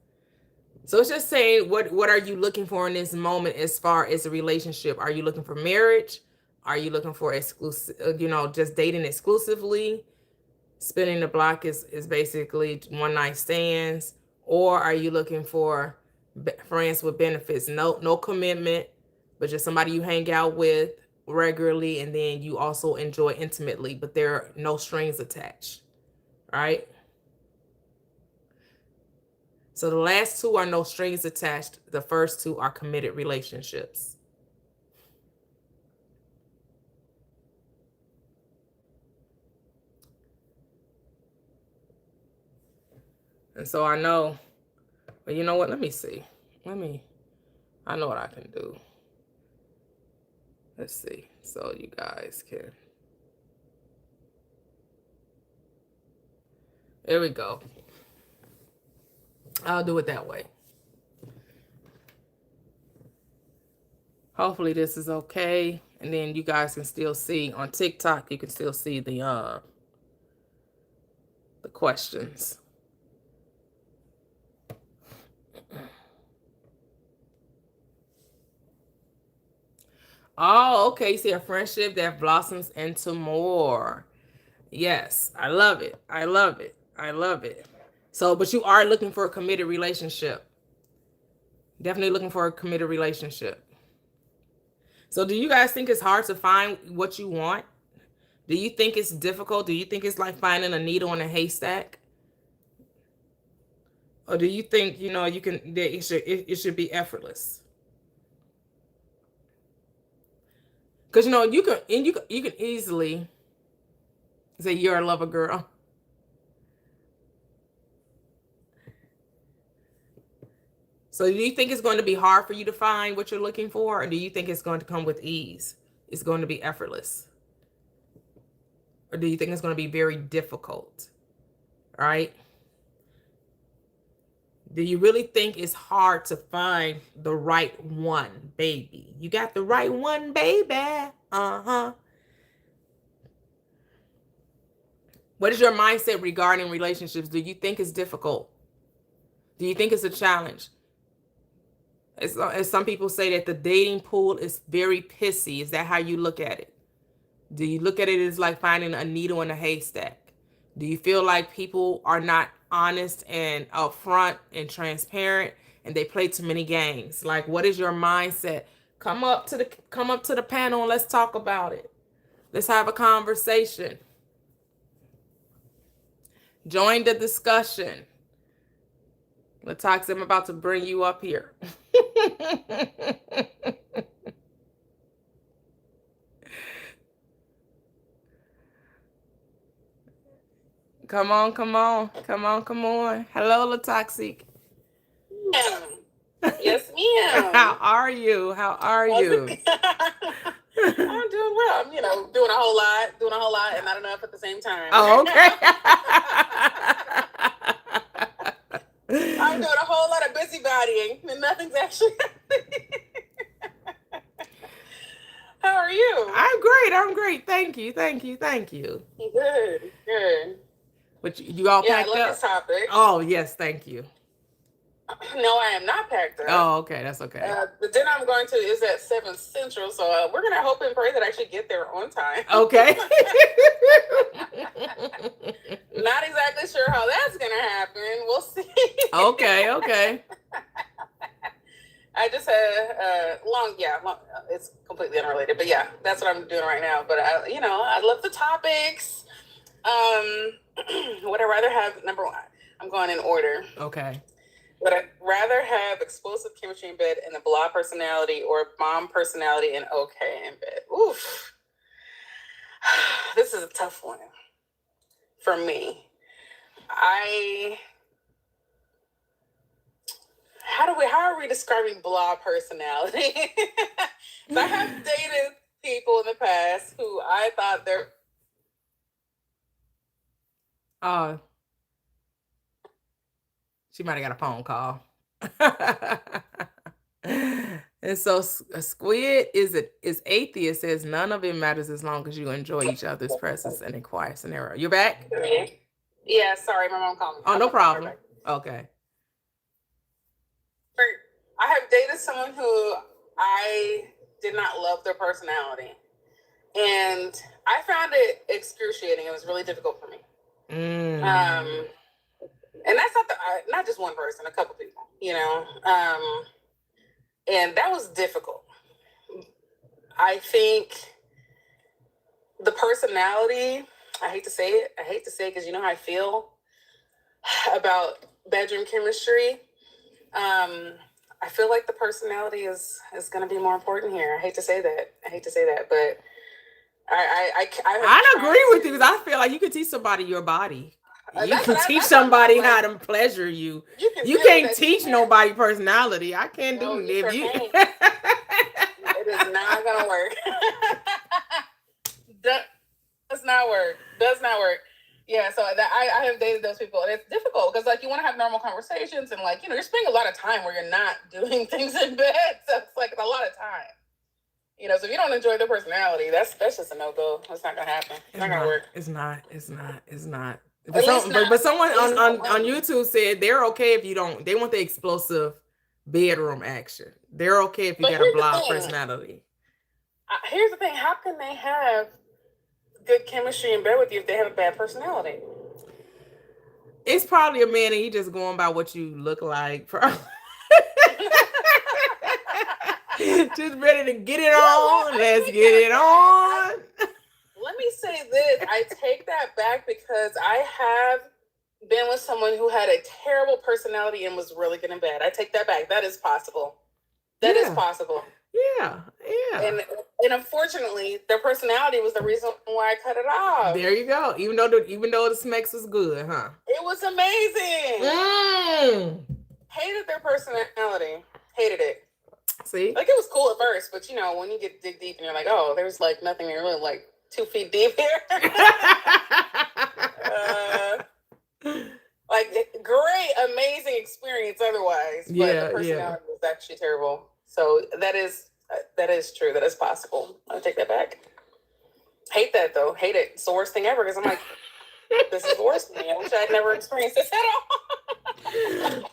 So it's just saying what are you looking for in this moment as far as a relationship? Are you looking for marriage? Are you looking for exclusive, just dating exclusively? Spinning the block is basically one night stands, or are you looking for friends with benefits? No commitment, but just somebody you hang out with regularly, and then you also enjoy intimately, but there are no strings attached, right? So the last 2 are no strings attached. The first 2 are committed relationships. And so I know, but you know what? Let me see. Let me, I know what I can do. Let's see. So you guys can, there we go. I'll do it that way. Hopefully this is okay. And then you guys can still see on TikTok, you can still see the questions. Oh, okay. You see a friendship that blossoms into more. Yes, I love it. I love it. I love it. So, but you are looking for a committed relationship. Definitely looking for a committed relationship. So, do you guys think it's hard to find what you want? Do you think it's difficult? Do you think it's like finding a needle in a haystack? Or do you think, you can, that it should be effortless? Because, you can easily say you're a lover girl. So do you think it's going to be hard for you to find what you're looking for, or do you think it's going to come with ease? It's going to be effortless? Or do you think it's going to be very difficult? Right? Do you really think it's hard to find the right one, baby? You got the right one, baby. Uh-huh. What is your mindset regarding relationships? Do you think it's difficult? Do you think it's a challenge? As some people say that the dating pool is very pissy. Is that how you look at it? Do you look at it as like finding a needle in a haystack? Do you feel like people are not honest and upfront and transparent, and they play too many games? Like, what is your mindset? Come up to the panel and let's talk about it. Let's have a conversation. Join the discussion. Latox, I'm about to bring you up here. Come on, come on, come on, come on. Hello, Latoxic. Ma'am. Yes, ma'am. How are you? How are you? I'm doing well. I'm, doing a whole lot, and not enough at the same time. Oh, okay. I'm doing a whole lot of busybodying, and nothing's actually happening. How are you? I'm great. Thank you. Good. But you all Yeah, I packed love up? this topic. Oh, yes, thank you. No, I am not packed up. Oh, okay, that's okay. The dinner I'm going to is at 7 Central, so we're going to hope and pray that I should get there on time. Okay. Not exactly sure how that's going to happen. We'll see. Okay. I just had long, it's completely unrelated, but yeah, that's what I'm doing right now. But I love the topics. Would I rather have, number one, I'm going in order. Okay. Would I rather have explosive chemistry in bed and a blah personality, or bomb personality and okay in bed? Oof. This is a tough one for me. How are we describing blah personality? So I have dated people in the past who I thought they're... She might have got a phone call. And so Squid is atheist, says none of it matters as long as you enjoy each other's presence in a quiet scenario. You're back? Yeah, sorry, my mom called me. Oh, no problem. Okay. I have dated someone who I did not love their personality, and I found it excruciating. It was really difficult for me. And that's not just one person, a couple people, and that was difficult. I think the personality, I hate to say it because you know how I feel about bedroom chemistry. I feel like the personality is going to be more important here. I hate to say that, but I agree with you, because I feel like you could teach somebody your body. You That's can what teach that's what I'm saying. somebody Like how to pleasure you. you can You say can't that you teach can. nobody personality. I can't No, do you if sure you. can't. It is not gonna work. Does not work. Does not work. Yeah, so that I have dated those people, and it's difficult because like you want to have normal conversations, and like you're spending a lot of time where you're not doing things in bed, so it's like a lot of time. So if you don't enjoy their personality, that's just a no go. That's not gonna happen. It's It's not gonna not. work. It's not. It's not. It's not. At least not. But someone At least not on women. YouTube said they're okay if you don't. They want the explosive bedroom action. They're okay if you But got a blob personality. here's the thing. How can they have good chemistry in bed with you if they have a bad personality? It's probably a man and he just going by what you look like. Just ready to get it on. Let's get it on. Let me say this. I take that back because I have been with someone who had a terrible personality and was really good in bed. I take that back. That is possible. That is possible. Yeah. And unfortunately, their personality was the reason why I cut it off. There you go. Even though the smecks was good, huh? It was amazing. Hated their personality. Hated it. See? Like it was cool at first, but when you dig deep and you're like, oh, there's like nothing really like 2 feet deep here. Like great, amazing experience otherwise, but the personality was actually terrible. So that is true. That is possible. I'll take that back. Hate that though. Hate it. It's the worst thing ever because I'm like, this is the worst thing. I wish I'd never experienced this at all.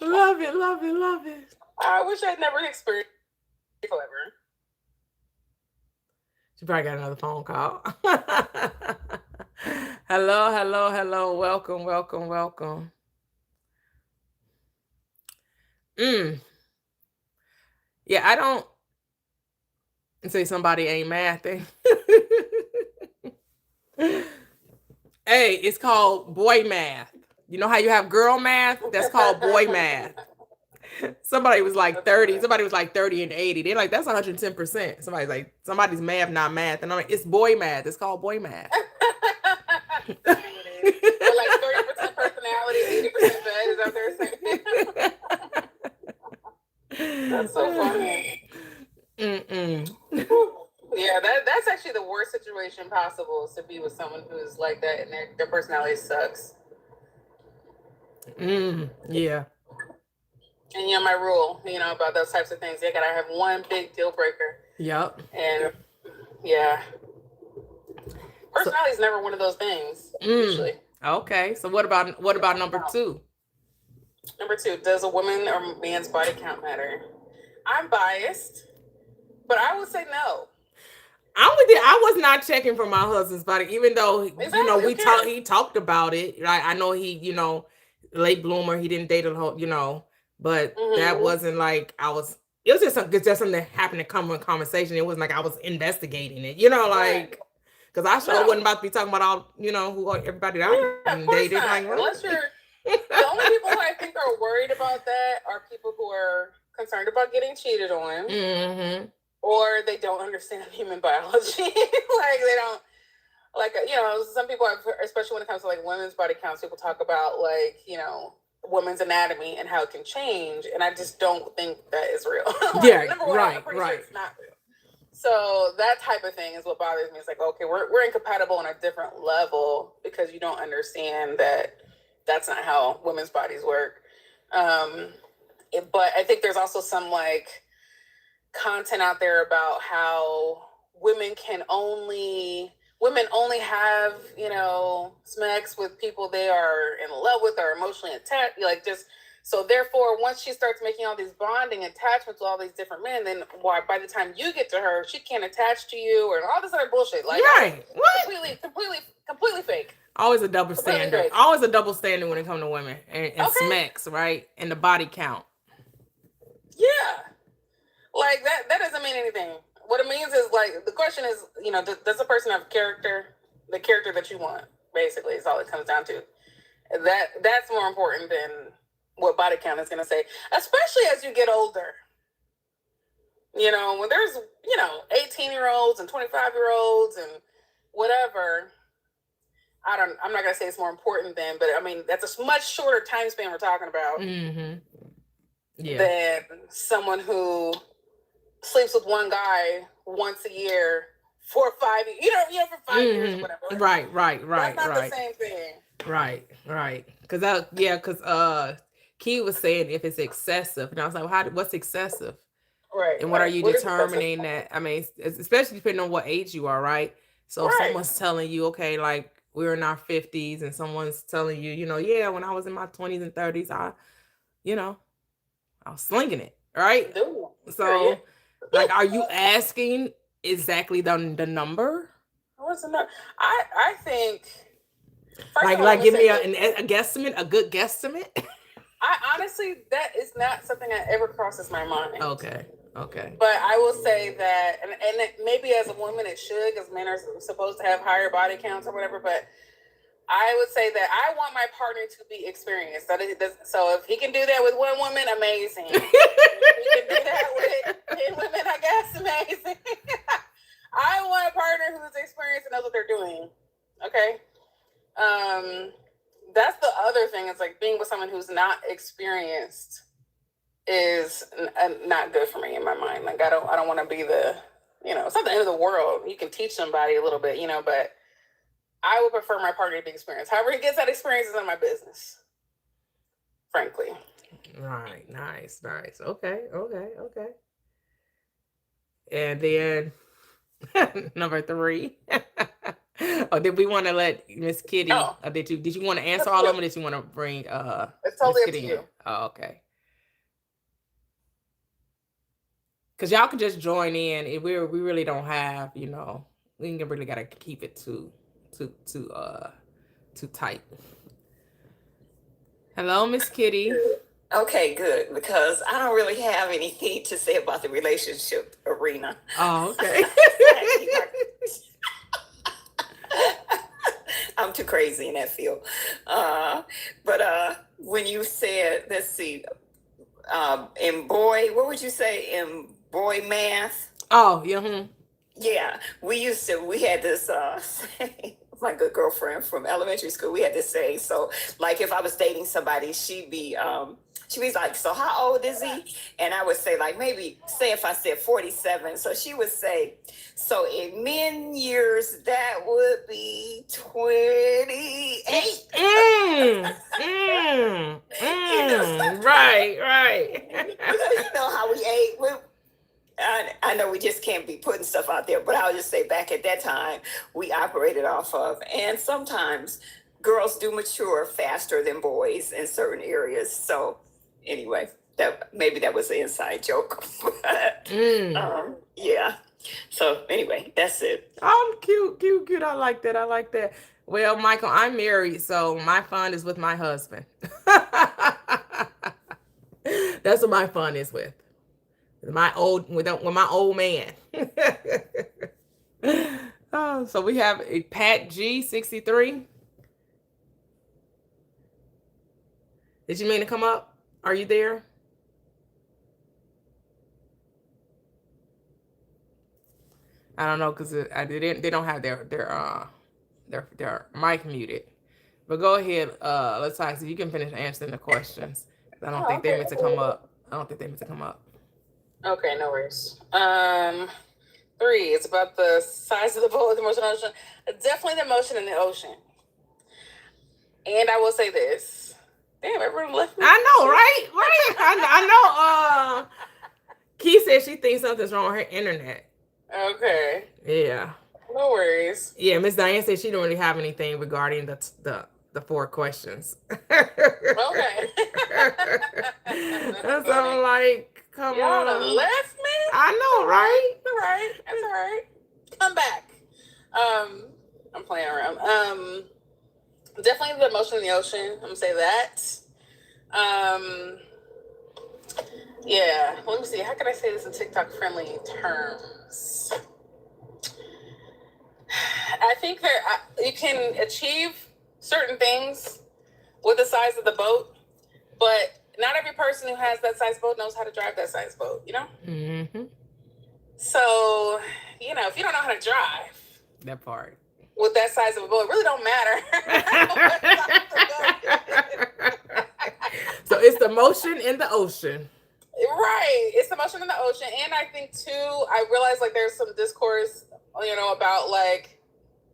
Love it, love it, love it. I wish I'd never experienced it ever. She probably got another phone call. Hello. Welcome. Yeah, I don't say somebody ain't mathing. Hey, it's called boy math. You know how you have girl math? That's called boy math. Somebody was like 30. Somebody was like 30 and 80. They're like, that's 110%. Somebody's like, somebody's math, not math. And I'm like, it's boy math. It's called boy math. Like 30% personality, 80% bed. Is that what they're saying? That's so funny. Yeah, that's actually the worst situation possible, is to be with someone who's like that and their personality sucks. Yeah. And my rule, about those types of things, you gotta have one big deal breaker. Yep. And yeah, personality is never one of those things usually. Okay, so what about number 2? Number 2, does a woman or man's body count matter? I'm biased, but I would say no. I was not checking for my husband's body, even though he talked about it. Right? I know he, late bloomer, he didn't date a whole, but that wasn't like it was just something that happened to come in conversation. It wasn't like I was investigating it, because I sure wasn't about to be talking about all, who everybody that I dated. Like, unless you're the only people who I think are worried about that are people who are concerned about getting cheated on. Or they don't understand human biology. Like they don't, some people have, especially when it comes to like women's body counts, people talk about like, women's anatomy and how it can change. And I just don't think that is real. Number one, I'm pretty sure it's not real. So that type of thing is what bothers me. It's like, okay, we're incompatible on a different level because you don't understand that that's not how women's bodies work. But I think there's also some like content out there about how women only have, smacks with people they are in love with or emotionally attached. Like just so therefore once she starts making all these bonding attachments with all these different men, then by the time you get to her, she can't attach to you or all this other bullshit. Like completely fake. Always a double standard. Always a double standard when it comes to women and smacks, right? And the body count. Yeah. Like that doesn't mean anything. What it means is like the question is, does the person have character? The character that you want, basically, is all it comes down to. That's more important than what body count is going to say, especially as you get older. When there's 18-year-olds and 25-year-olds and whatever, I'm not gonna say it's more important than, but I mean that's a much shorter time span we're talking about Yeah. than someone who sleeps with one guy once a year for 5 years. For 5 years or whatever. Right. That's not the same thing. Right. Because Key was saying if it's excessive, and I was like, what's excessive? Right. And what are you What is excessive? determining that? I mean, especially depending on what age you are, right? So if someone's telling you, okay, like we're in our 50s, and someone's telling you, yeah, when I was in my 20s and 30s, I was slinging it, right? Dude, So, like, are you asking exactly the number? What's the number? I think. Like, give me a guesstimate, a good guesstimate. I honestly, that is not something that ever crosses my mind. Okay. But I will say that, and maybe as a woman it should, because men are supposed to have higher body counts or whatever. But I would say that I want my partner to be experienced. So if he can do that with one woman, amazing. If he can do that with 10 women, I guess, amazing. I want a partner who's experienced and knows what they're doing. Okay. That's the other thing. It's like being with someone who's not experienced is not good for me in my mind. Like I don't want to be the, it's not the end of the world. You can teach somebody a little bit, but I would prefer my partner to be experienced. However he gets that experience is none of my business, frankly. Right. Nice. Okay. And then number 3. Or did we want to let Miss Kitty? Oh. Did you want to answer all of them, or did you want to bring It's totally up to you. Oh, okay. Because y'all can just join in. If we really don't have, we really gotta keep it too tight. Hello, Miss Kitty. Okay, good, because I don't really have anything to say about the relationship arena. Oh, okay. I'm too crazy in that field. But when you said, let's see, in boy, what would you say in boy math? Oh, yeah. Yeah, we had this saying, my good girlfriend from elementary school, we had this saying. So like if I was dating somebody, she'd be like, so how old is he? And I would say, like, maybe say if I said 47. So she would say, so in men years, that would be 28. Right. You know how we ate. I know we just can't be putting stuff out there, but I'll just say back at that time, we operated off of. And sometimes girls do mature faster than boys in certain areas. So anyway, maybe that was an inside joke. But, yeah. So anyway, that's it. Oh, cute. I like that. Well, Michael, I'm married, so my fun is with my husband. That's what my fun is with my old man. Oh, so we have a Pat G63. Did you mean to come up? Are you there? I don't know, because they don't have their mic muted. But go ahead, let's see if you can finish answering the questions. I don't think they meant to come up. Okay, no worries. 3, it's about the size of the boat, the motion in the ocean. Definitely the motion in the ocean. And I will say this. Damn, everyone left me. I know, right? I know. Key said she thinks something's wrong with her internet. Okay. Yeah. No worries. Yeah, Miss Diane said she don't really have anything regarding the 4 questions. Okay. So I'm like, come on. Y'all left me? I know, right? That's all right. Come back. I'm playing around. Definitely the motion in the ocean. I'm gonna say that. Yeah. Let me see. How can I say this in TikTok friendly terms? I think you can achieve certain things with the size of the boat, but not every person who has that size boat knows how to drive that size boat, Mm-hmm. So, if you don't know how to drive, that part, with that size of a boat. It really don't matter. So it's the motion in the ocean. Right. It's the motion in the ocean. And I think too, I realize like there's some discourse, about like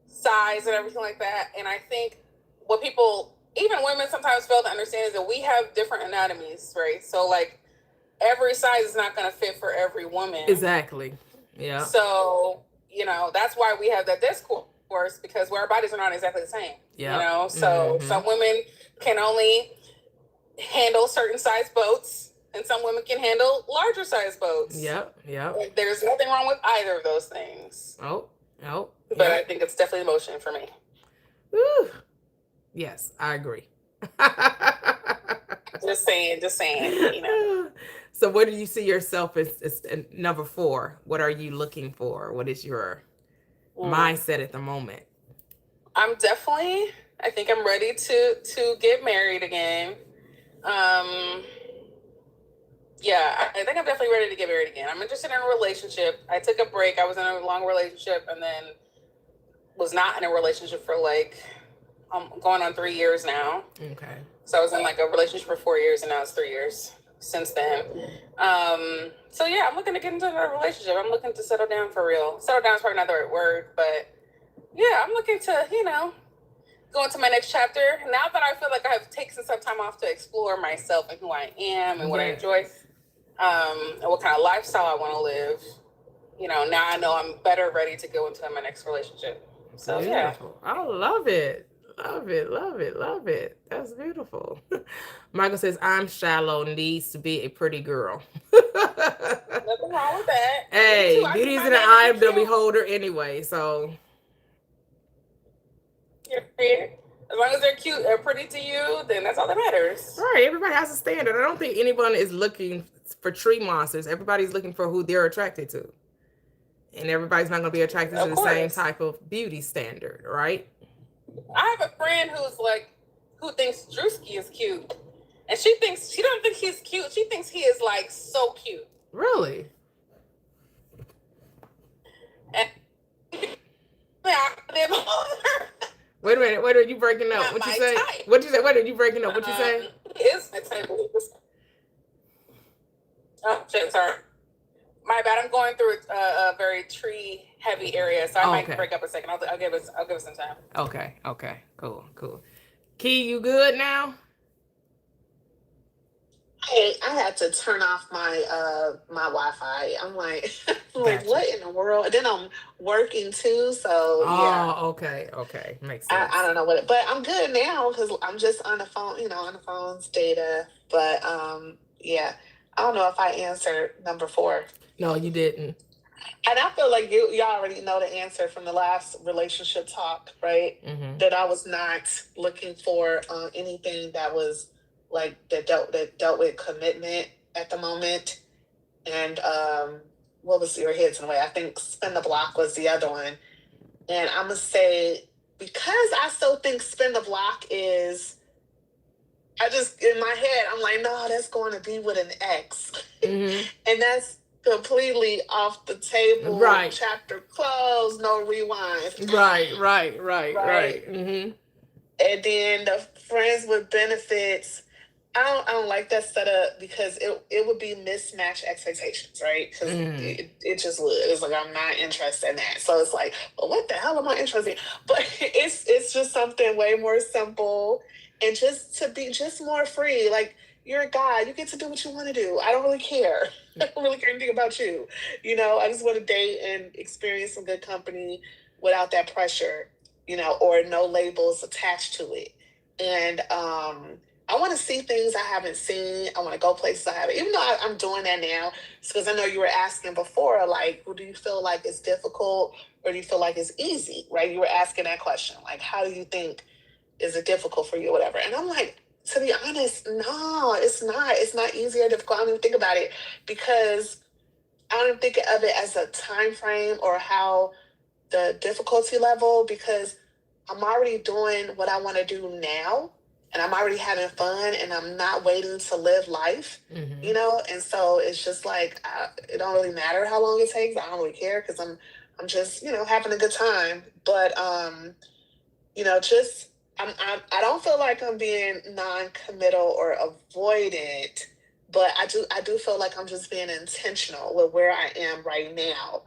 size and everything like that. And I think what people, even women, sometimes fail to understand is that we have different anatomies, right? So like every size is not going to fit for every woman. Exactly. Yeah. So, that's why we have that discourse, because our bodies are not exactly the same. Yeah. So some women can only handle certain size boats, and some women can handle larger size boats. Yep. There's nothing wrong with either of those things. Oh. But I think it's definitely emotion for me. Woo. Yes, I agree. Just saying. So what do you see yourself as number 4? What are you looking for? What is your mindset at the moment? I think I'm ready to get married again. Yeah, I think I'm definitely ready to get married again. I'm interested in a relationship. I took a break. I was in a long relationship and then was not in a relationship for like going on 3 years now. Okay. So I was in like a relationship for 4 years, and now it's 3 years since then. So yeah, I'm looking to get into a relationship. I'm looking to settle down for real. Settle down is probably not the right word, but yeah, I'm looking to, go into my next chapter. Now that I feel like I have taken some time off to explore myself and who I am and what I enjoy, and what kind of lifestyle I want to live, now I know I'm better ready to go into my next relationship. So beautiful. Yeah. I love it. Love it. That's beautiful. Michael says, I'm shallow, needs to be a pretty girl. Nothing wrong with that. Hey, beauty's in the eye of the beholder anyway, so. As long as they're cute or pretty to you, then that's all that matters. Right. Everybody has a standard. I don't think anyone is looking for tree monsters. Everybody's looking for who they're attracted to. And everybody's not going to be attracted to the same type of beauty standard, right? I have a friend who thinks Drewski is cute. And she don't think he's cute. She thinks he is like so cute. Really? And Wait a minute, you breaking up? What you say? What you say? Wait, are you breaking up? What you say? Is my type. Oh shit, sorry. My bad. I'm going through a very tree heavy area, so I might break up a second. I'll give it some time. Okay. Cool. Key, you good now? Hey, I had to turn off my my Wi-Fi. I'm like, Gotcha. What in the world? And then I'm working too, so yeah. Okay, makes sense. I don't know but I'm good now because I'm just on the phone, on the phone's data. But yeah, I don't know if I answered number 4. No, you didn't. And I feel like y'all already know the answer from the last relationship talk, right? Mm-hmm. That I was not looking for anything that was like that dealt with commitment at the moment. And what was your heads in the way? I think Spin the Block was the other one. And I'm gonna say, because I still think Spin the Block is, I just in my head I'm like, no, that's going to be with an X. Mm-hmm. And that's completely off the table. Right. Chapter closed, no rewind. Right. Mm-hmm. And then the friends with benefits, I don't like that setup because it would be mismatched expectations, right? Because it just would. It's like, I'm not interested in that. So it's like, well, what the hell am I interested in? But it's just something way more simple and just to be just more free. Like, you're a guy. You get to do what you want to do. I don't really care. I don't really care anything about you. I just want to date and experience some good company without that pressure, or no labels attached to it. And I want to see things I haven't seen. I want to go places I haven't. Even though I'm doing that now, because I know you were asking before, like, well, do you feel like it's difficult or do you feel like it's easy, right? You were asking that question, like, how do you think, is it difficult for you or whatever? And I'm like, to be honest, no, it's not. It's not easy or difficult. I don't even think about it because I don't even think of it as a time frame or how the difficulty level, because I'm already doing what I want to do now. And I'm already having fun and I'm not waiting to live life, And so it's just like, it don't really matter how long it takes. I don't really care because I'm I'm just, having a good time. But, just, I don't feel like I'm being non-committal or avoidant, but I do feel like I'm just being intentional with where I am right now.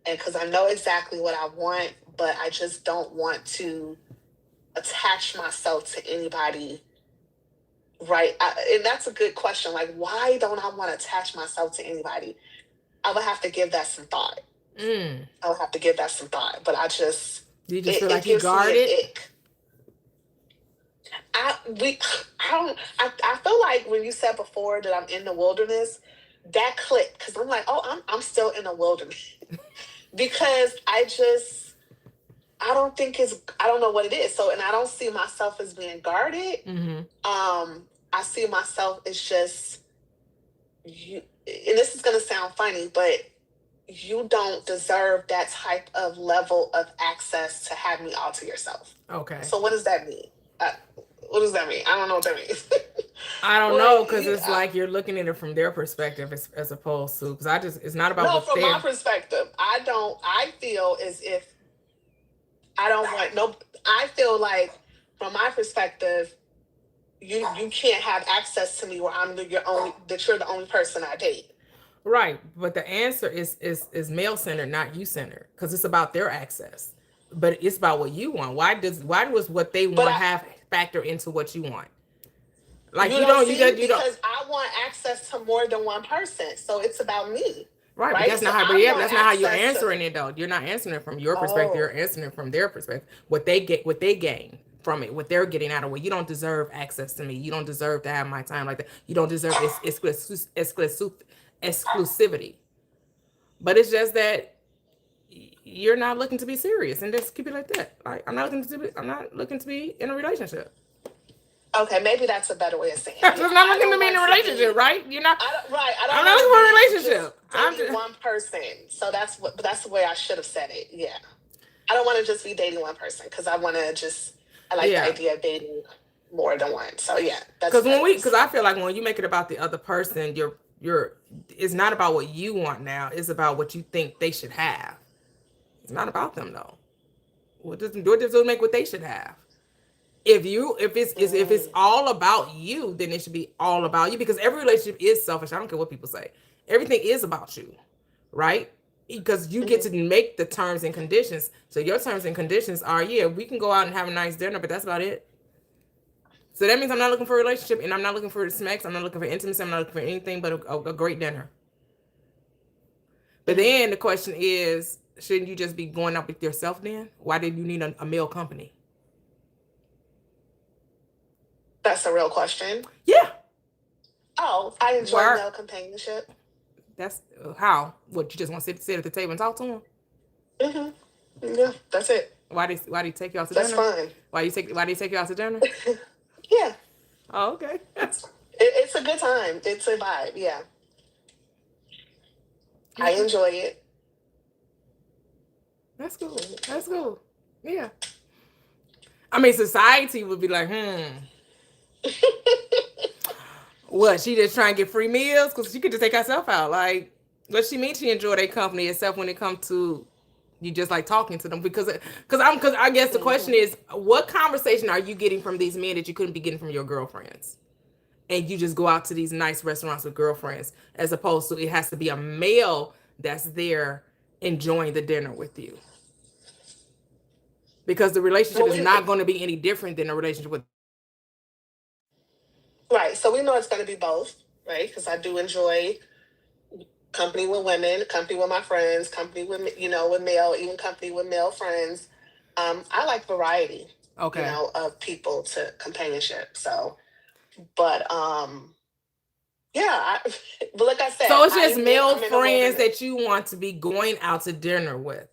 And because I know exactly what I want, but I just don't want to attach myself to anybody. Right. And that's a good question. Like, why don't I want to attach myself to anybody? I would have to give that some thought. I would have to give that some thought. But Do you just feel it like you gives me guard an it? ick. I feel like when you said before that I'm in the wilderness, that clicked because I'm like, oh, I'm still in the wilderness because I don't think I don't know what it is. So, and I don't see myself as being guarded. I see myself as just you, and this is going to sound funny, but you don't deserve that type of level of access to have me all to yourself. Okay. So what does that mean? What does that mean? I don't know what that means. I don't know, because it's like you're looking at it from their perspective as opposed to, because it's not about no, from my perspective, I feel as if I don't want no, I feel like from my perspective, you can't have access to me where that you're the only person I date. Right, but the answer is male centered, not you centered, because it's about their access, but it's about what you want. Why does what they want have factor into what you want? Like you don't because I want access to more than one person, so it's about me. Right, but that's not how. But yeah, that's not how you're answering it though. You're not answering it from your perspective. You're answering it from their perspective. What they gain from it, what they're getting out of it. You don't deserve access to me. You don't deserve to have my time like that. You don't deserve exclusivity. But it's just that you're not looking to be serious, and just keep it like that. Like I'm not looking to be in a relationship. Okay, maybe that's a better way of saying it. I'm not looking to be in a relationship, right? You're not. I'm not looking for a relationship. I'm just one person. So that's the way I should have said it. Yeah. I don't want to just be dating one person because I like the idea of dating more than one. So yeah, that's because I feel like when you make it about the other person, it's not about what you want now. It's about what you think they should have. It's not about them though. What does it make what they should have? If it's all about you, then it should be all about you, because every relationship is selfish. I don't care what people say. Everything is about you, right? Because you get to make the terms and conditions. So your terms and conditions are, we can go out and have a nice dinner, but that's about it. So that means I'm not looking for a relationship, and I'm not looking for sex. I'm not looking for intimacy. I'm not looking for anything but a great dinner. But then the question is, shouldn't you just be going out with yourself then? Why did you need a male company? That's a real question. Yeah. Oh, I enjoy male companionship. That's how? What, you just want to sit at the table and talk to him? Yeah, that's it. Why do you take you out to dinner? That's fine. Why do you take you out to dinner? Yeah. Oh, okay. It's a good time. It's a vibe. Yeah. I enjoy it. That's cool. That's cool. Yeah. I mean, society would be like, what, she just trying to get free meals? Because she could just take herself out. Like, what she means she enjoy their company, except when it comes to you just like talking to them. Because I guess the question is, what conversation are you getting from these men that you couldn't be getting from your girlfriends? And you just go out to these nice restaurants with girlfriends, as opposed to it has to be a male that's there enjoying the dinner with you. Because the relationship is not going to be any different than a relationship with. Right. So we know it's going to be both, right? Because I do enjoy company with women, company with my friends, company with, with male, even company with male friends. I like variety, of people to companionship. So, but, yeah, but like I said. So it's just male friends that you want to be going out to dinner with.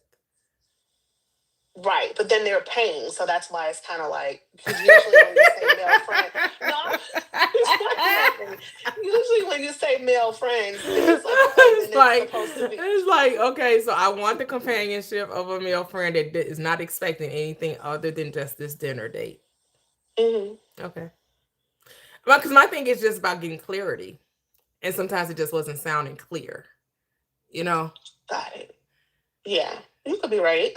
Right, but then they're paying, so that's why it's kind of like, because usually when you say male friend, usually when you say male friends, it's like, it's like, okay, so I want the companionship of a male friend that is not expecting anything other than just this dinner date. Okay. Well, because my thing is just about getting clarity, and sometimes it just wasn't sounding clear. Got it. Yeah. You could be right.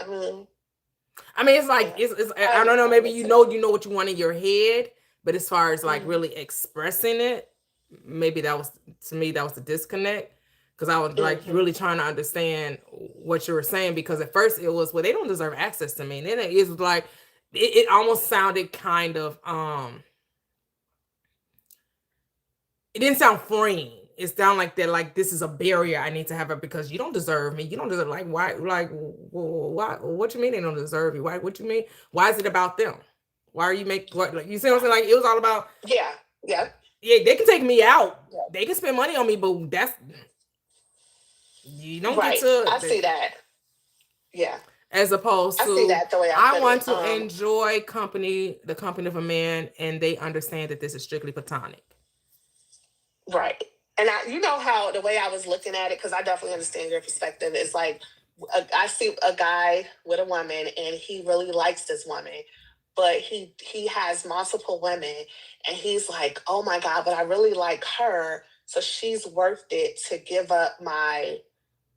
I mean, it's like Yeah. it's I don't know. Maybe you know what you want in your head, but as far as like really expressing it, maybe that was to me that was the disconnect because I was like really trying to understand what you were saying because at first it was well they don't deserve access to me, and then it was like it almost sounded kind of it didn't sound freeing. It sounded like that, like this is a barrier I need to have it because you don't deserve me. You don't deserve like why why what you mean they don't deserve you? Why what you mean? Why is it about them? Why are you what like you see what I'm saying? Like it was all about Yeah. they can take me out. Yeah. They can spend money on me, but that's you don't get Right. to I see that. Yeah. as opposed I see to that the way I put want it. to enjoy the company of a man and they understand that this is strictly platonic. Right. And you know how the way I was looking at it, because I definitely understand your perspective, is like I see a guy with a woman and he really likes this woman, but he has multiple women and he's like, oh my God, but I really like her. So she's worth it to give up my,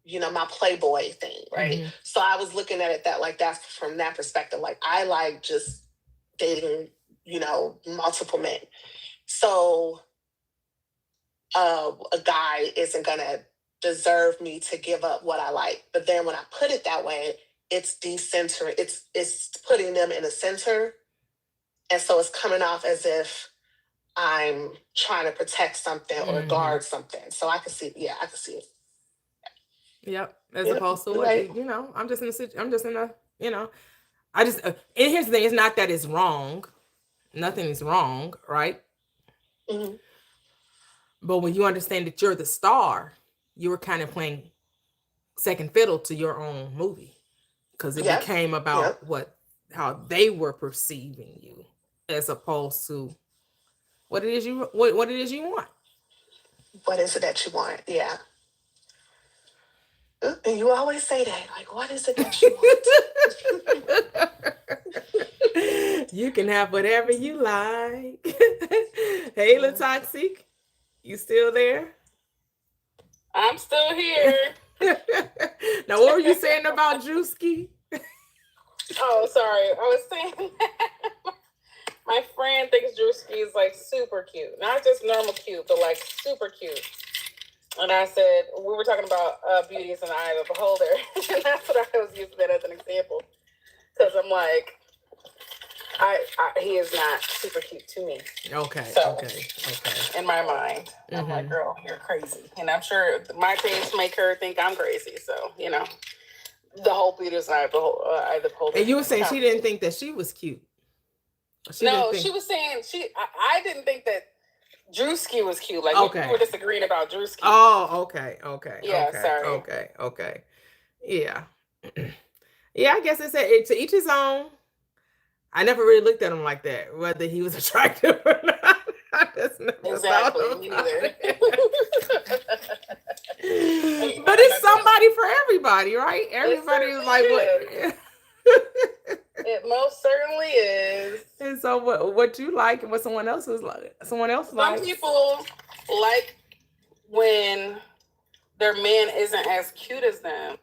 my Playboy thing. Right. So I was looking at it that from that perspective. Like I like just dating, multiple men. So a guy isn't gonna deserve me to give up what I like. But then when I put it that way, it's decentering. It's putting them in the center, and so it's coming off as if I'm trying to protect something or guard something. So I can see, I can see it. Yep. As opposed to what I'm just in a I just and here's the thing: it's not that it's wrong. Nothing is wrong, right? But when you understand that you're the star, you were kind of playing second fiddle to your own movie because it became about how they were perceiving you as opposed to what it is you want. What is it that you want? Yeah. And you always say that, like, what is it that you want? You can have whatever you like. Hey, LaToxic, you still there? I'm still here. Now, what were you saying about Drewski? Oh, sorry. I was saying that my friend thinks Drewski is like super cute. Not just normal cute, but like super cute. And I said, we were talking about beauty is in the eye of the beholder. And that's what I was using that as an example. Because I'm like, he is not super cute to me. Okay. In my mind, I'm like, girl, you're crazy. And I'm sure my taste make her think I'm crazy. So, the whole beauty is in the eye of the beholder. And you were saying she didn't think that she was cute. She was saying I didn't think that Drewski was cute. Like we were disagreeing about Drewski. Oh, okay. Yeah, okay, sorry. Okay. Yeah. Yeah, I guess it's to each his own. I never really looked at him like that, whether he was attractive or not. Exactly, me neither. But it's somebody for everybody, right? Everybody is like what. It most certainly is. And so what you like and what someone else is like. Some people like when their man isn't as cute as them.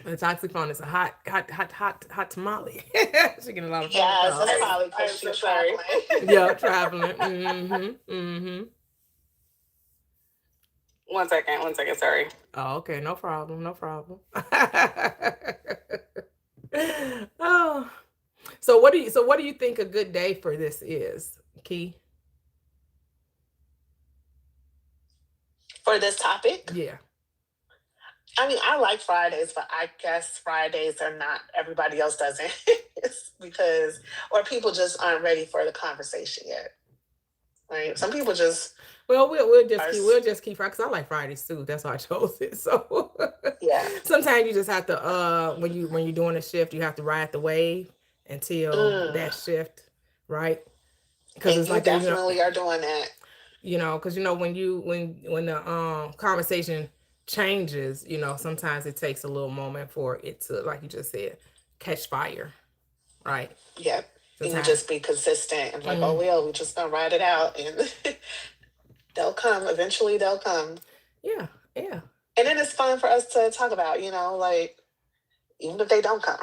The toxic phone is a hot tamale. She's getting a lot of phone calls. Yes, that's probably because she's traveling. Yeah, traveling. One second, sorry. Oh, okay, no problem. Oh, so what do you think a good day for this is, Key? For this topic? Yeah. I mean, I like Fridays, but I guess Fridays are not, everybody else doesn't. Or people just aren't ready for the conversation yet. Right? Some people just... Well, we'll just keep Fridays, because I like Fridays too. That's why I chose it. So yeah. Sometimes you just have to when you're doing a shift, you have to ride the wave until that shift, right? Because it's like definitely are doing that. Because when the conversation changes, sometimes it takes a little moment for it to, like you just said, catch fire, right? Yeah. And you just be consistent and like, oh well, we're just gonna ride it out and they'll come. Eventually they'll come. Yeah. Yeah. And then it's fun for us to talk about, like, even if they don't come.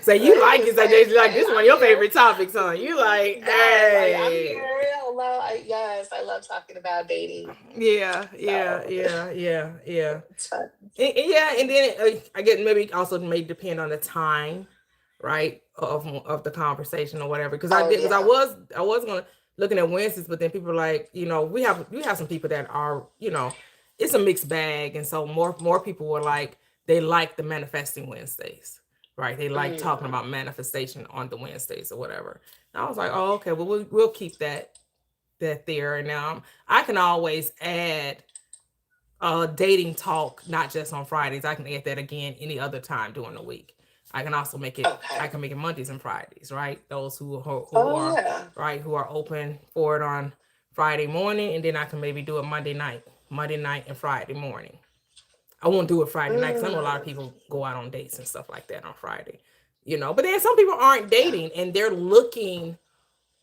So you like Just it, like say, they like hey, this is one I'm of your here. favorite topics, huh? You like, Yes, like I'm hey. here. Hello. Yes, I love talking about dating. Yeah, yeah, So yeah, yeah, yeah. it's fun. Yeah, and then I guess maybe also may depend on the time, right, of the conversation or whatever. Because I Oh did, because yeah. I was gonna looking at Wednesdays, but then people are like, we have some people that are, it's a mixed bag, and so more people were like they like the manifesting Wednesdays, right? They like talking Mm. about manifestation on the Wednesdays or whatever. And I was like, oh, okay, well we'll keep that there. And now I can always add dating talk, not just on Fridays. I can add that again any other time during the week. I can also make it. I Okay. can make it Mondays and Fridays, right? Those who Oh are yeah. right who are open for it on Friday morning, and then I can maybe do it Monday night and Friday morning. I won't do it Friday night because I know a lot of Mm. people go out on dates and stuff like that on Friday, But then some people aren't Yeah. dating and they're looking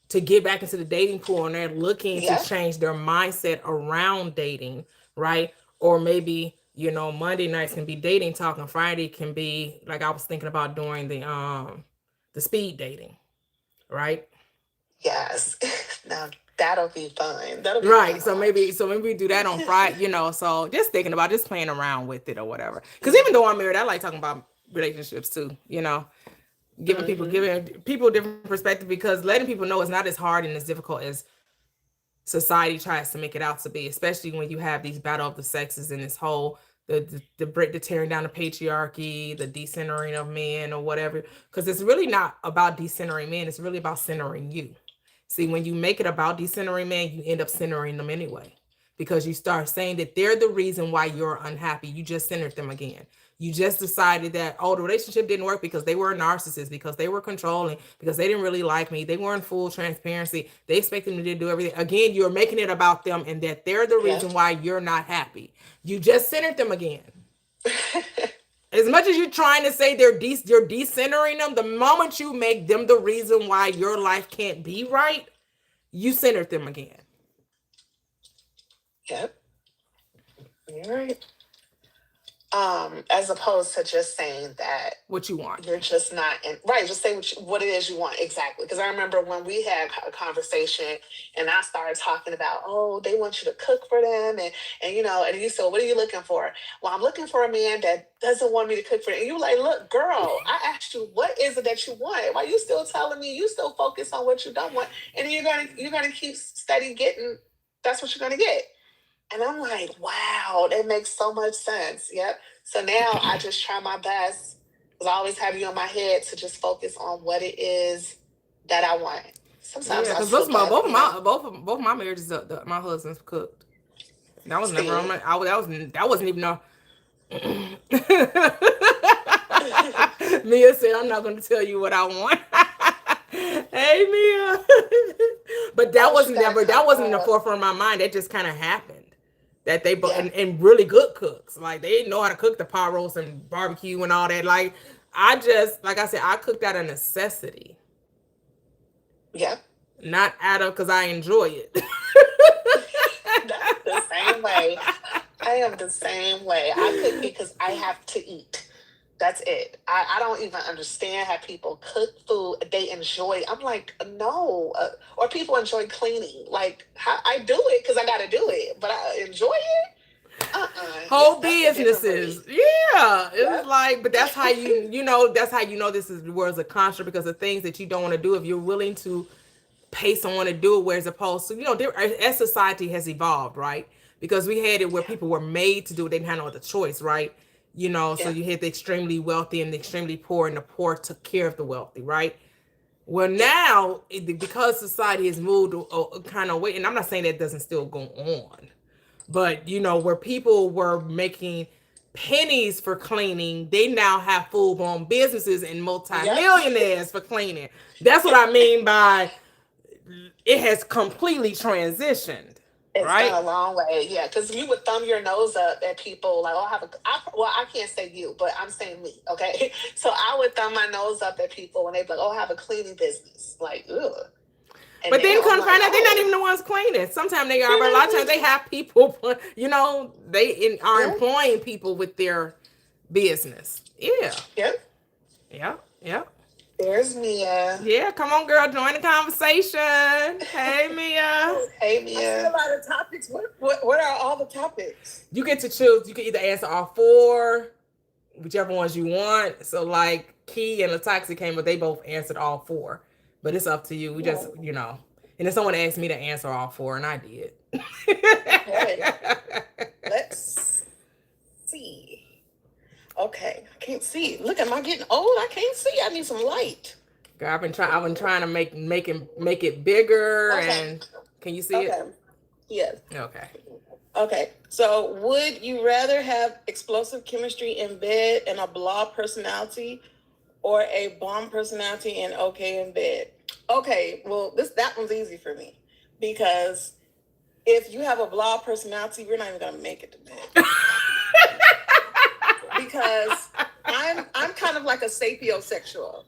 to get back into the dating pool and they're looking to Yeah. change their mindset around dating, right? Or maybe, Monday nights can be dating talk and Friday can be like I was thinking about doing the speed dating, right? Yes. Now that'll be fun. That'll be fun Right. to So maybe we do that on Friday, so just thinking about just playing around with it or whatever. Because even though I'm married, I like talking about relationships too. Mm-hmm. Giving people a different perspective because letting people know it's not as hard and as difficult as society tries to make it out to be, especially when you have these battle of the sexes and this whole the tearing down the patriarchy, the decentering of men or whatever. Because it's really not about decentering men; it's really about centering you. See, when you make it about decentering men, you end up centering them anyway. Because you start saying that they're the reason why you're unhappy. You just centered them again. You just decided that, oh, the relationship didn't work because they were a narcissist, because they were controlling, because they didn't really like me. They weren't full transparency. They expected me to do everything. Again, you're making it about them and that they're the Yeah. reason why you're not happy. You just centered them again. As much as you're trying to say you're decentering them, the moment you make them the reason why your life can't be right, you centered them again. Yep. You're right. As opposed to just saying that What you want. you're just not in, right. Just say what it is you want exactly. Because I remember when we had a conversation, and I started talking about, oh, they want you to cook for them, and you said, what are you looking for? Well, I'm looking for a man that doesn't want me to cook for them. And you were like, look, girl, I asked you, what is it that you want? Why are you still telling me you still focus on what you don't want, and you're gonna keep steady getting. That's what you're gonna get. And I'm like, wow, that makes so much sense. Yep. So now I just try my best, because I always have you in my head, to just focus on what it is that I want. Sometimes Yeah, I because both slip of my up, both of my both of my marriages, my husbands cooked. That was never on see. my. That wasn't even a. Mia said, "I'm not going to tell you what I want." Hey, Mia. But Oh, she gotta come that wasn't in the up. forefront of my mind. That just kind of happened. That they both Yeah. and really good cooks. Like they know how to cook the pot roast and barbecue and all that. Like I just like I said, I cooked out of necessity, Yep. not out of because I enjoy it. That's the same way. I am the same way. I cook because I have to eat. That's it. I don't even understand how people cook food they enjoy. I'm like, no. Or people enjoy cleaning. Like, how I do it because I got to do it, but I enjoy it. Whole That's a different businesses. breed. Yeah. It's Yep. like, but that's how that's how you know this is the world's a construct because the things that you don't want to do, if you're willing to pay someone to do it, whereas opposed to, as society has evolved, right? Because we had it where Yeah. people were made to do it, they didn't have no other choice, right? So Yeah. you had the extremely wealthy and the extremely poor, and the poor took care of the wealthy, right? Well, Yeah. now, because society has moved kind of way, and I'm not saying that doesn't still go on, but where people were making pennies for cleaning, they now have full-blown businesses and Yep. multi-millionaires for cleaning. That's what I mean by it has completely transitioned, It's gone right? a long way, yeah. Because you would thumb your nose up at people like, "Oh, well, I can't say you, but I'm saying me, okay?" So I would thumb my nose up at people when they'd be like, "Oh, I have a cleaning business." Like, ugh. But then now I'm come like, find out they're not oh, even the ones cleaning. Sometimes they are, but a lot of times they have people, are yeah, employing people with their business. Yeah. yep. Yeah. Yeah. There's Mia. Yeah. Come on, girl. Join the conversation. Hey, Mia. Hey, I see a Mia. lot of topics. What are all the topics? You get to choose. You can either answer all four, whichever ones you want. So, like, Key and Latoxi came, but they both answered all four. But it's up to you. We just, And then someone asked me to answer all four, and I did. Okay. Let's see. Okay, I can't see. Look, am I getting old? I can't see. I need some light. Girl, I've been trying to make it bigger, Okay. and can you see it? Okay. Yes. Okay. Okay. So, would you rather have explosive chemistry in bed and a blah personality, or a bomb personality and okay in bed? Okay. Well, that one's easy for me, because if you have a blah personality, we're not even gonna make it to bed. Because I'm kind of like a sapiosexual.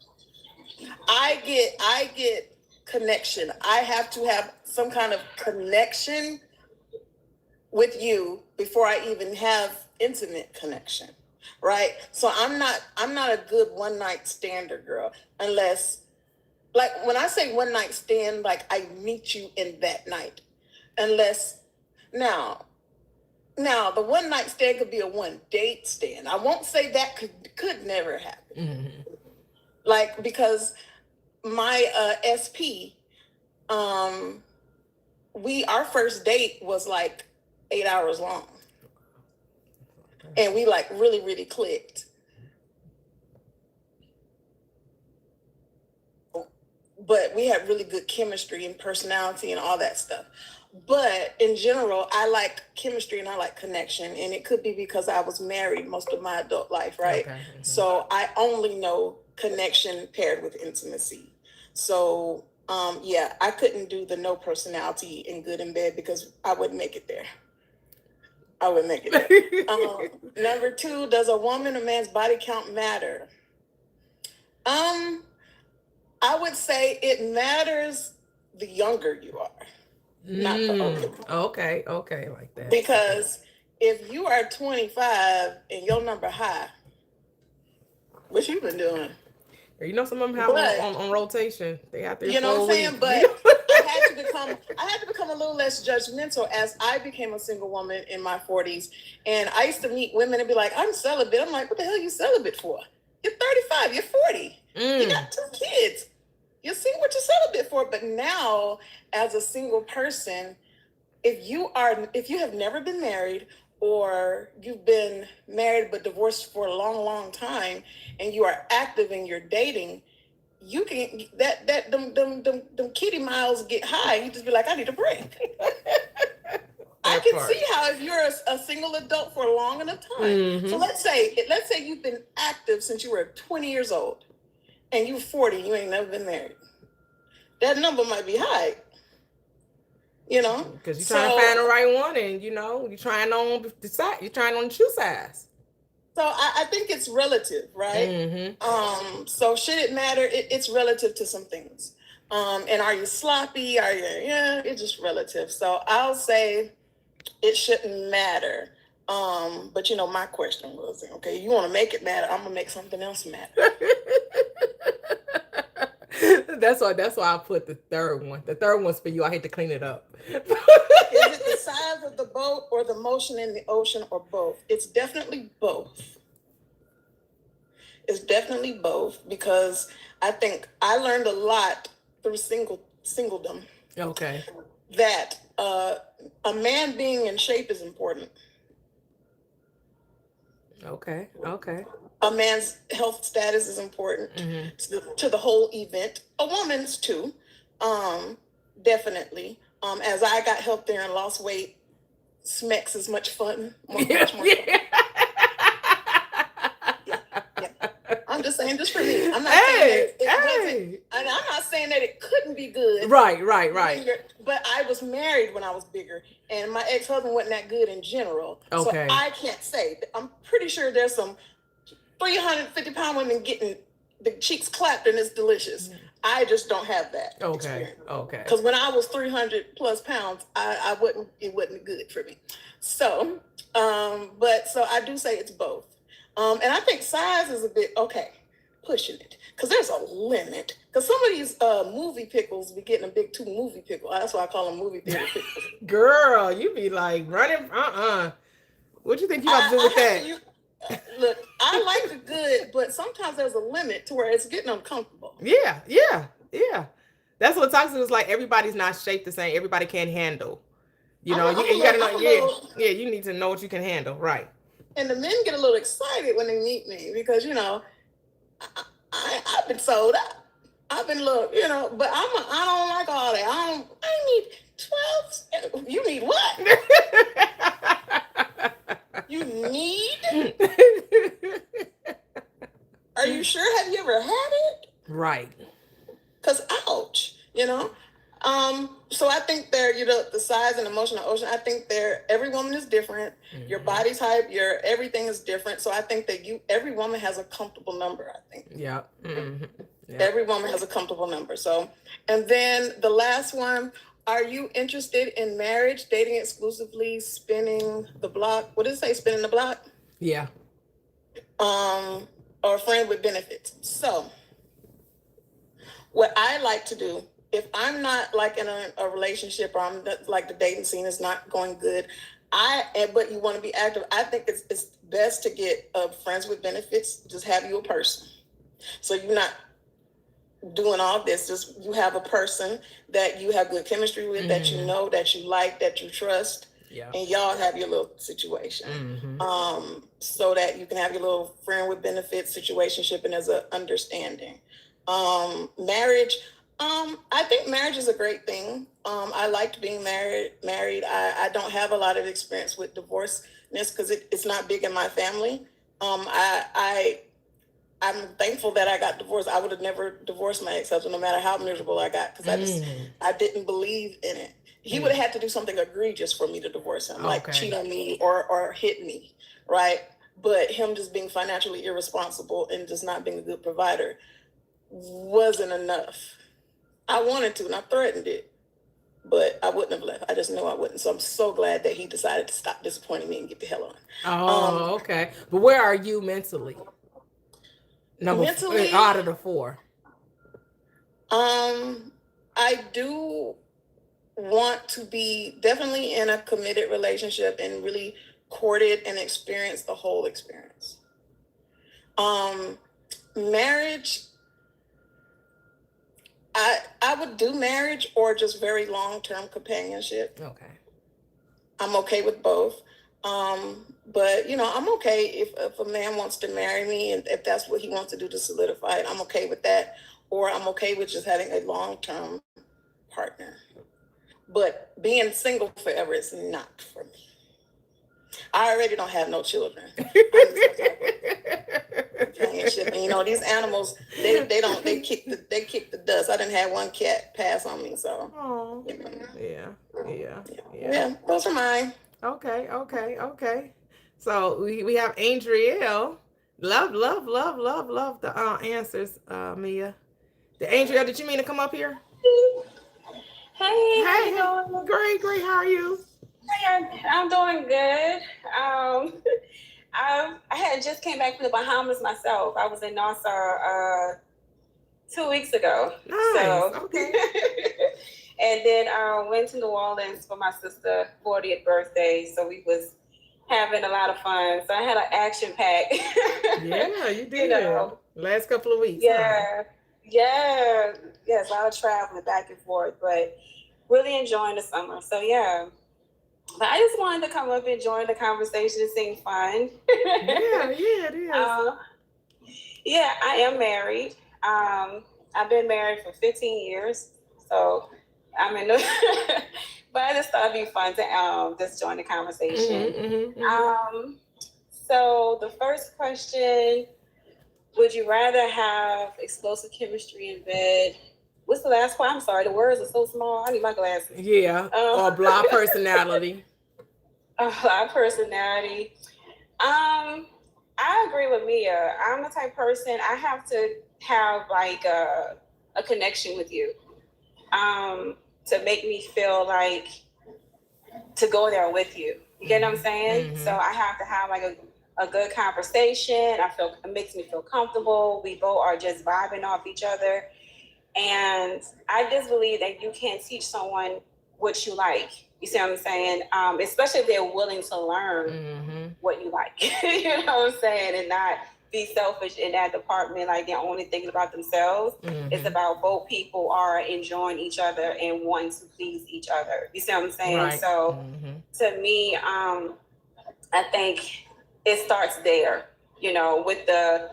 I get connection. I have to have some kind of connection with you before I even have intimate connection, right? So I'm not a good one night stander girl, unless, like, when I say one night stand, like I meet you in that night, unless now the one night stand could be a one date stand. I won't say that could never happen. Mm-hmm. Like, because my SP, our first date was like 8 hours long, and we like really, really clicked. But we had really good chemistry and personality and all that stuff. But in general, I like chemistry and I like connection. And it could be because I was married most of my adult life, right? Okay. Mm-hmm. So I only know connection paired with intimacy. So, I couldn't do the no personality and good in bed, because I wouldn't make it there. I would make it there. Number 2, does a woman or man's body count matter? I would say it matters the younger you are, not the older. Okay, like that. Because if you are 25 and your number high, what you been doing? Some of them have on rotation. They have 3 You know what I'm saying? weeks. But I had to become a little less judgmental as I became a single woman in my 40s. And I used to meet women and be like, I'm celibate. I'm like, what the hell are you celibate for? You're 35, you're 40. You got 2 kids. You're seeing what you're celibate for. But now, as a single person, if you have never been married, or you've been married but divorced for a long, long time, and you are active in your dating, you can them kitty miles get high. You just be like, I need a break. I can see how, if you're a single adult for a long enough time. So let's say you've been active since you were 20 years old, and you're 40, you ain't never been married. That number might be high. Because you're trying to find the right one, and you're trying on the shoe size. So I think it's relative, right? So should it matter? It's relative to some things. And are you sloppy? It's just relative. So I'll say it shouldn't matter. But my question was, okay, you want to make it matter, I'm gonna make something else matter. That's why I put the third one. The third one's for you. I hate to clean it up. Is it the size of the boat, or the motion in the ocean, or both? It's definitely both. It's definitely both, because I think I learned a lot through singledom. Okay. That a man being in shape is important. Okay. A man's health status is important to the whole event. A woman's too, definitely. As I got healthier and lost weight, Smex is much fun. Much more fun. I'm just saying, just for me. I'm not saying that it wasn't, and I'm not saying that it couldn't be good. Right. But I was married when I was bigger, and my ex-husband wasn't that good in general. Okay. So I can't say. I'm pretty sure there's some 350-pound women getting the cheeks clapped, and it's delicious. I just don't have that Okay. experience. Okay. Because when I was 300 plus pounds, it wasn't good for me. So, so I do say it's both. And I think size is a bit, pushing it. Because there's a limit. Because some of these movie pickles be getting a big 2 movie pickle. That's why I call them movie theater pickles. Girl, you be like running. What you think you about to do with that? Look, I like the good, but sometimes there's a limit to where it's getting uncomfortable. Yeah. That's what toxic is like. Everybody's not shaped the same. Everybody can't handle. You know, you gotta know. Yeah. You need to know what you can handle, right? And the men get a little excited when they meet me because I've been sold out. I've been but I don't like all that. I need 12. You need what? You need? Are you sure? Have you ever had it? Right. Because ouch, So I think the size and emotional ocean, I think every woman is different. Mm-hmm. Your body type, everything is different. So I think that every woman has a comfortable number, I think. Yeah. Mm-hmm. Yep. Every woman has a comfortable number. So, and then the last one, are you interested in marriage, dating exclusively, spinning the block? What does it say, spinning the block? Yeah. Or a friend with benefits. So what I like to do, if I'm not like in a relationship or I'm like the dating scene is not going good, but you want to be active, I think it's best to get friends with benefits. Just have you a person. So you're not doing all this, just you have a person that you have good chemistry with, that you know, that you like, that you trust. Yeah. And y'all have your little situation. Mm-hmm. So that you can have your little friend with benefits situationship and as an understanding. Marriage, I think marriage is a great thing. I liked being married. I don't have a lot of experience with divorceness because it's not big in my family. I'm thankful that I got divorced. I would have never divorced my ex-husband, no matter how miserable I got, because I didn't believe in it. He would have had to do something egregious for me to divorce him, like cheat on me or hit me, right? But him just being financially irresponsible and just not being a good provider wasn't enough. I wanted to, and I threatened it, but I wouldn't have left. I just knew I wouldn't. So I'm so glad that he decided to stop disappointing me and get the hell on. Okay. But where are you mentally? Mentally, out of the 4. I do want to be definitely in a committed relationship and really courted and experience the whole experience. Marriage, I would do marriage or just very long-term companionship. Okay. I'm okay with both. But I'm okay if a man wants to marry me and if that's what he wants to do to solidify it, I'm okay with that. Or I'm okay with just having a long-term partner. But being single forever is not for me. I already don't have no children. And, these animals, they kick the dust. I didn't have one cat pass on me, so. Oh. Yeah, those are mine. Okay. So we have Andriel. Love the answers, Mia. The Andriel, did you mean to come up here? Hey, how you doing? Great. How are you? I'm doing good. I had just came back from the Bahamas myself. I was in Nassau 2 weeks ago. Nice. So, okay. And then I went to New Orleans for my sister's 40th birthday. So we was having a lot of fun. So I had an action pack. Yeah, you did. Last couple of weeks. Yeah. Huh? Yes, a lot of traveling back and forth, but really enjoying the summer. So yeah. But I just wanted to come up and join the conversation. It seemed fun. Yeah, it is. Yeah, I am married. I've been married for 15 years. So I'm in the but I just thought it'd be fun to just join the conversation. So the first question, would you rather have explosive chemistry in bed? What's the last one? I'm sorry, the words are so small. I need my glasses. Yeah, or blah personality. Blah personality. I agree with Mia. I'm the type of person, I have to have like a a connection with you, to make me feel like to go there with you. You get what I'm saying? So I have to have like a good conversation. It makes me feel comfortable. We both are just vibing off each other. And I just believe that you can't teach someone what you like. You see what I'm saying? Especially if they're willing to learn what you like. You know what I'm saying? And not be selfish in that department, like they're only thinking about themselves. It's about both people are enjoying each other and wanting to please each other. You see what I'm saying? Right. So to me, I think it starts there, you know, with the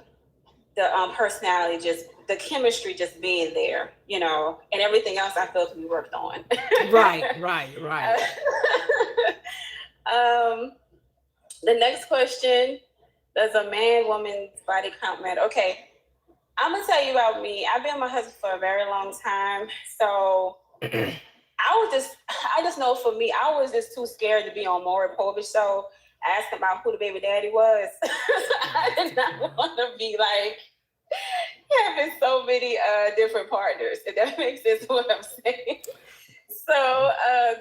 personality, just the chemistry just being there, you know, and everything else I feel to be worked on. Right. The next question, does a man woman's body count matter? Okay, I'm gonna tell you about me. I've been with my husband for a very long time, so I just know for me, I was just too scared to be on Maury Povich show asking about who the baby daddy was. I did not want to be like having so many different partners, if that makes sense what I'm saying. So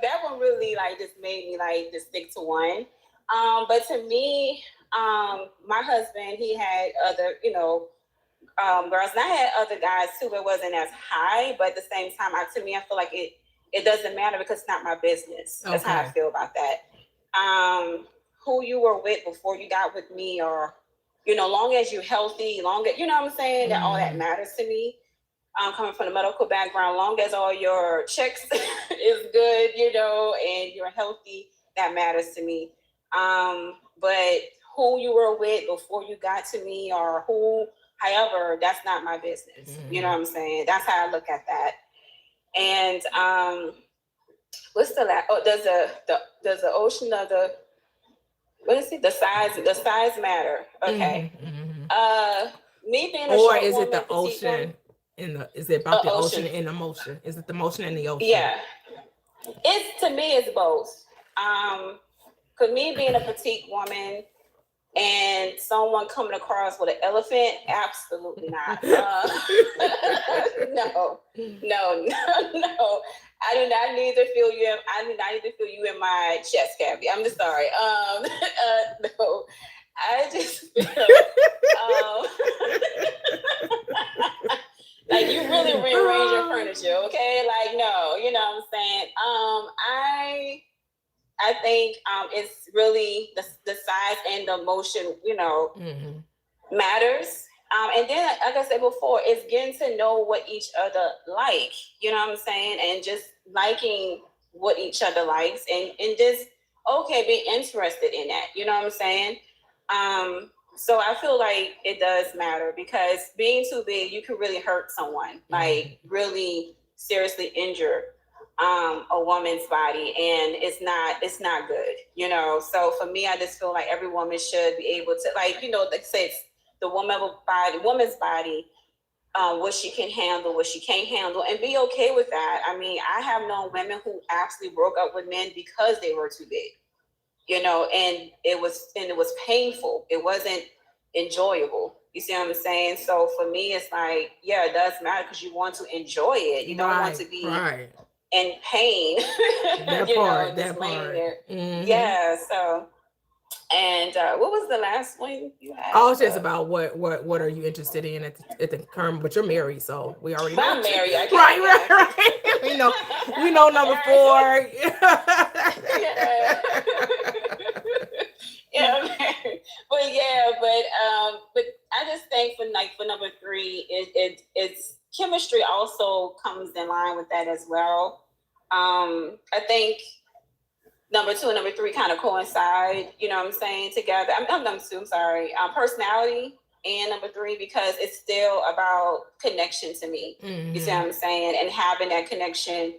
that one really like just made me like just stick to one. But to me, my husband, he had other, you know, girls, and I had other guys too, but it wasn't as high. But at the same time, to me, I feel like it doesn't matter because it's not my business. That's how I feel about that. Who you were with before you got with me, or, you know, long as you're healthy, you know what I'm saying, that all that matters to me. Coming from a medical background, long as all your checks is good, you know, and you're healthy, that matters to me. But who you were with before you got to me, or however, that's not my business. You know what I'm saying? That's how I look at that. And what's the last? Oh, does the ocean of the, what is it? The size matter? Okay. Me being a or short is woman, it the petite ocean woman, is it about the ocean. ocean in the motion? Is it the motion in the ocean? Yeah, to me it's both. Cause me being a petite woman and someone coming across with an elephant, absolutely not. No. I do not need to feel you. I do not need to feel you in my chest cavity. I'm just sorry. No, I just feel like you really rearrange your furniture, okay? Like, no, you know what I'm saying? I think it's really the size and the motion, you know, matters. And then, like I said before, it's getting to know what each other like, you know what I'm saying? And just liking what each other likes, and just, okay, be interested in that, you know what I'm saying? So I feel like it does matter, because being too big, you can really hurt someone, like really seriously injure a woman's body, and it's not good, you know. So for me, I just feel like every woman should be able to, like, you know, like say it's the woman's body, what she can handle, what she can't handle, and be okay with that. I mean, I have known women who actually broke up with men because they were too big, you know, and it was painful. It wasn't enjoyable. You see what I'm saying? So for me, it's like, yeah, it does matter, because you want to enjoy it. You don't want to be in pain. That you part, know, just that laying part. there. Yeah. So, and what was the last one you had? Oh, it's just about what are you interested in at the current? But you're married, so we already know. I'm married. I can't, right. we know number 4. Yeah, but I just think for number 3, it's chemistry also comes in line with that as well. I think number 2 and number 3 kind of coincide, you know what I'm saying, together. I'm number 2, I'm sorry. Personality and number 3, because it's still about connection to me. You see what I'm saying? And having that connection.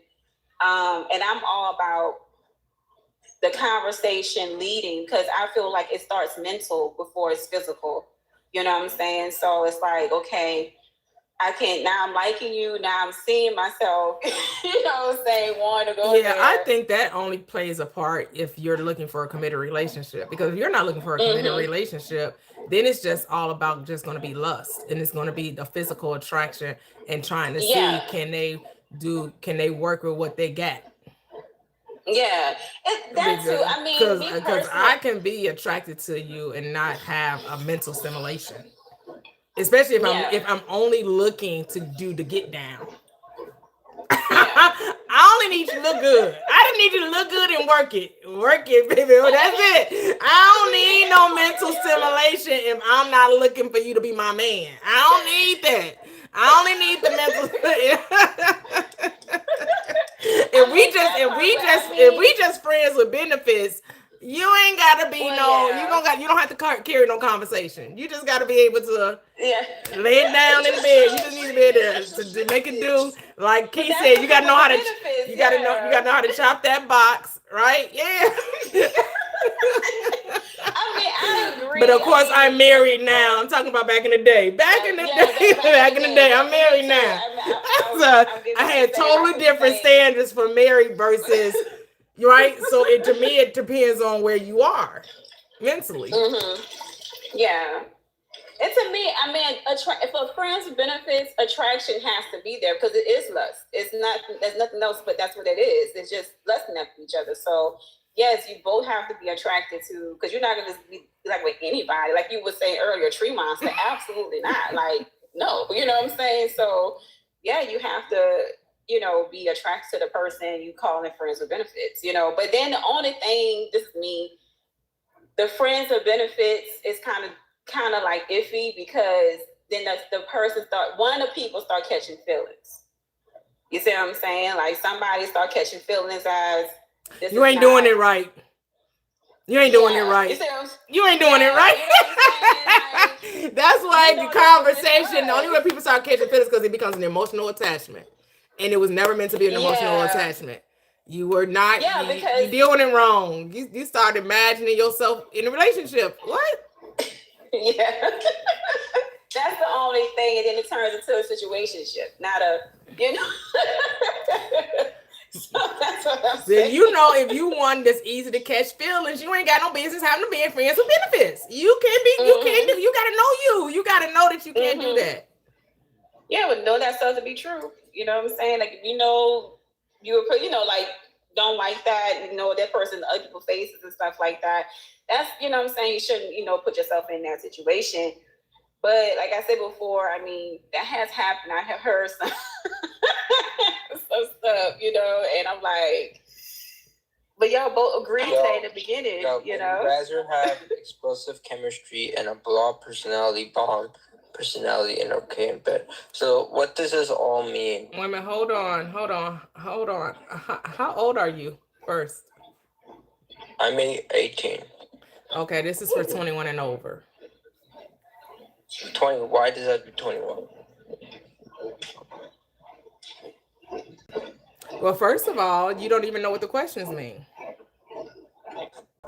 And I'm all about the conversation leading, because I feel like it starts mental before it's physical. You know what I'm saying? So it's like, okay, I can't, now I'm liking you, now I'm seeing myself, saying, wanting to go Yeah, there. I think that only plays a part if you're looking for a committed relationship. Because if you're not looking for a committed relationship, then it's just all about just going to be lust, and it's going to be the physical attraction and trying to see can they work with what they got. Yeah, that too. I mean, me Because personally, I can be attracted to you and not have a mental stimulation, especially if I'm only looking to do the get down. I only need you to look good. I just need you to look good and work it, baby. That's it. I don't need no mental stimulation if I'm not looking for you to be my man. I don't need that. I only need the mental. If we just friends with benefits, you ain't gotta be you don't have to carry no conversation. You just gotta be able to lay it down in the bed. You just need to be able to make it do like Keith said. You gotta know how to you gotta know how to chop that box, right? Yeah. I agree. But of course, I'm married now. I'm talking about back in the day. Back in the day, I'm married now. So I had totally different standards for married versus right. So to me, it depends on where you are mentally. Yeah. And to me, I mean, for friends with benefits, attraction has to be there because it is lust. It's not. There's nothing else, but that's what it is. It's just lusting after each other. So yes, you both have to be attracted to, because you're not going to be like with anybody. Like you were saying earlier, tree monster. Absolutely not. Like no, you know what I'm saying? So yeah, you have to, be attracted to the person you call them friends with benefits. But then the only thing, this is me, the friends with benefits is kind of like iffy, because then the person one of the people start catching feelings. You see what I'm saying? Like somebody start catching feelings as you ain't doing it right. You ain't doing it right. You ain't doing it right. That's why the conversation, the only way people start catching feelings because it becomes an emotional attachment. And it was never meant to be an emotional attachment. You were not, you doing it wrong. You started imagining yourself in a relationship. What? Yeah. That's the only thing. And then it turns into a situationship, not a, So that's what I'm saying. If you want this easy to catch feelings, you ain't got no business having to be friends with benefits. You gotta know you. You gotta know that you can't do that. Yeah, but know that stuff to be true. You know what I'm saying? Like if you like don't like that, that person ugly faces and stuff like that. That's what I'm saying, you shouldn't, put yourself in that situation. But like I said before, I mean, that has happened. I have heard some stuff, and I'm like, but y'all both agreed today in the beginning, You guys have explosive chemistry and a broad personality and okay in bed. So what does this all mean? Wait a minute, hold on. How old are you first? I'm 18. Okay, this is for 21 and over. 20. Why does that be 21? Well, first of all, you don't even know what the questions mean.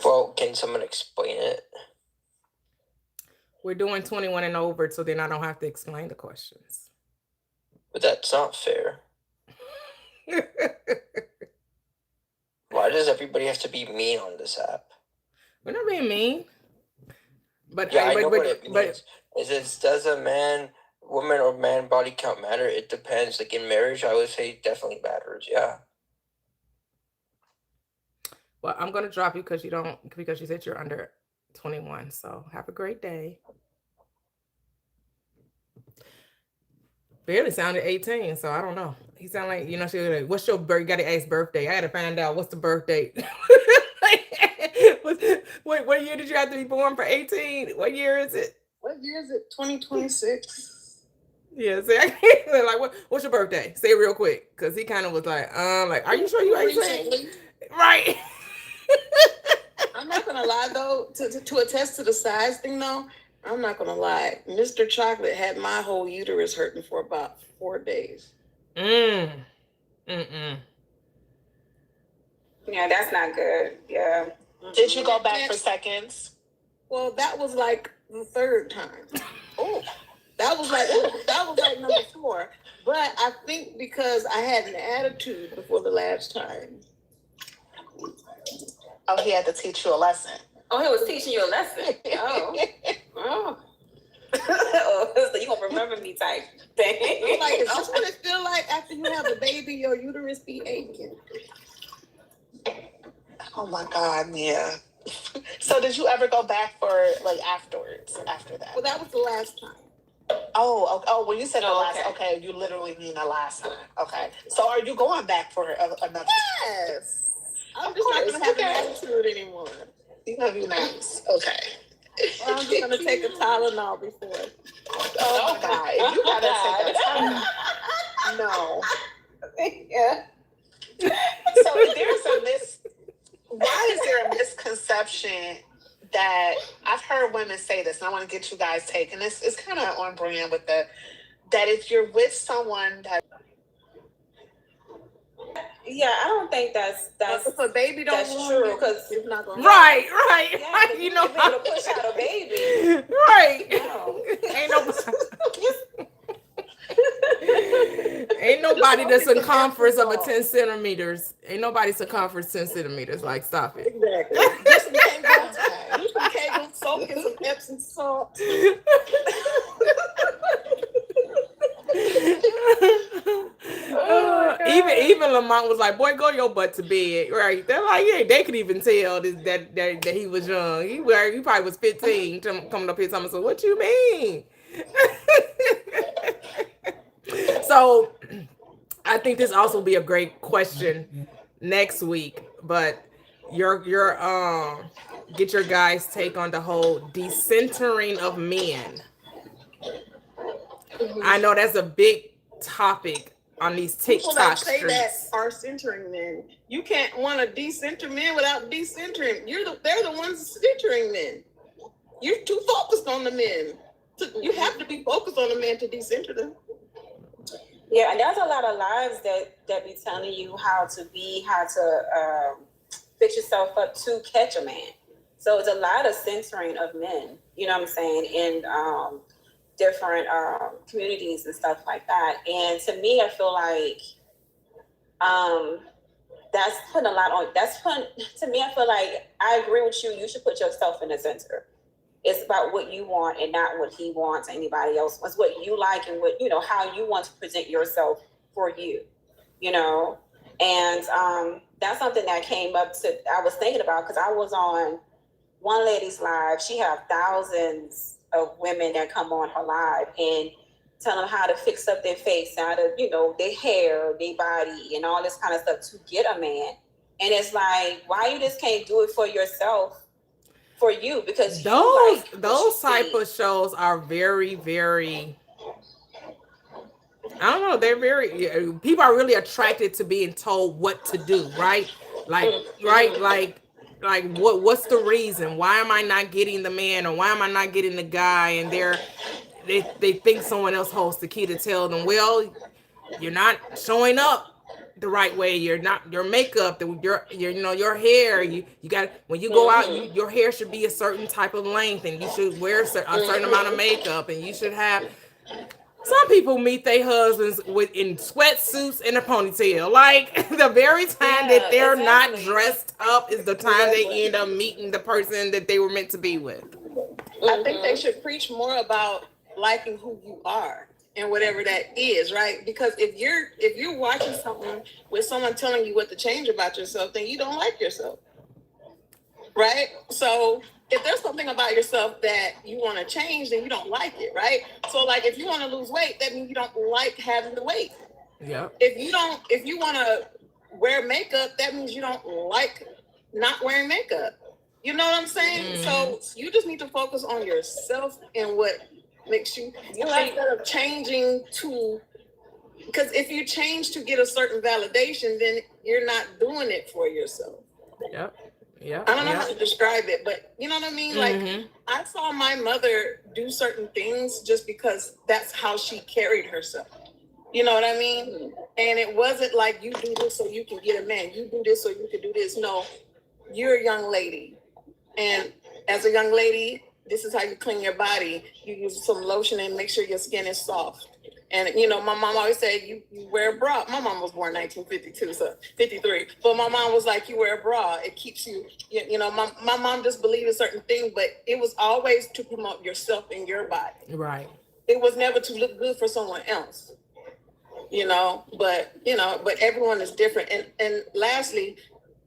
Well, can someone explain it? We're doing 21 and over, so then I don't have to explain the questions. But that's not fair. Why does everybody have to be mean on this app? We're not being mean. But I know what it means. Does a woman or man body count matter? It depends. Like in marriage, I would say definitely matters. Yeah. Well, I'm gonna drop you because you said you're under 21. So have a great day. Barely sounded 18, so I don't know. He sounded like, she was like, what's your birthday? You gotta ask birthday. I had to find out what's the birth date. What year did you have to be born for 18? What year is it? What year is it? 2026. Yeah, see, I can't, like, what's your birthday? Say it real quick, because he kind of was like, are you sure you 18? Right. I'm not gonna lie though, to attest to the size thing though, I'm not gonna lie. Mr. Chocolate had my whole uterus hurting for about 4 days. Yeah, that's not good. Yeah. Did you go back for seconds? Well, that was like the third time. Oh. That was like number 4. But I think because I had an attitude before the last time. Oh, he had to teach you a lesson. Oh, he was teaching you a lesson. Oh. Oh, so you gonna remember me type thing. I'm like, is this what it feel like after you have a baby? Your uterus be aching. Oh my God, yeah. So did you ever go back for like afterwards? After that? Well, that was the last time. Oh, when you said the last, okay. okay, you literally mean the last time. Okay. So are you going back for another? Yes. I'm just not gonna have an attitude anymore. You're gonna be nice. Okay. Well, I'm just gonna take a Tylenol before. Oh my God. If you gotta take a Tylenol. No. Yeah. So why is there a misconception that I've heard women say this, and I want to get you guys' take, and it's kind of on brand with that if you're with someone that I don't think that's if a baby don't that's want true you, because it's not gonna Right. yeah, You know, be able to push out a baby. right. No. Ain't nobody the circumference of a 10 centimeters. Ain't nobody circumference 10 centimeters. Like, stop it. Exactly. Do some Kegels. Do some Kegels, soak in some Epsom salt. Even Lamont was like, "Boy, go your butt to bed." Right? They're like, "Yeah." They could even tell that he was young. He probably was 15 coming up here telling me, "So what you mean?" So I think this also will be a great question next week. But your get your guys' take on the whole decentering of men. I know that's a big topic on these People TikTok that say that streets. are centering men. You can't want to decenter men without decentering. They're the ones centering men. You're too focused on the men. You have to be focused on the men to decenter them. Yeah, and there's a lot of lives that be telling you how to fix yourself up to catch a man. So it's a lot of censoring of men, you know what I'm saying, in different communities and stuff like that. And to me, I feel like that's putting a lot on. To me, I feel like I agree with you. You should put yourself in the center. It's about what you want and not what he wants or anybody else. It's what you like and what, how you want to present yourself for you, And that's something that came up I was thinking about because I was on one lady's live. She have thousands of women that come on her live and tell them how to fix up their face, how to, their hair, their body and all this kind of stuff to get a man. And it's like, why you just can't do it for yourself? For you, because those type of shows are very, very, I don't know, they're very, people are really attracted to being told what to do, right? Like what's the reason? Why am I not getting the man, or why am I not getting the guy? And they think someone else holds the key to tell them, well, you're not showing up the right way. You're not, your makeup, your hair, you got, when you go out, your hair should be a certain type of length, and you should wear a certain amount of makeup, and you should have. Some people meet their husbands in sweatsuits and a ponytail. Like, the very time that they're not dressed up is the time they end up meeting the person that they were meant to be with. I think they should preach more about liking who you are and whatever that is, right? Because if you're watching something with someone telling you what to change about yourself, then you don't like yourself, right? So if there's something about yourself that you want to change, then you don't like it, right? So like if you want to lose weight, that means you don't like having the weight. Yeah. If you want to wear makeup, that means you don't like not wearing makeup. You know what I'm saying? So you just need to focus on yourself and what makes you instead of changing to, because if you change to get a certain validation, then you're not doing it for yourself. Yep. Yeah. I don't know how to describe it, but you know what I mean? Like, I saw my mother do certain things just because that's how she carried herself. You know what I mean? And it wasn't like you do this so you can get a man. You do this so you can do this. No, you're a young lady. And as a young lady, this is how you clean your body. You use some lotion and make sure your skin is soft. And my mom always said you wear a bra. My mom was born 1952, so 53. But my mom was like, you wear a bra, it keeps you. My mom just believed in certain things, but it was always to promote yourself and your body. Right. It was never to look good for someone else. But everyone is different. And lastly,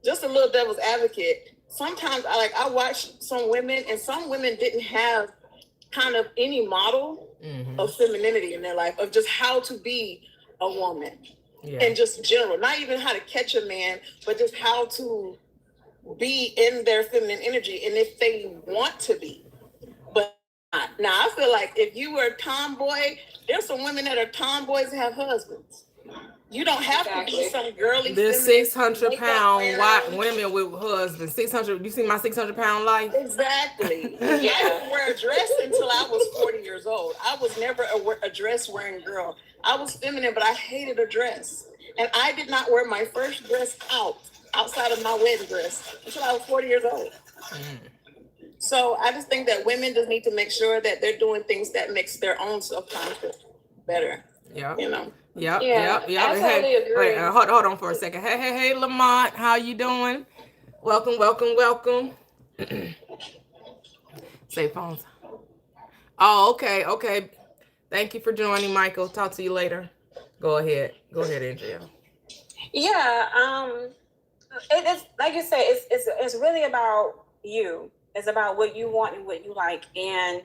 just a little devil's advocate. Sometimes I watch some women, and some women didn't have kind of any model of femininity in their life, of just how to be a woman, and just general, not even how to catch a man, but just how to be in their feminine energy, and if they want to be. But now I feel like if you were a tomboy, there's some women that are tomboys that have husbands. You don't have to be some girly. There's 600-pound white women with husbands. 600. You see my 600-pound life? Exactly. I didn't wear a dress until I was 40 years old. I was never a dress wearing girl. I was feminine, but I hated a dress. And I did not wear my first dress outside of my wedding dress until I was 40 years old. So I just think that women just need to make sure that they're doing things that makes their own self-confidence better. Yeah. I Hey, totally agree. hold on for a second. Hey, Lamont, how you doing? Welcome. Say phones. Oh, okay. Thank you for joining, Michael. Talk to you later. Go ahead, Andrea. Yeah, it is like you say. It's really about you. It's about what you want and what you like, and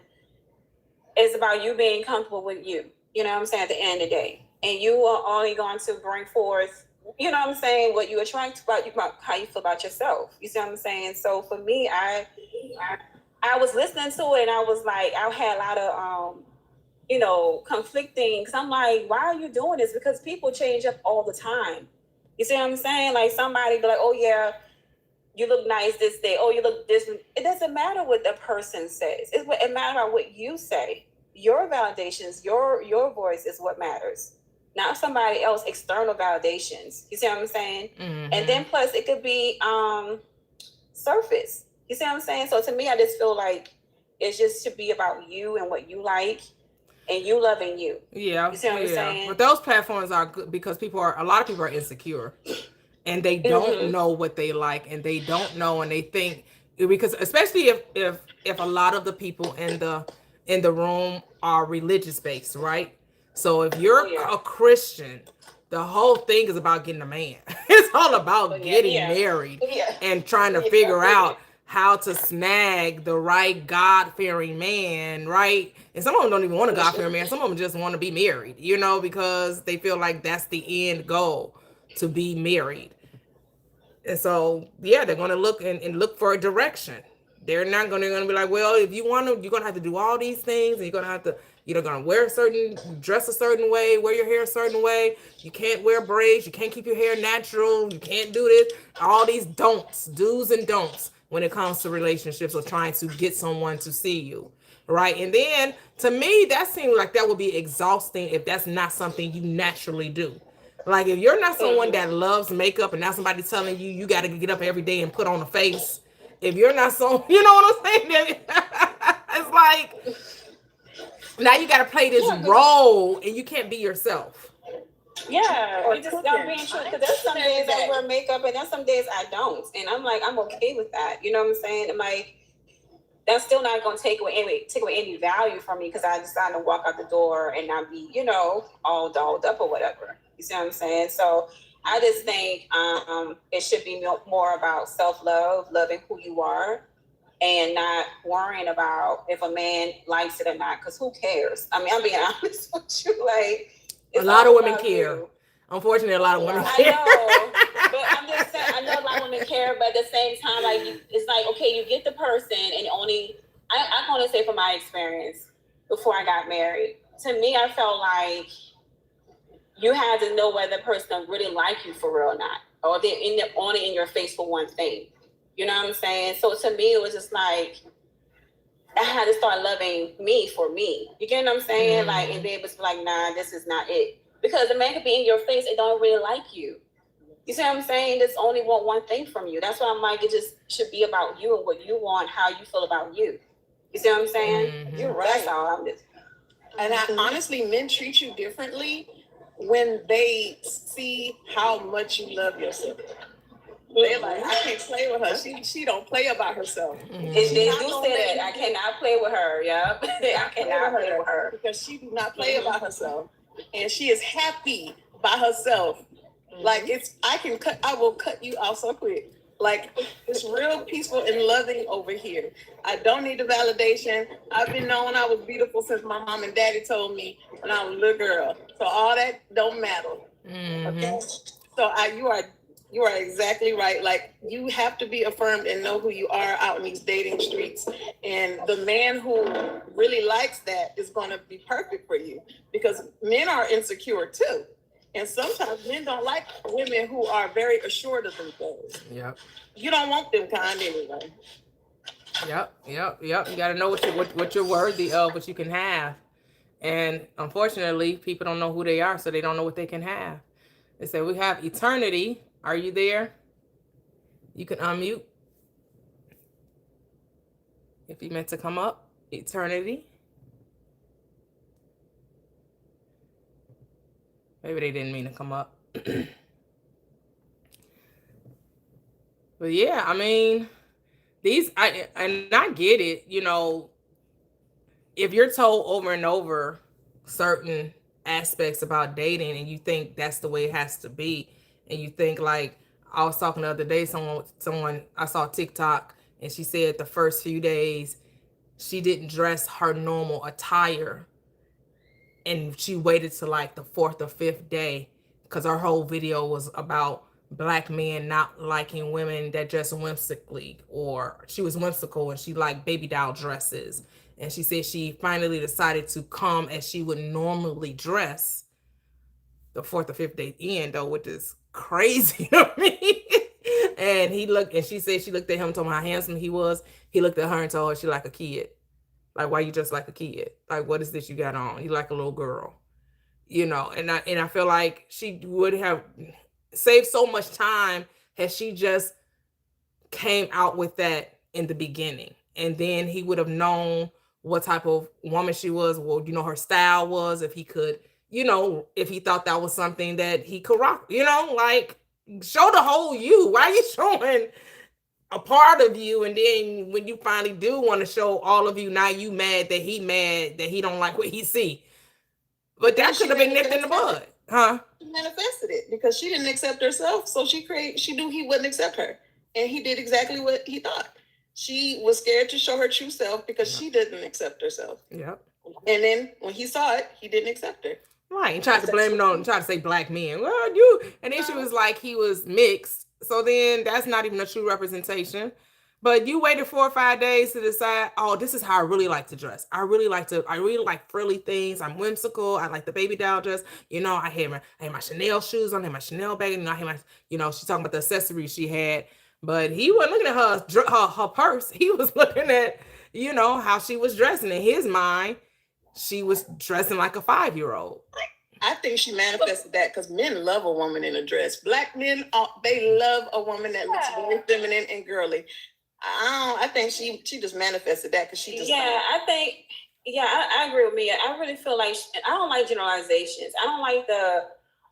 it's about you being comfortable with you. You know what I'm saying? At the end of the day, and you are only going to bring forth, you know what I'm saying, what you attract about how you feel about yourself. You see what I'm saying? So for me, I was listening to it, and I was like, I had a lot of conflicting, because I'm like, why are you doing this? Because people change up all the time. You see what I'm saying? Like, somebody be like, oh yeah, you look nice this day. Oh, you look this. It doesn't matter what the person says. It matters about what you say. Your validations, your voice is what matters, not somebody else external validations. You see what I'm saying? And then plus it could be surface. You see what I'm saying? So to me, I just feel like it's just to be about you and what you like, and you loving you. Yeah. You see what I'm saying? But those platforms are good because a lot of people are insecure, and they don't know what they like, and they don't know, and they think, because especially if a lot of the people in the room are religious based, right? So if you're a Christian, the whole thing is about getting a man. It's all about getting married and trying to figure out how to snag the right God-fearing man, right? And some of them don't even want a God-fearing man. Some of them just want to be married, because they feel like that's the end goal, to be married. And so, they're going to look and look for a direction. They're not going to be like, well, if you want to, you're going to have to do all these things, and you're going to have to, going to dress a certain way, wear your hair a certain way. You can't wear braids. You can't keep your hair natural. You can't do this. All these do's and don'ts when it comes to relationships or trying to get someone to see you, right? And then, to me, that seems like that would be exhausting if that's not something you naturally do. Like, if you're not someone that loves makeup, and now somebody's telling you got to get up every day and put on a face. If you're not so, you know what I'm saying? It's like, now you got to play this role, and you can't be yourself. Yeah, you just got being true. Because there's some days I wear makeup, and there's some days I don't, and I'm like, I'm okay with that. You know what I'm saying? I'm like, that's still not going to take away any value from me, because I decided to walk out the door and not be, all dolled up or whatever. You see what I'm saying? So I just think it should be more about self-love, loving who you are, and not worrying about if a man likes it or not, because who cares? I mean, I'm being honest with you. Like, a lot of women care. Unfortunately, a lot of women care. I know, but I'm just saying, I know a lot of women care, but at the same time, like, it's like, okay, you get the person, and I want to say from my experience before I got married, to me, I felt like you had to know whether the person really like you for real or not, or they're only in your face for one thing. You know what I'm saying? So to me, it was just like, I had to start loving me for me. You get what I'm saying? Like, and be able to be like, nah, this is not it. Because the man could be in your face and don't really like you. You see what I'm saying? Just only want one thing from you. That's why I'm like, it just should be about you and what you want, how you feel about you. You see what I'm saying? You're That's right. all. I'm just. And honestly, men treat you differently when they see how much you love yourself. They're like, I can't play with her. She don't play about herself. They do say that I cannot play with her. Yeah, I cannot play with her because she do not play about herself, and she is happy by herself. Like I will cut you off so quick. Like it's real peaceful and loving over here. I don't need the validation. I've been known I was beautiful since my mom and daddy told me when I was a little girl. So all that don't matter. Okay. So you are exactly right. Like you have to be affirmed and know who you are out in these dating streets. And the man who really likes that is going to be perfect for you because men are insecure too. And sometimes men don't like women who are very assured of themselves. Yep. You don't want them kind anyway. Yep. You got to know what you're worthy of, what you can have. And unfortunately, people don't know who they are, so they don't know what they can have. They say, we have eternity. Are you there? You can unmute. If you meant to come up, eternity. Maybe they didn't mean to come up. But yeah, I mean, I get it, you know, if you're told over and over certain aspects about dating and you think that's the way it has to be, and you think like, I was talking the other day, someone I saw TikTok, and she said the first few days she didn't dress her normal attire, and she waited to like the 4th or 5th day because her whole video was about Black men not liking women that dress whimsically, or she was whimsical and she liked baby doll dresses. And she said she finally decided to come as she would normally dress the 4th or 5th day in, though, which is crazy to me. And she said she looked at him, told him how handsome he was. He looked at her and told her she like a kid. Like, why you dressed like a kid? Like, what is this you got on? You like a little girl, you know? And I feel like she would have saved so much time had she just came out with that in the beginning. And then he would have known what type of woman she was, what, you know, her style was, if he could, you know, if he thought that was something that he could rock, you know, like, show the whole you. Why are you showing a part of you, and then when you finally do want to show all of you, now you mad that he don't like what he see? But that could have been nipped in the bud, huh? She manifested it because she didn't accept herself, so she knew he wouldn't accept her, and he did exactly what he thought. She was scared to show her true self because she didn't accept herself. Yep. And then when he saw it, he didn't accept her. Right, and tried to blame it on, tried to say Black men. Well, you, and then she was like, he was mixed. So then that's not even a true representation. But you waited 4 or 5 days to decide, oh, this is how I really like to dress. I really like frilly things. I'm whimsical. I like the baby doll dress. You know, I had my Chanel shoes on, I had my Chanel bag, and I had my, you know, she's talking about the accessories she had. But he wasn't looking at her purse. He was looking at, you know, how she was dressing. In his mind, she was dressing like a 5-year-old. I think she manifested that because men love a woman in a dress. Black men, they love a woman that looks very feminine and girly. I think she just manifested that because she just. Yeah, I agree with me. I really feel like I don't like generalizations. I don't like the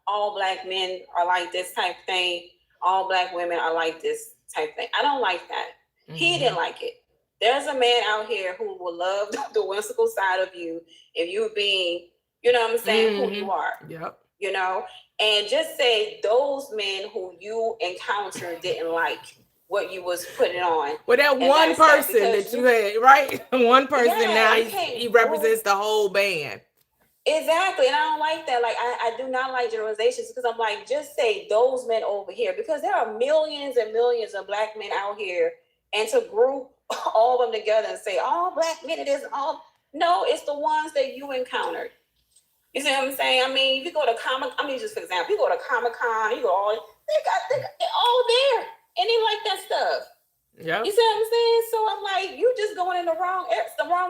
all Black men are like this type thing. All Black women are like this type thing. I don't like that. Mm-hmm. He didn't like it. There's a man out here who will love the whimsical side of you if you're being, you know what I'm saying, who you are. Yep. You know, and just say those men who you encountered didn't like what you was putting on. Well, that one person that you had, right? One person, now he represents the whole band. Exactly. And I don't like that. Like, I do not like generalizations because I'm like, just say those men over here, because there are millions and millions of Black men out here, and to group all of them together and say all Black men, it is all. No, it's the ones that you encountered. You see what I'm saying? I mean, if you go to just for example, you go to Comic-Con, you go all, they're all there. And they like that stuff. Yeah. You see what I'm saying? So I'm like, you just going in the wrong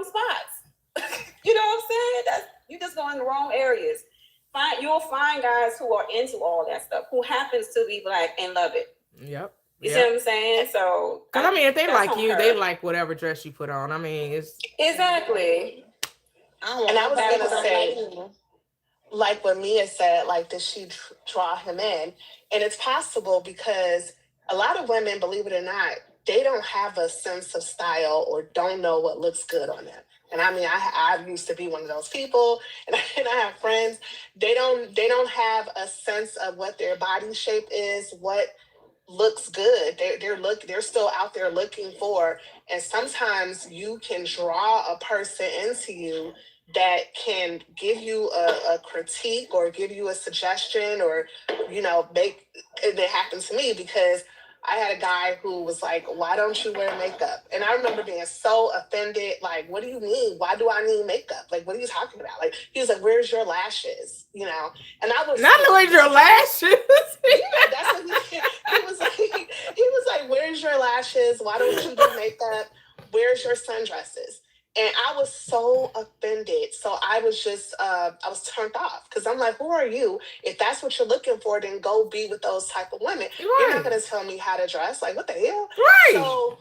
spots. You know what I'm saying? You just going in the wrong areas. You'll find guys who are into all that stuff, who happens to be Black and love it. Yep. You see what I'm saying? So, because I mean, if they that's like on you, her. they like whatever dress you put on. I mean, it's Exactly. And I was gonna say, like what Mia said, like, did she draw him in? And it's possible because a lot of women, believe it or not, they don't have a sense of style or don't know what looks good on them. And I mean, I used to be one of those people, and and I have friends. They don't have a sense of what their body shape is, what looks good. They're still out there looking for, and sometimes you can draw a person into you that can give you a critique or give you a suggestion, or make it happen to me because I had a guy who was like, why don't you wear makeup? And I remember being so offended. Like, what do you mean? Why do I need makeup? Like, what are you talking about? Like, he was like, where's your lashes? And I was not where's your lashes. yeah, that's what he was like. He was like, where's your lashes? Why don't you do makeup? Where's your sundresses? And I was so offended. So I was just, I was turned off because I'm like, who are you? If that's what you're looking for, then go be with those type of women. You're not going to tell me how to dress. Like, what the hell? Right. So,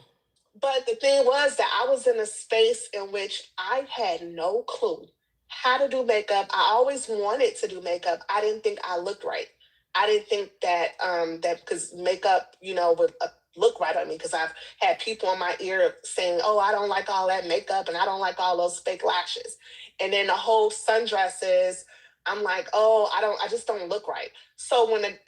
but the thing was that I was in a space in which I had no clue how to do makeup. I always wanted to do makeup. I didn't think I looked right. I didn't think that that because makeup, would look right on me, because I've had people in my ear saying, "Oh, I don't like all that makeup, and I don't like all those fake lashes." And then the whole sundresses, I'm like, "Oh, I just don't look right." So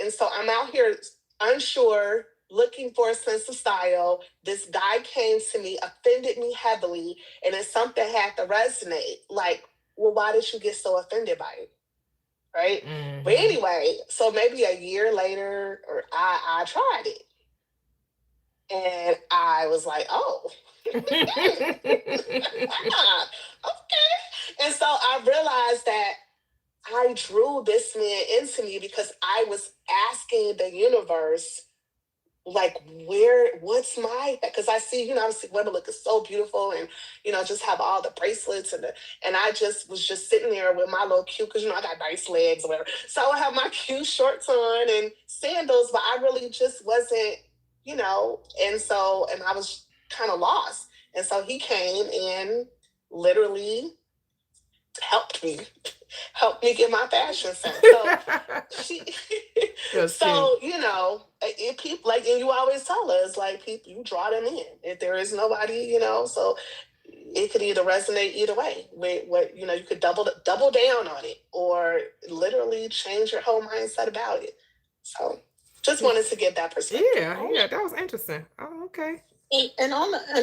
so I'm out here unsure, looking for a sense of style. This guy came to me, offended me heavily, and then something had to resonate. Like, well, why did you get so offended by it? Right? Mm-hmm. But anyway, so maybe a year later, or I tried it. And I was like, oh, okay. And so I realized that I drew this man into me because I was asking the universe, like, what's my, because I see, I see women looking so beautiful and, just have all the bracelets and I just was just sitting there with my little cute, because, I got nice legs or whatever. So I would have my cute shorts on and sandals, but I really just wasn't, and I was kind of lost. And so he came and literally helped me get my fashion sense. So people, like, and you always tell us, like, people, you draw them in. If there is nobody, so it could either resonate either way. With what you could double down on it, or literally change your whole mindset about it. So just wanted to give that perspective. Yeah, that was interesting. Oh, okay. And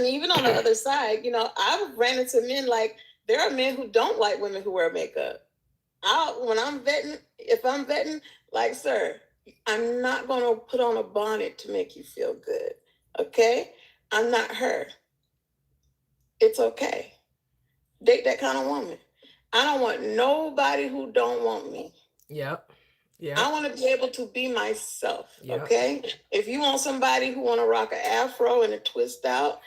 even on the other side, I've ran into men, like, there are men who don't like women who wear makeup. If I'm vetting, like, sir, I'm not going to put on a bonnet to make you feel good. Okay? I'm not her. It's okay. Date that kind of woman. I don't want nobody who don't want me. Yep. I want to be able to be myself. Yep. Okay? If you want somebody who want to rock an afro and a twist out,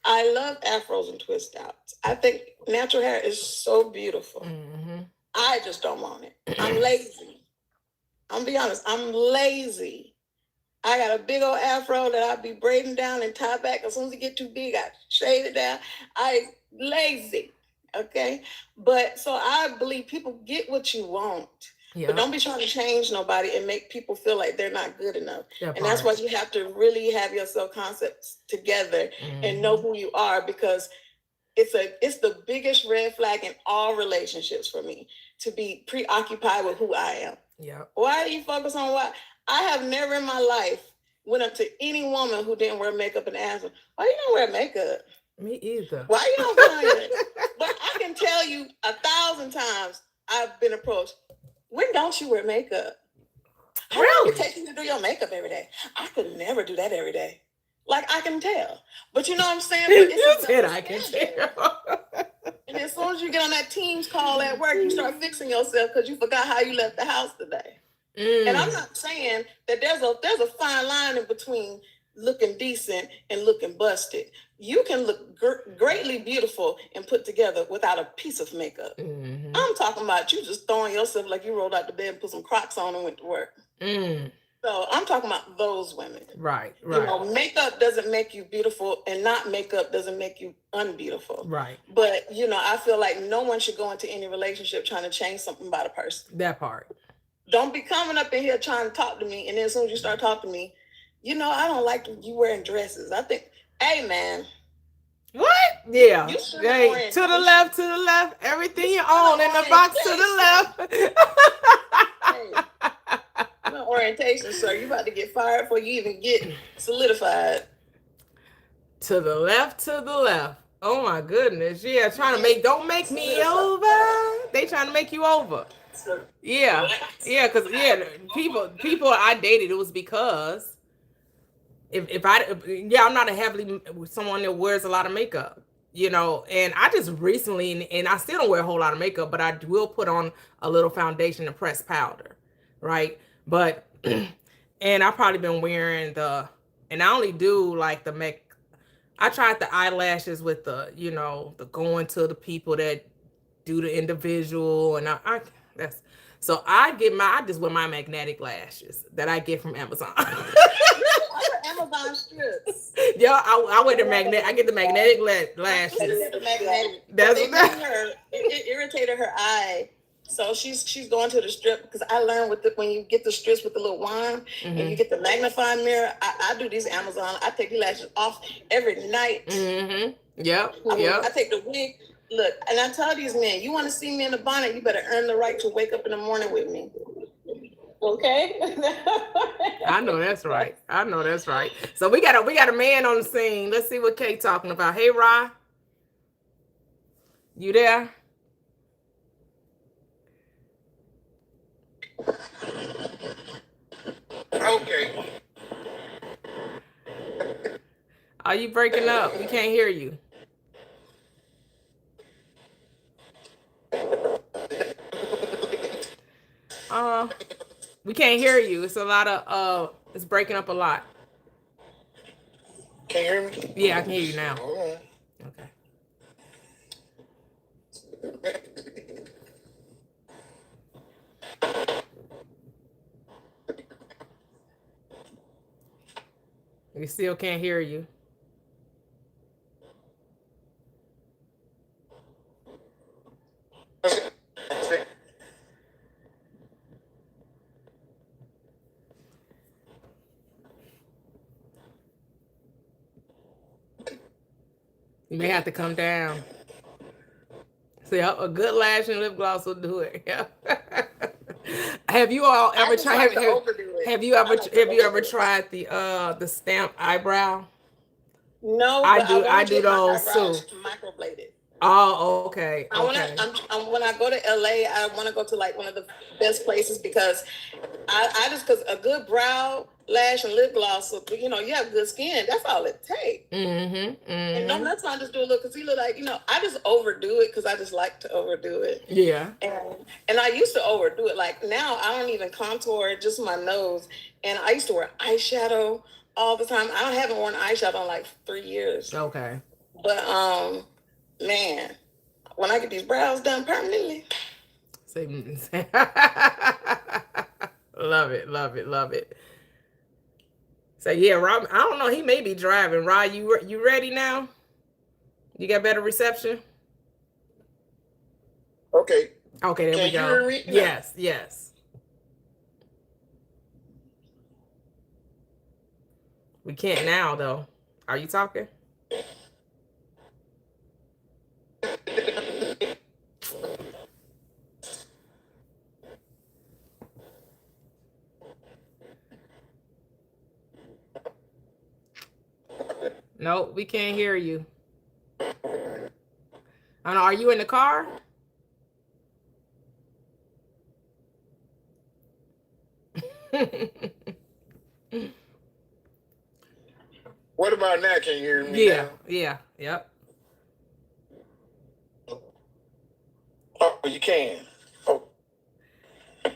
I love afros and twist outs. I think natural hair is so beautiful. Mm-hmm. I just don't want it. I'm lazy. I'm gonna be honest. I'm lazy. I got a big old afro that I'll be braiding down and tie back. As soon as it get too big, I shave it down. I lazy. Okay? But so I believe people get what you want. Yep. But don't be trying to change nobody and make people feel like they're not good enough. And that's why you have to really have your self-concepts together and know who you are, because it's the biggest red flag in all relationships for me, to be preoccupied with who I am. Yeah. Why do you focus on what? I have never in my life went up to any woman who didn't wear makeup and asked them, why you don't wear makeup? Me either. Why you don't put on your But I can tell you 1,000 times I've been approached. When don't you wear makeup? How long it take you to do your makeup every day? I could never do that every day. Like, I can tell. But you know what I'm saying? You said I can tell. And as soon as you get on that Teams call at work, you start fixing yourself because you forgot how you left the house today. And I'm not saying that there's a fine line in between looking decent and looking busted. You can look greatly beautiful and put together without a piece of makeup. Mm-hmm. I'm talking about you just throwing yourself like you rolled out the bed and put some Crocs on and went to work. So I'm talking about those women. Right, You know, makeup doesn't make you beautiful, and not makeup doesn't make you unbeautiful. Right. But, you know, I feel like no one should go into any relationship trying to change something about a person. That part. Don't be coming up in here trying to talk to me, and then as soon as you start talking to me, you know, I don't like you wearing dresses. I think, hey, man. What? Yeah. You should Hey, to the left, everything you own in the box to the left. Hey, no orientation, sir. You about to get fired before you even get solidified. To the left, Oh my goodness. Yeah, trying to don't make me over. They trying to make you over. Yeah. Yeah, because people I dated, it was because if I'm not a heavily someone that wears a lot of makeup, you know, and I just recently, and I still don't wear a whole lot of makeup, but I will put on a little foundation and press powder, right? But and I've probably been wearing and I only do like I tried the eyelashes with the going to the people that do the individual, and I that's so I just wear my magnetic lashes that I get from Amazon. Amazon strips. Yeah, I wear the magnet. I get the magnetic lashes. That's what it irritated her eye. So she's going to the strip because I learned when you get the strips with the little wand and you get the magnifying mirror. I do these Amazon. I take the lashes off every night. Yep. I take the wig. Look, and I tell these men, you want to see me in the bonnet, you better earn the right to wake up in the morning with me. Okay. I know that's right. So we got a man on the scene. Let's see what Kate talking about. Hey, Ra, you there? Okay. Are you breaking up? We can't hear you. We can't hear you. It's a lot of it's breaking up a lot. Can you hear me? Yeah, I can hear you now. Oh. Okay. We still can't hear you. You may have to come down. See, a good lash and lip gloss will do it. Yeah. Have you all ever tried? Have you ever tried the stamp eyebrow? No, I do those too. Microbladed. Oh, okay. When I go to LA, I want to go to like one of the best places because because a good brow, lash, and lip gloss, you know, you have good skin. That's all it takes. And no, that's not just do a little concealer. Like, you know, I just overdo it because I just like to overdo it. Yeah. And I used to overdo it. Like now, I don't even contour, just my nose. And I used to wear eyeshadow all the time. I haven't worn eyeshadow in like 3 years. Okay. But man, when I get these brows done permanently. Love it. So yeah, Rob, I don't know, he may be driving. Rod, you ready now? You got better reception? Okay. Okay, there we go. Can you hear me now? Yes. We can't now though. Are you talking? Nope, we can't hear you. I don't know, are you in the car? What about now? Can you hear me now? Yep. Oh, you can. Oh.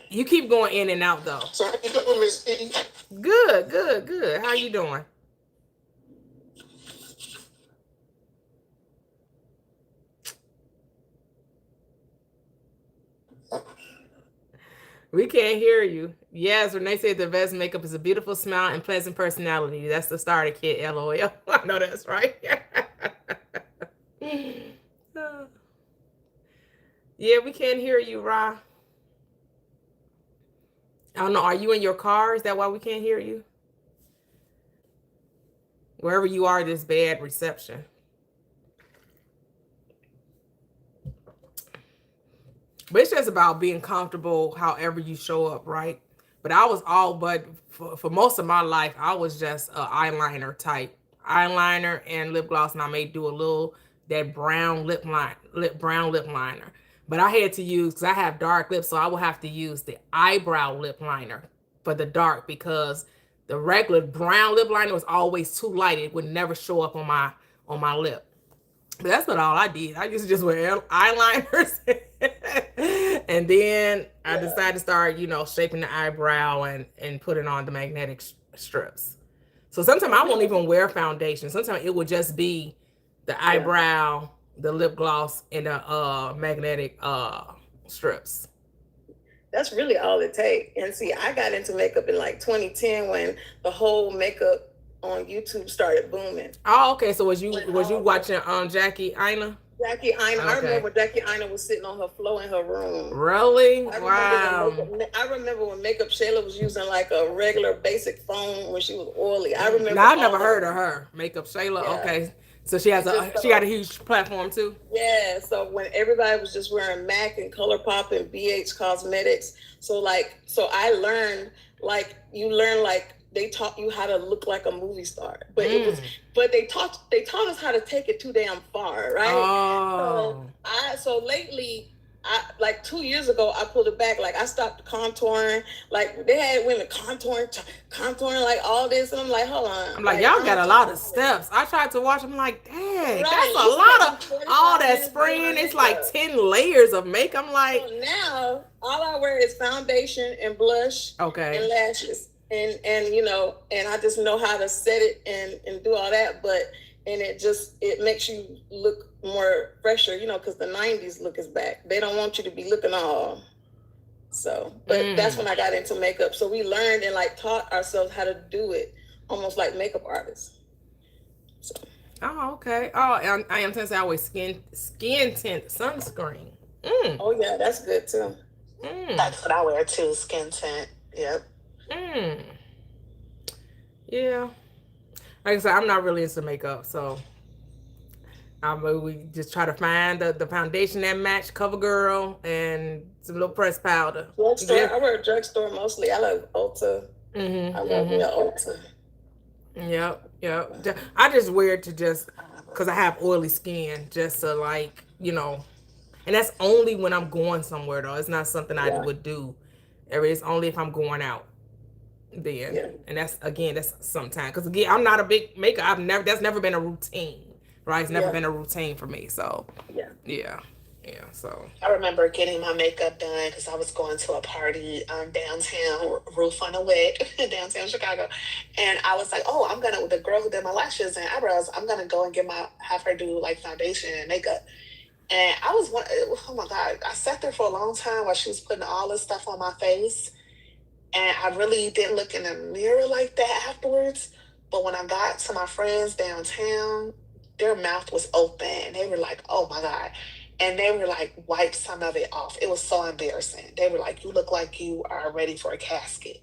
You keep going in and out though. So how you doing, Miss E? Good. How you doing? We can't hear you. Yes, Renee said the best makeup is a beautiful smile and pleasant personality. That's the starter kit, LOL. I know that's right. Yeah, we can't hear you, Ra. I don't know. Are you in your car? Is that why we can't hear you? Wherever you are, there's bad reception. But it's just about being comfortable however you show up, right? But I was for most of my life, I was just an eyeliner type. Eyeliner and lip gloss, and I may do a little that brown brown lip liner. But I had to use, because I have dark lips, so I will have to use the eyebrow lip liner for the dark, because the regular brown lip liner was always too light. It would never show up on my lip. But that's not all I did. I used to just wear eyeliners. And then I decided to start, shaping the eyebrow and putting on the magnetic strips. So sometimes I won't even wear foundation. Sometimes it would just be the eyebrow, the lip gloss, and the magnetic strips. That's really all it takes. And see, I got into makeup in like 2010 when the whole makeup on YouTube started booming. Oh, okay. So was you watching Jackie Aina? Jackie Aina. Okay. I remember Jackie Aina was sitting on her floor in her room. Really? Wow. I remember when Makeup Shayla was using like a regular basic phone when she was oily. I remember. Now, I never heard of her. Makeup Shayla. Yeah. Okay. So she got a huge platform too? Yeah. So when everybody was just wearing MAC and ColourPop and BH Cosmetics. So I learned, you learn they taught you how to look like a movie star, but they taught us how to take it too damn far, right? Oh. So lately, like 2 years ago, I pulled it back. Like I stopped contouring. Like they had women contouring like all this, and I'm like, hold on. I'm like, y'all got a lot of steps. I tried to watch. I'm like, dang, that's a lot of all that spraying. It's like 10 layers of makeup. I'm like, so now all I wear is foundation and blush, and lashes. And I just know how to set it and do all that, and it makes you look more fresher, because the 90s look is back. They don't want you to be looking all that's when I got into makeup. So we learned and taught ourselves how to do it almost like makeup artists. So. Oh, okay. Oh, I am saying I always skin tint sunscreen. Oh yeah, that's good too. That's what I wear too, skin tint. Yep. Yeah. Like I said, I'm not really into makeup, so we just try to find the foundation that match CoverGirl and some little pressed powder. Drugstore. Yeah. I wear drugstore mostly. I love Ulta. I love Ulta. Yep. I just wear it because I have oily skin, just to and that's only when I'm going somewhere though. It's not something I would do. It's only if I'm going out. Then and that's sometimes, because again, I'm not a big maker. That's never been a routine, right? It's never been a routine for me. So yeah. So I remember getting my makeup done because I was going to a party downtown, Roof on the Wick, downtown Chicago, and I was like, oh, I'm gonna, the girl who did my lashes and eyebrows, I'm gonna go and have her do foundation and makeup. And I was oh my god, I sat there for a long time while she was putting all this stuff on my face. And I really didn't look in the mirror like that afterwards. But when I got to my friends downtown, their mouth was open. They were like, oh my God. And they were like, wipe some of it off. It was so embarrassing. They were like, you look like you are ready for a casket.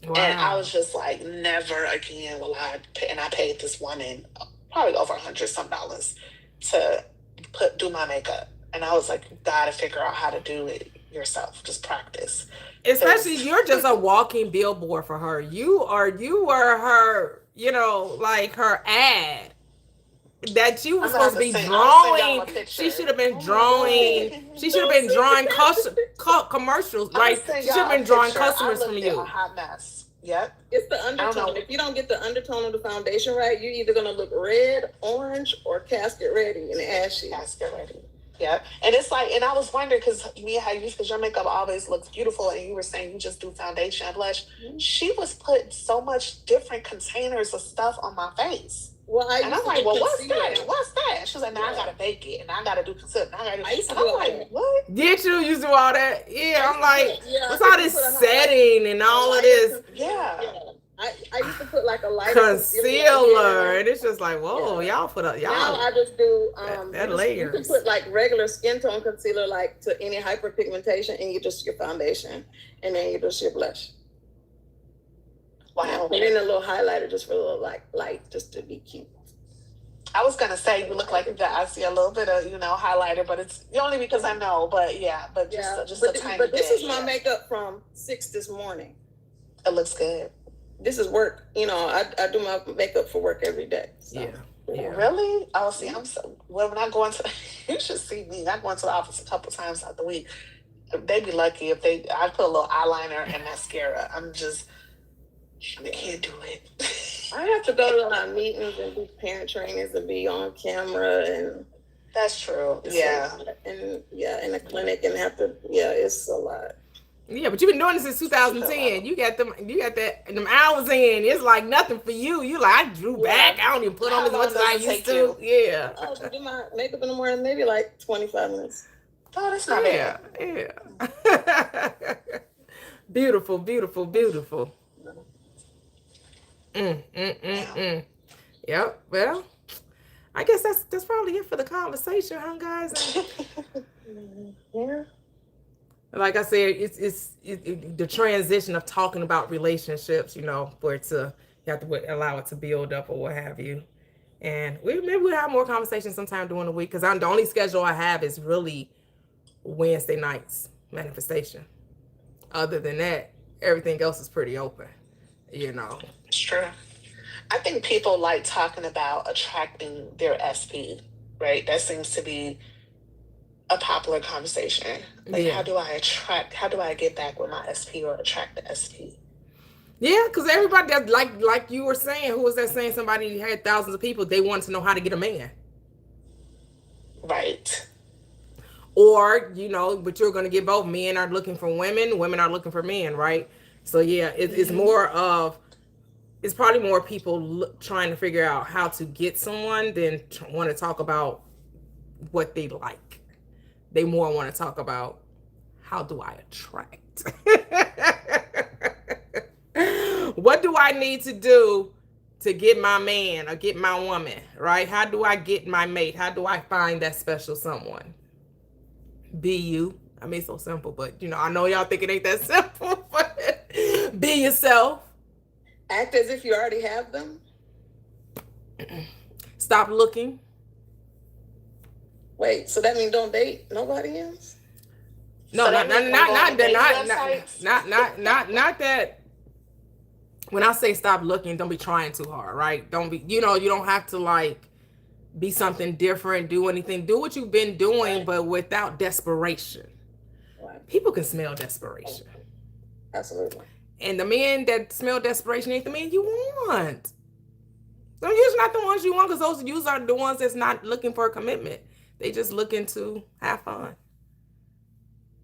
Wow. And I was just like, never again will I pay. And I paid this woman probably over $100 to do my makeup. And I was like, you gotta figure out how to do it yourself. Just practice. Especially you're just a walking billboard for her. You were her, her ad that you were supposed to be drawing. She should have been drawing. She should have been drawing commercials. Right? She should have been drawing customers from you. A hot mess. Yep. It's the undertone. If you don't get the undertone of the foundation right, you're either gonna look red, orange, or casket ready and ashy. Casket ready. Yeah. And it's and I was wondering, because your makeup always looks beautiful, and you were saying you just do foundation and blush. Mm-hmm. She was putting so much different containers of stuff on my face. Well, I'm like, well, what's that? What's that? She's was like, now I gotta bake it, and I gotta do consider. I used to And do I'm all like, that. what? Did you used to do all that? Yeah, I'm like, Yeah, what's I all used this to put a setting and all of this Yeah. I used to put like a lighter concealer, and it's just like, whoa, y'all put up, Now y'all. I just do that you can layers. put like regular skin tone concealer like to any hyperpigmentation, and you just your foundation, and then you just your blush. Wow. And then a little highlighter just for a little light just to be cute. I was gonna say you look like you got. I see a little bit of highlighter, but it's only because I know. But yeah, but just a tiny bit. But this is my makeup from 6 this morning. It looks good. This is work. I do my makeup for work every day. So. Yeah. Really? Oh, see, I'm so when I go into you should see me. I go into the office a couple times out the week. They'd be lucky if I put a little eyeliner and mascara. I can't do it. I have to go to a lot of meetings and do parent trainings and be on camera, and that's true. And in a clinic and have to. Yeah, it's a lot. Yeah, but you've been doing this since 2010. You got them hours in. It's like nothing for you. You like, I drew back. I don't even put on as much as I used to. Yeah. I do my makeup in the morning, maybe like 25 minutes. Oh, that's not bad. Yeah. Beautiful, beautiful, beautiful. Yep. Well, I guess that's probably it for the conversation, huh, guys? Yeah. Like I said, it's the transition of talking about relationships, for it to, you have to allow it to build up or what have you. And maybe we'll have more conversations sometime during the week, because the only schedule I have is really Wednesday nights manifestation. Other than that, everything else is pretty open, It's true. I think people like talking about attracting their SP, right? That seems to be a popular conversation. Like, how do I get back with my SP or attract the SP? Yeah, because everybody does, like you were saying, who was that saying? Somebody had thousands of people, they wanted to know how to get a man. Right. Or, but you're going to get both. Men are looking for women are looking for men, right? So yeah, it's more of, it's probably more people trying to figure out how to get someone than want to talk about what they like. They more want to talk about, how do I attract? What do I need to do to get my man or get my woman, right? How do I get my mate? How do I find that special someone? Be you. I mean, it's so simple, but I know y'all think it ain't that simple, but be yourself. Act as if you already have them. Stop looking. Wait, so that means don't date nobody else? No, So not that means not that. When I say stop looking, don't be trying too hard, right? Don't be, you don't have to be something different, do anything. Do what you've been doing, but without desperation. Right. People can smell desperation. Absolutely. And the men that smell desperation ain't the men you want. Those are not the ones you want, because those are the ones that's not looking for a commitment. They just looking to have fun.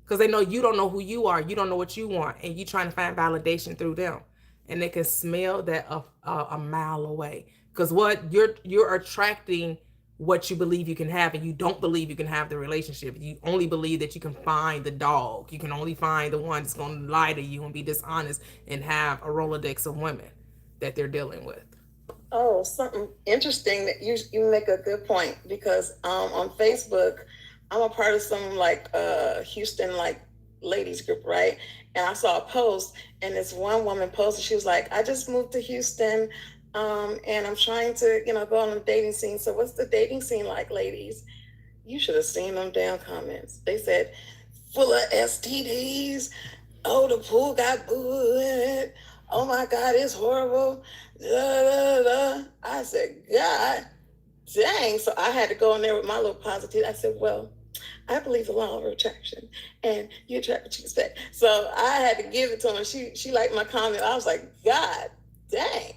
Because they know you don't know who you are. You don't know what you want. And you trying to find validation through them. And they can smell that a mile away. Because what you're attracting what you believe you can have, and you don't believe you can have the relationship. You only believe that you can find the dog. You can only find the one that's going to lie to you and be dishonest and have a Rolodex of women that they're dealing with. Oh, something interesting that you make a good point, because on Facebook, I'm a part of some Houston ladies group, right? And I saw a post, and this one woman posted, she was like, I just moved to Houston, and I'm trying to, go on the dating scene. So what's the dating scene like, ladies? You should have seen them damn comments. They said, full of STDs. Oh, the pool got booed in it. Oh my God, it's horrible. Da, da, da. I said, God dang. So I had to go in there with my little positivity. I said, well, I believe the law of attraction, and you attract what you expect. So I had to give it to her. She liked my comment. I was like, God dang.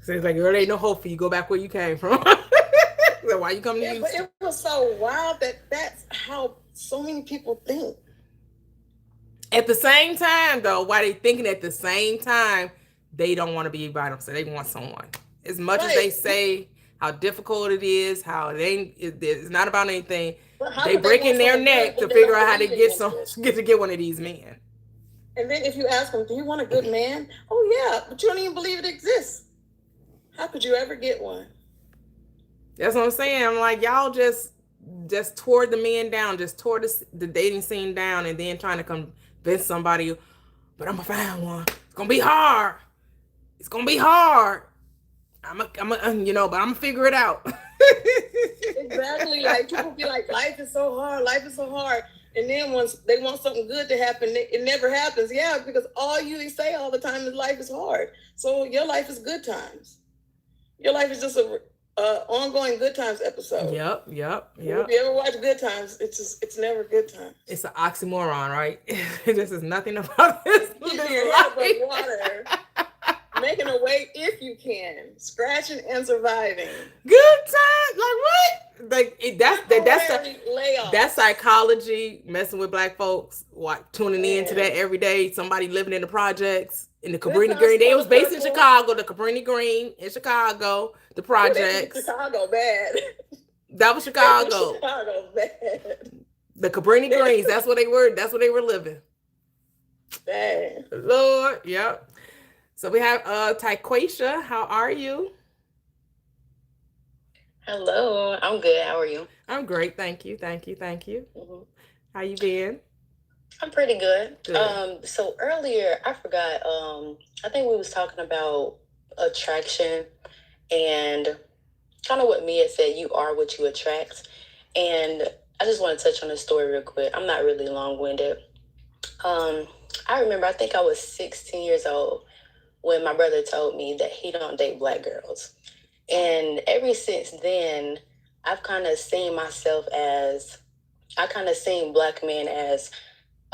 So it's like, there ain't no hope for you. Go back where you came from. So why you come to Houston? But it was so wild that's how so many people think. At the same time, though, why they thinking at the same time, they don't want to be by themselves. They want someone. As much as they say how difficult it is, how it's not about anything. They They breaking their want neck to figure out how to get one of these men. And then if you ask them, do you want a good man? Oh yeah, but you don't even believe it exists. How could you ever get one? That's what I'm saying. I'm like, y'all just tore the men down, just tore the dating scene down, and then trying to convince somebody, but I'm gonna find one. It's gonna be hard. It's gonna be hard. But I'm gonna figure it out. Exactly. Like people be like, life is so hard. Life is so hard. And then once they want something good to happen, it never happens. Yeah, because all you say all the time is life is hard. So your life is good times. Your life is just a ongoing good times episode. Yep. If you ever watch Good Times, it's never good times. It's an oxymoron, right? This is nothing about this. Keep your head above water, making a way if you can, scratching and surviving. Good time, like what? That's psychology. Messing with black folks, tuning into that every day. Somebody living in the projects. In the Cabrini Green. They was based in Chicago, the Cabrini Green in Chicago, the projects. Chicago bad. That was Chicago. Chicago bad. The Cabrini Greens, that's what they were. That's what they were living. Bad. Lord, yep. So we have Taquasia. How are you? Hello, I'm good. How are you? I'm great. Thank you. Mm-hmm. How you been? I'm pretty good. So earlier I forgot, I think we was talking about attraction and kind of what Mia said, you are what you attract. And I just want to touch on this story real quick. I'm not really long-winded. I remember, I think I was 16 years old when my brother told me that he don't date black girls. And ever since then, I've kind of seen myself as, I kind of seen black men as,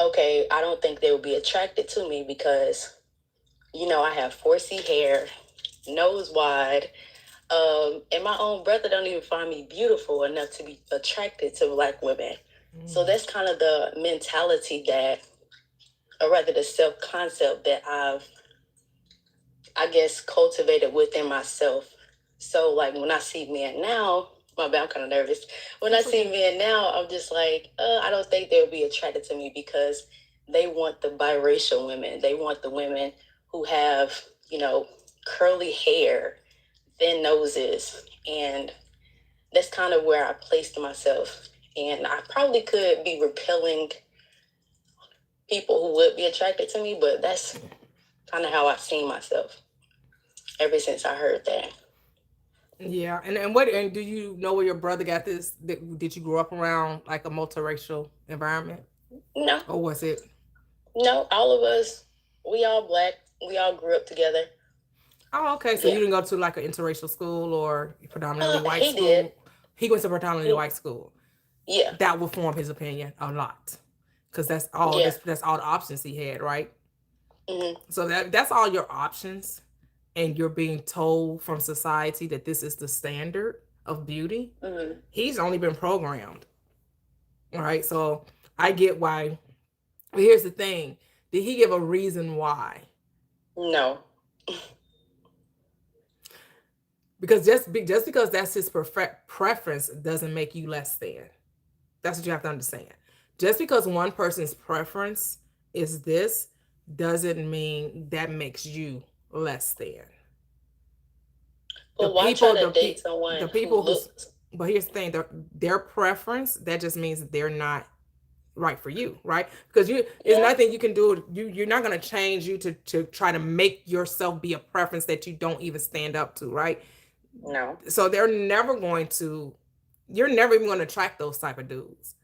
okay, I don't think they would be attracted to me because, I have 4C hair, nose wide, and my own brother don't even find me beautiful enough to be attracted to black women. So that's kind of the mentality or rather the self-concept that I've, I guess, cultivated within myself. So like when I see men now, I'm kind of nervous. When I see men now, I'm just like, I don't think they'll be attracted to me because they want the biracial women. They want the women who have, curly hair, thin noses. And that's kind of where I placed myself. And I probably could be repelling people who would be attracted to me, but that's kind of how I've seen myself ever since I heard that. Yeah, and do you know where your brother got this? Did you grow up around like a multiracial environment? No. Or was it? No, all of us, we all black. We all grew up together. Oh, okay. So you didn't go to like an interracial school or predominantly white he school? Did. He went to predominantly white school. Yeah. That would form his opinion a lot. Because that's all that's all the options he had, right? Mm-hmm. So that's all your options. And you're being told from society that this is the standard of beauty. Mm-hmm. He's only been programmed. All right. So I get why. But here's the thing. Did he give a reason why? No. Because just because that's his preference doesn't make you less than. That's what you have to understand. Just because one person's preference is this doesn't mean that makes you less than. But why try to date someone who looks... But here's the thing, their preference, that just means that they're not right for you, right? Because there's nothing you can do. You're not going to change you to try to make yourself be a preference that you don't even stand up to, right? No. So you're never even going to attract those type of dudes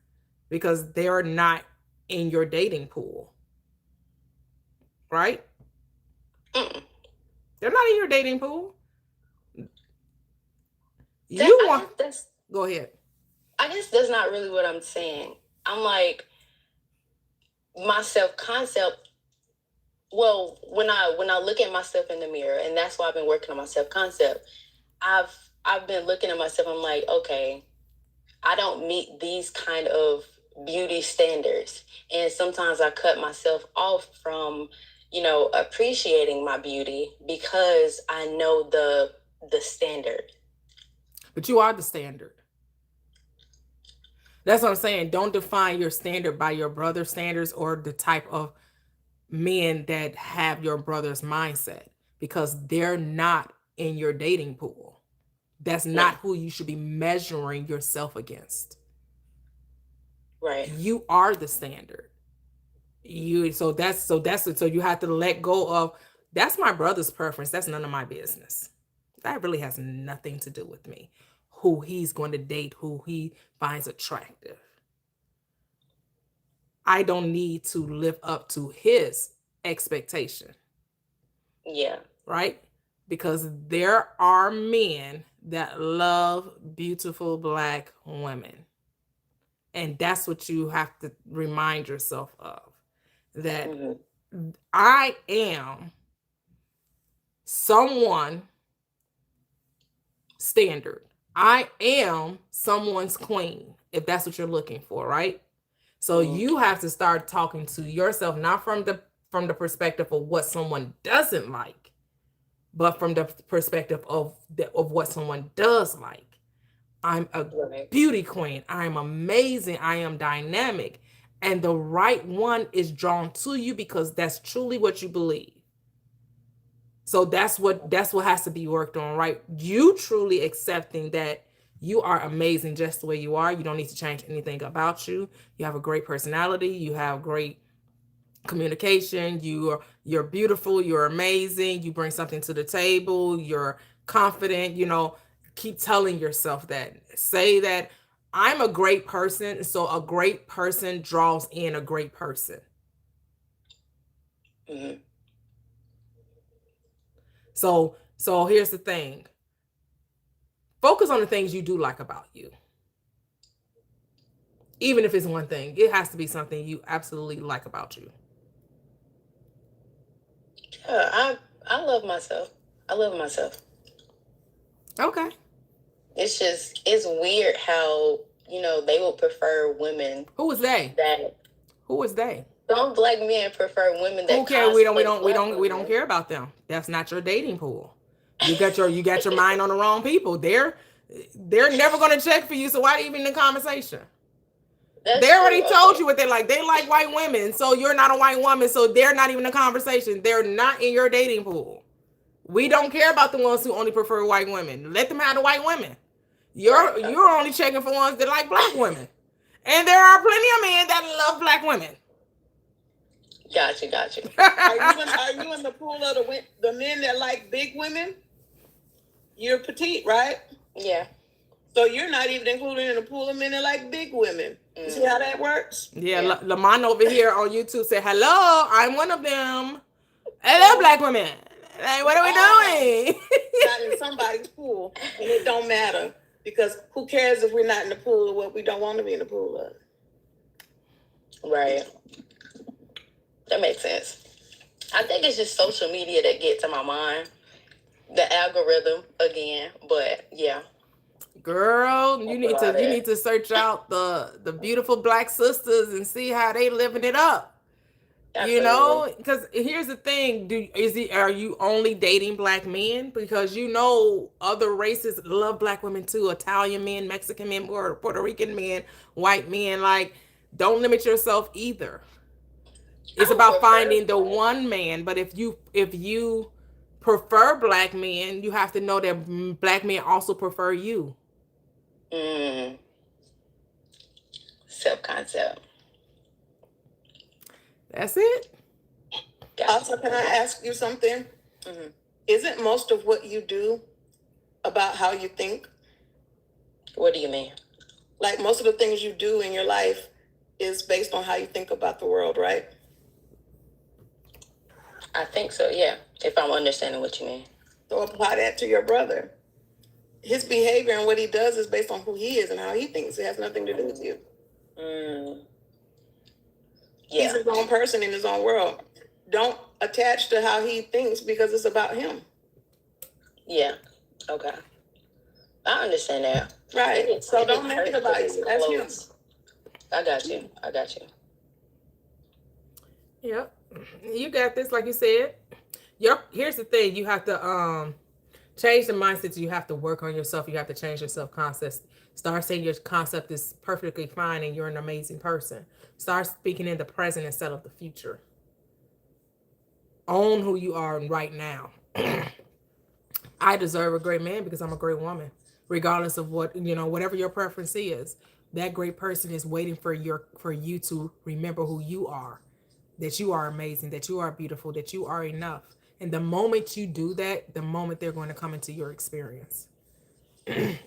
because they're not in your dating pool, right? Mm-mm. They're not in your dating pool. Go ahead. I guess that's not really what I'm saying. I'm like, my self-concept, well, when I look at myself in the mirror, and that's why I've been working on my self-concept, I've been looking at myself, I'm like, okay, I don't meet these kind of beauty standards. And sometimes I cut myself off from, appreciating my beauty because I know the standard. But you are the standard. That's what I'm saying. Don't define your standard by your brother's standards or the type of men that have your brother's mindset, because they're not in your dating pool. That's not who you should be measuring yourself against. Right. You are the standard. So you have to let go of, that's my brother's preference. That's none of my business. That really has nothing to do with me. Who he's going to date, who he finds attractive. I don't need to live up to his expectation. Yeah. Right? Because there are men that love beautiful Black women. And that's what you have to remind yourself of. That I am someone standard. I am someone's queen, if that's what you're looking for, right? So you have to start talking to yourself, not from the perspective of what someone doesn't like, but from the perspective of what someone does like. I'm a beauty queen. I'm amazing. I am dynamic. And the right one is drawn to you because that's truly what you believe. So that's what has to be worked on, right? You truly accepting that you are amazing just the way you are. You don't need to change anything about you. You have a great personality. You have great communication. You're beautiful. You're amazing. You bring something to the table. You're confident. Keep telling yourself that. Say that I'm a great person. So a great person draws in a great person. Mm-hmm. So here's the thing. Focus on the things you do like about you. Even if it's one thing, it has to be something you absolutely like about you. Yeah, I love myself. I love myself. Okay. It's weird how, they will prefer women. Who is they? Who is they? Some Black men prefer women that okay, we don't care about them. That's not your dating pool. You got your mind on the wrong people. They're never gonna check for you, so why even in the conversation? They already told you what they like. They like white women, so you're not a white woman, so they're not even in the conversation. They're not in your dating pool. We don't care about the ones who only prefer white women. Let them have the white women. You're only checking for ones that like Black women. And there are plenty of men that love Black women. Gotcha. Are you in the pool of the men that like big women? You're petite, right? Yeah. So you're not even included in the pool of men that like big women. You see how that works? Yeah. Lamont over here on YouTube said, "Hello, I'm one of them. I love Black women. Like, what are we doing?" Not in somebody's pool, and it don't matter, because who cares if we're not in the pool of what we don't want to be in the pool of? Right. That makes sense. I think it's just social media that gets to my mind. The algorithm again, but yeah. Girl, you need to search out the beautiful Black sisters and see how they living it up. Absolutely. Because here's the thing: are you only dating Black men? Because other races love Black women too. Italian men, Mexican men, Puerto Rican men, white men. Like, don't limit yourself either. It's about finding the one man. But if you prefer Black men, you have to know that Black men also prefer you. Self-concept. That's it. Also, can I ask you something? Mm-hmm. Isn't most of what you do about how you think? What do you mean? Like, most of the things you do in your life is based on how you think about the world, right? I think so, yeah, if I'm understanding what you mean. So apply that to your brother. His behavior and what he does is based on who he is and how he thinks. It has nothing to do with you. Yeah. He's his own person in his own world. Don't attach to how he thinks, because it's about him. Yeah. Okay. I understand that. Right. So don't make it about you. That's him. I got you. Yep. You got this, like you said. Here's the thing. You have to Change the mindset. You have to work on yourself. You have to change your self-concept. Start saying your concept is perfectly fine and you're an amazing person. Start speaking in the present instead of the future. Own who you are right now. I deserve a great man because I'm a great woman. Regardless of what, whatever your preference is, that great person is waiting for you to remember who you are, that you are amazing, that you are beautiful, that you are enough. And the moment you do that, the moment they're going to come into your experience.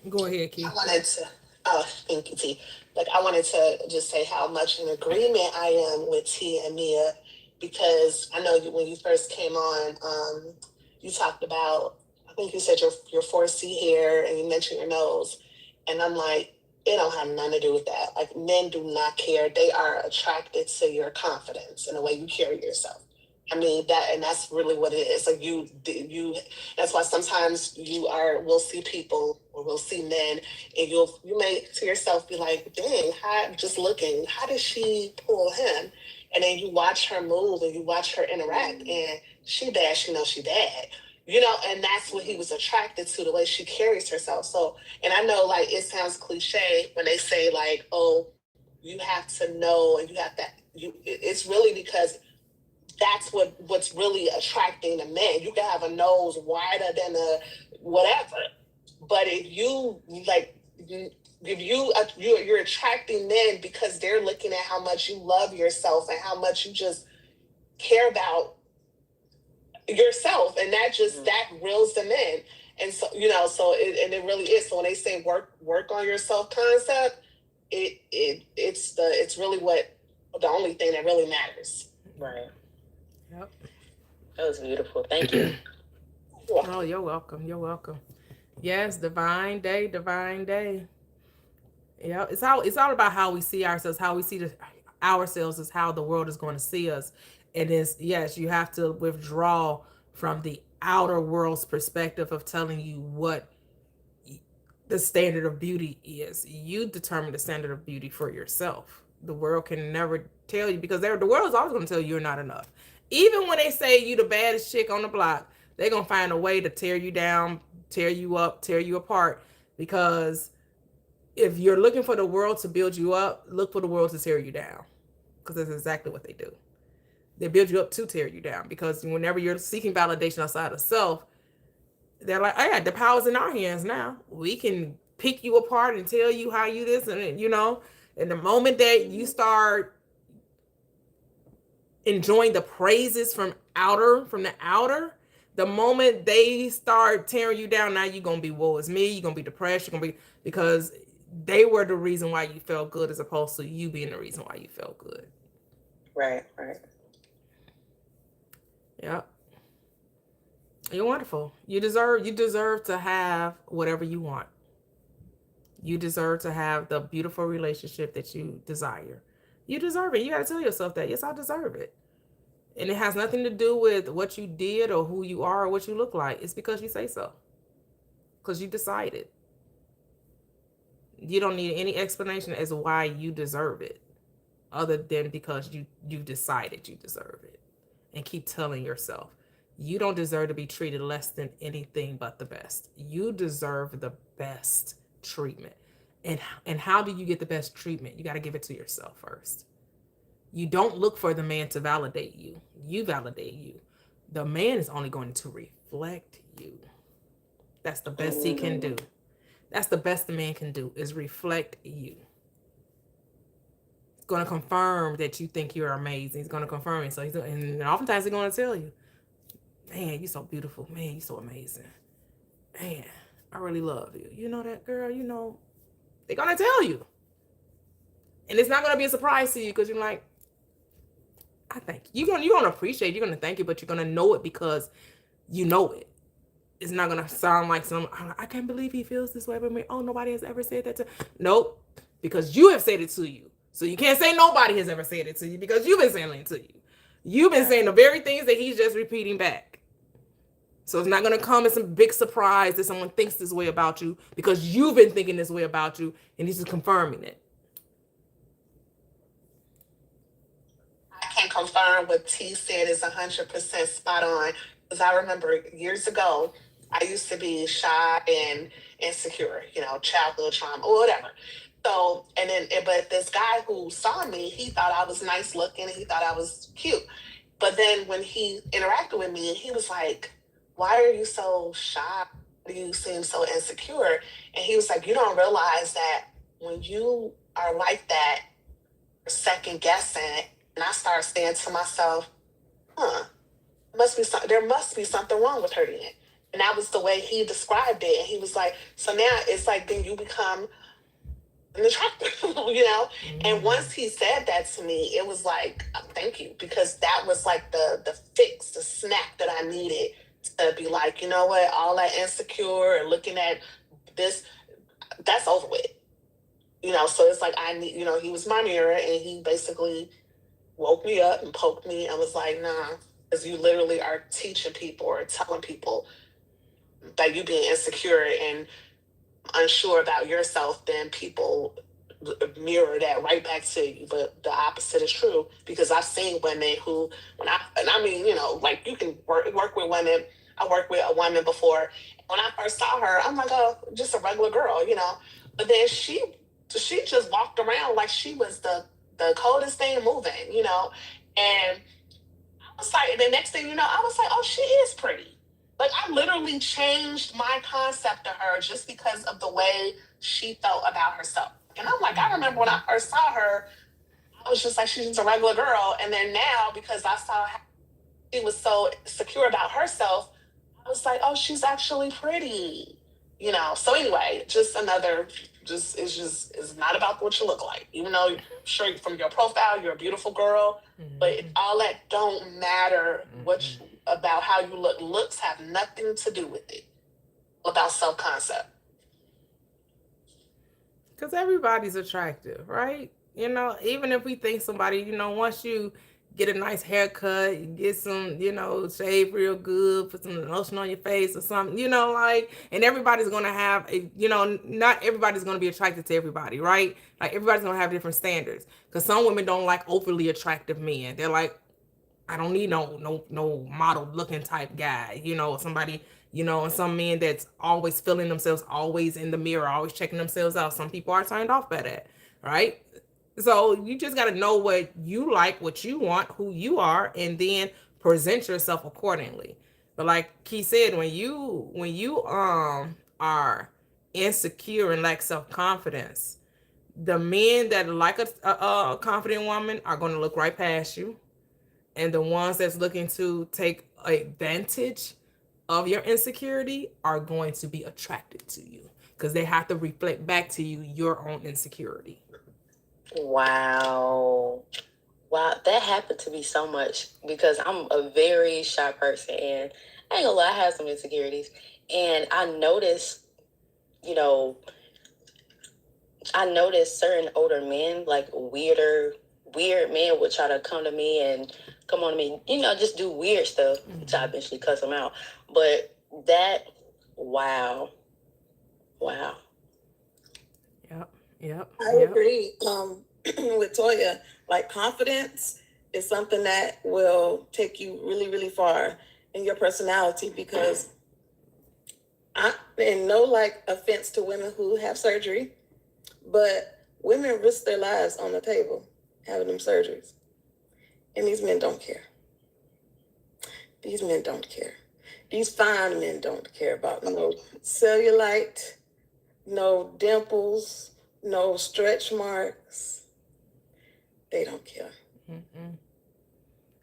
Go ahead, Keith. I wanted to, oh, thank you, T. Like, I wanted to just say how much in agreement I am with T and Mia, because I know when you first came on, you talked about, I think you said your 4C hair and you mentioned your nose. And I'm like, it don't have nothing to do with that. Like, men do not care. They are attracted to your confidence and the way you carry yourself. I mean that's really what it is. Like you. That's why sometimes we'll see people or we'll see men, and you may to yourself be like, dang, just looking, how does she pull him? And then you watch her move and you watch her interact, and she bad. She knows she bad. And that's what he was attracted to, the way she carries herself. So, and I know, like, it sounds cliche when they say, like, oh, you have to know and you have to. It's really because that's what's really attracting the men. You can have a nose wider than a whatever, but if you're attracting men because they're looking at how much you love yourself and how much you just care about yourself, and that reels them in. And so it really is. So when they say work on your self concept, it's really the only thing that really matters. Right. Yep. That was beautiful. Thank you. Oh, you're welcome. You're welcome. Yes, divine day, divine day. Yeah, it's all about how we see ourselves, how we see ourselves is how the world is going to see us. And yes, you have to withdraw from the outer world's perspective of telling you what the standard of beauty is. You determine the standard of beauty for yourself. The world can never tell you, because the world is always going to tell you you're not enough. Even when they say you the baddest chick on the block, they're going to find a way to tear you down, tear you up, tear you apart. Because if you're looking for the world to build you up, look for the world to tear you down. Because that's exactly what they do. They build you up to tear you down. Because whenever you're seeking validation outside of self, they're like, oh yeah, the power's in our hands now. We can pick you apart and tell you how you this, and and the moment that you start enjoying the praises from the outer, the moment they start tearing you down, now you're gonna be, woe is me, you're gonna be depressed, you're gonna be, because they were the reason why you felt good, as opposed to you being the reason why you felt good. Right. Yep. You're wonderful. You deserve to have whatever you want. You deserve to have the beautiful relationship that you desire. You deserve it. You got to tell yourself that. Yes, I deserve it. And it has nothing to do with what you did or who you are or what you look like. It's because you say so. Because you decided. You don't need any explanation as to why you deserve it, other than because you decided you deserve it. And keep telling yourself, you don't deserve to be treated less than anything but the best. You deserve the best treatment. And how do you get the best treatment? You got to give it to yourself first. You don't look for the man to validate you. You validate you. The man is only going to reflect you. That's the best he can do. That's the best the man can do, is reflect you. He's going to confirm that you think you're amazing. He's going to confirm it. And oftentimes he's going to tell you, man, you're so beautiful. Man, you're so amazing. Man, I really love you. You know that, girl? They're going to tell you. And it's not going to be a surprise to you, because you're like, I thank you. You're going to appreciate it. You're going to thank you, but you're going to know it because you know it. It's not going to sound like I can't believe he feels this way about me. Oh, nobody has ever said that to. Nope. Because you have said it to you. So you can't say nobody has ever said it to you, because you've been saying it to you. You've been saying the very things that he's just repeating back. So it's not going to come as some big surprise that someone thinks this way about you, because you've been thinking this way about you, and he's just confirming it. I can confirm what T said is 100% spot on. Because I remember years ago, I used to be shy and insecure, childhood trauma or whatever. So, but this guy who saw me, he thought I was nice looking and he thought I was cute. But then when he interacted with me, he was like, "Why are you so shy? Why do you seem so insecure?" And he was like, "You don't realize that when you are like that, you're second guessing." And I started saying to myself, "Huh, there must be something wrong with her then." And that was the way he described it. And he was like, "So now it's like then you become an attractor," And once he said that to me, it was like, thank you, because that was like the fix, the snap that I needed to be like, you know what, all that insecure and looking at this, that's over with. So it's like I need, he was my mirror and he basically woke me up and poked me and was like, nah, because you literally are teaching people or telling people that you being insecure and unsure about yourself, then people mirror that right back to you. But the opposite is true, because I've seen women who, and I mean, like you can work with women. I worked with a woman before. When I first saw her, I'm like, oh, just a regular girl, But then she just walked around like she was the coldest thing moving, And I was like, the next thing you know, I was like, oh, she is pretty. Like I literally changed my concept of her just because of the way she felt about herself. And I'm like, I remember when I first saw her, I was just like, she's just a regular girl. And then now, because I saw how she was so secure about herself, I was like, oh, she's actually pretty. So anyway, it's not about what you look like. Even though sure from your profile, you're a beautiful girl, but all that don't matter about how you look. Looks have nothing to do with it. About self-concept. Because everybody's attractive, right? Even if we think somebody, once you get a nice haircut, you get some, shave real good, put some lotion on your face or something, and everybody's going to have not everybody's going to be attracted to everybody, right? Like everybody's going to have different standards, because some women don't like overly attractive men. They're like, I don't need no model looking type guy, somebody, and some men that's always feeling themselves, always in the mirror, always checking themselves out. Some people are turned off by that, right? So you just got to know what you like, what you want, who you are, and then present yourself accordingly. But like Key said, when you are insecure and lack self-confidence, the men that like a confident woman are going to look right past you, and the ones that's looking to take advantage of your insecurity are going to be attracted to you, because they have to reflect back to you your own insecurity. Wow, that happened to me so much because I'm a very shy person, and I ain't gonna lie, I have some insecurities, and I noticed certain older men, like weird men, would try to come to me and come on to me, just do weird stuff, which I eventually cuss them out. But that, wow. Yep. I agree with Toyia. Like confidence is something that will take you really, really far in your personality, because and no offense to women who have surgery, but women risk their lives on the table having them surgeries. And these men don't care. These men don't care. These fine men don't care about no cellulite, no dimples, no stretch marks. They don't care. Mm-mm.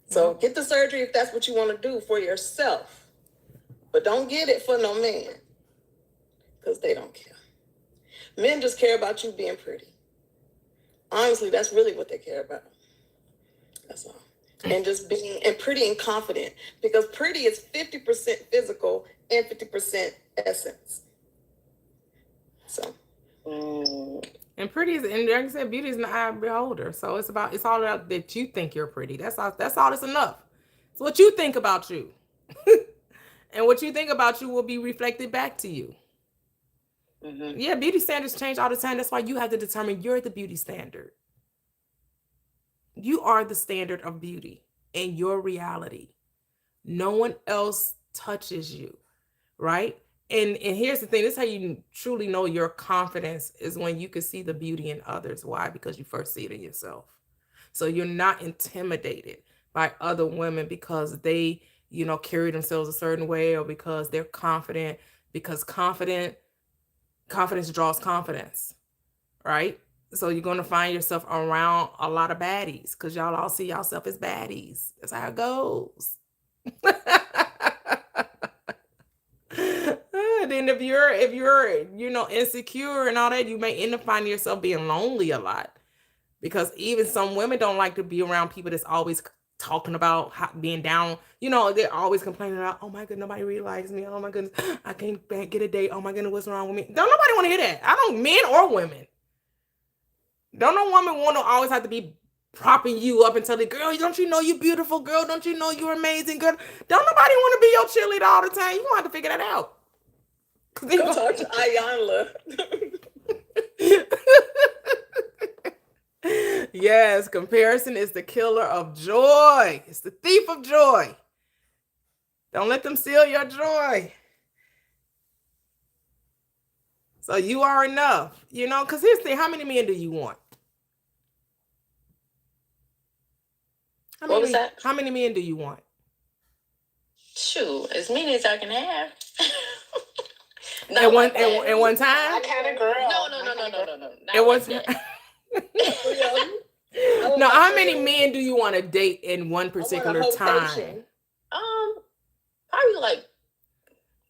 So get the surgery if that's what you want to do for yourself. But don't get it for no man, because they don't care. Men just care about you being pretty. Honestly, that's really what they care about. That's all. And just being pretty and confident, because pretty is 50% physical and 50% essence. So. And pretty is, and like I said, beauty is an eye of the beholder. So it's all about that you think you're pretty. That's all that's enough. It's what you think about you. And what you think about you will be reflected back to you. Mm-hmm. Yeah, beauty standards change all the time. That's why you have to determine you're the beauty standard. You are the standard of beauty in your reality. No one else touches you. right? And here's the thing, this is how you truly know your confidence is when you can see the beauty in others. Why? Because you first see it in yourself. So you're not intimidated by other women because they, carry themselves a certain way, or because they're confident, because confidence draws confidence, right? So you're going to find yourself around a lot of baddies because y'all all see yourself as baddies. That's how it goes. Then if you're insecure and all that, you may end up finding yourself being lonely a lot, because even some women don't like to be around people that's always talking about being down. They're always complaining about, oh my goodness, nobody really likes me. Oh my goodness, I can't get a date. Oh my goodness, what's wrong with me? Don't nobody want to hear that. I don't, men or women. Don't no woman want to always have to be propping you up and telling, girl, don't you know you beautiful? Girl, don't you know you're amazing? Girl, don't nobody want to be your cheerleader all the time. You're going to have to figure that out. Go talk to Ayanla. Yes, comparison is the killer of joy. It's the thief of joy. Don't let them steal your joy. So you are enough, because here's the thing, how many men do you want? What was that? How many men do you want? Shoot, as many as I can have. At one time? I kind of girl. No. At one time. No, how many men do you want to date in one particular time?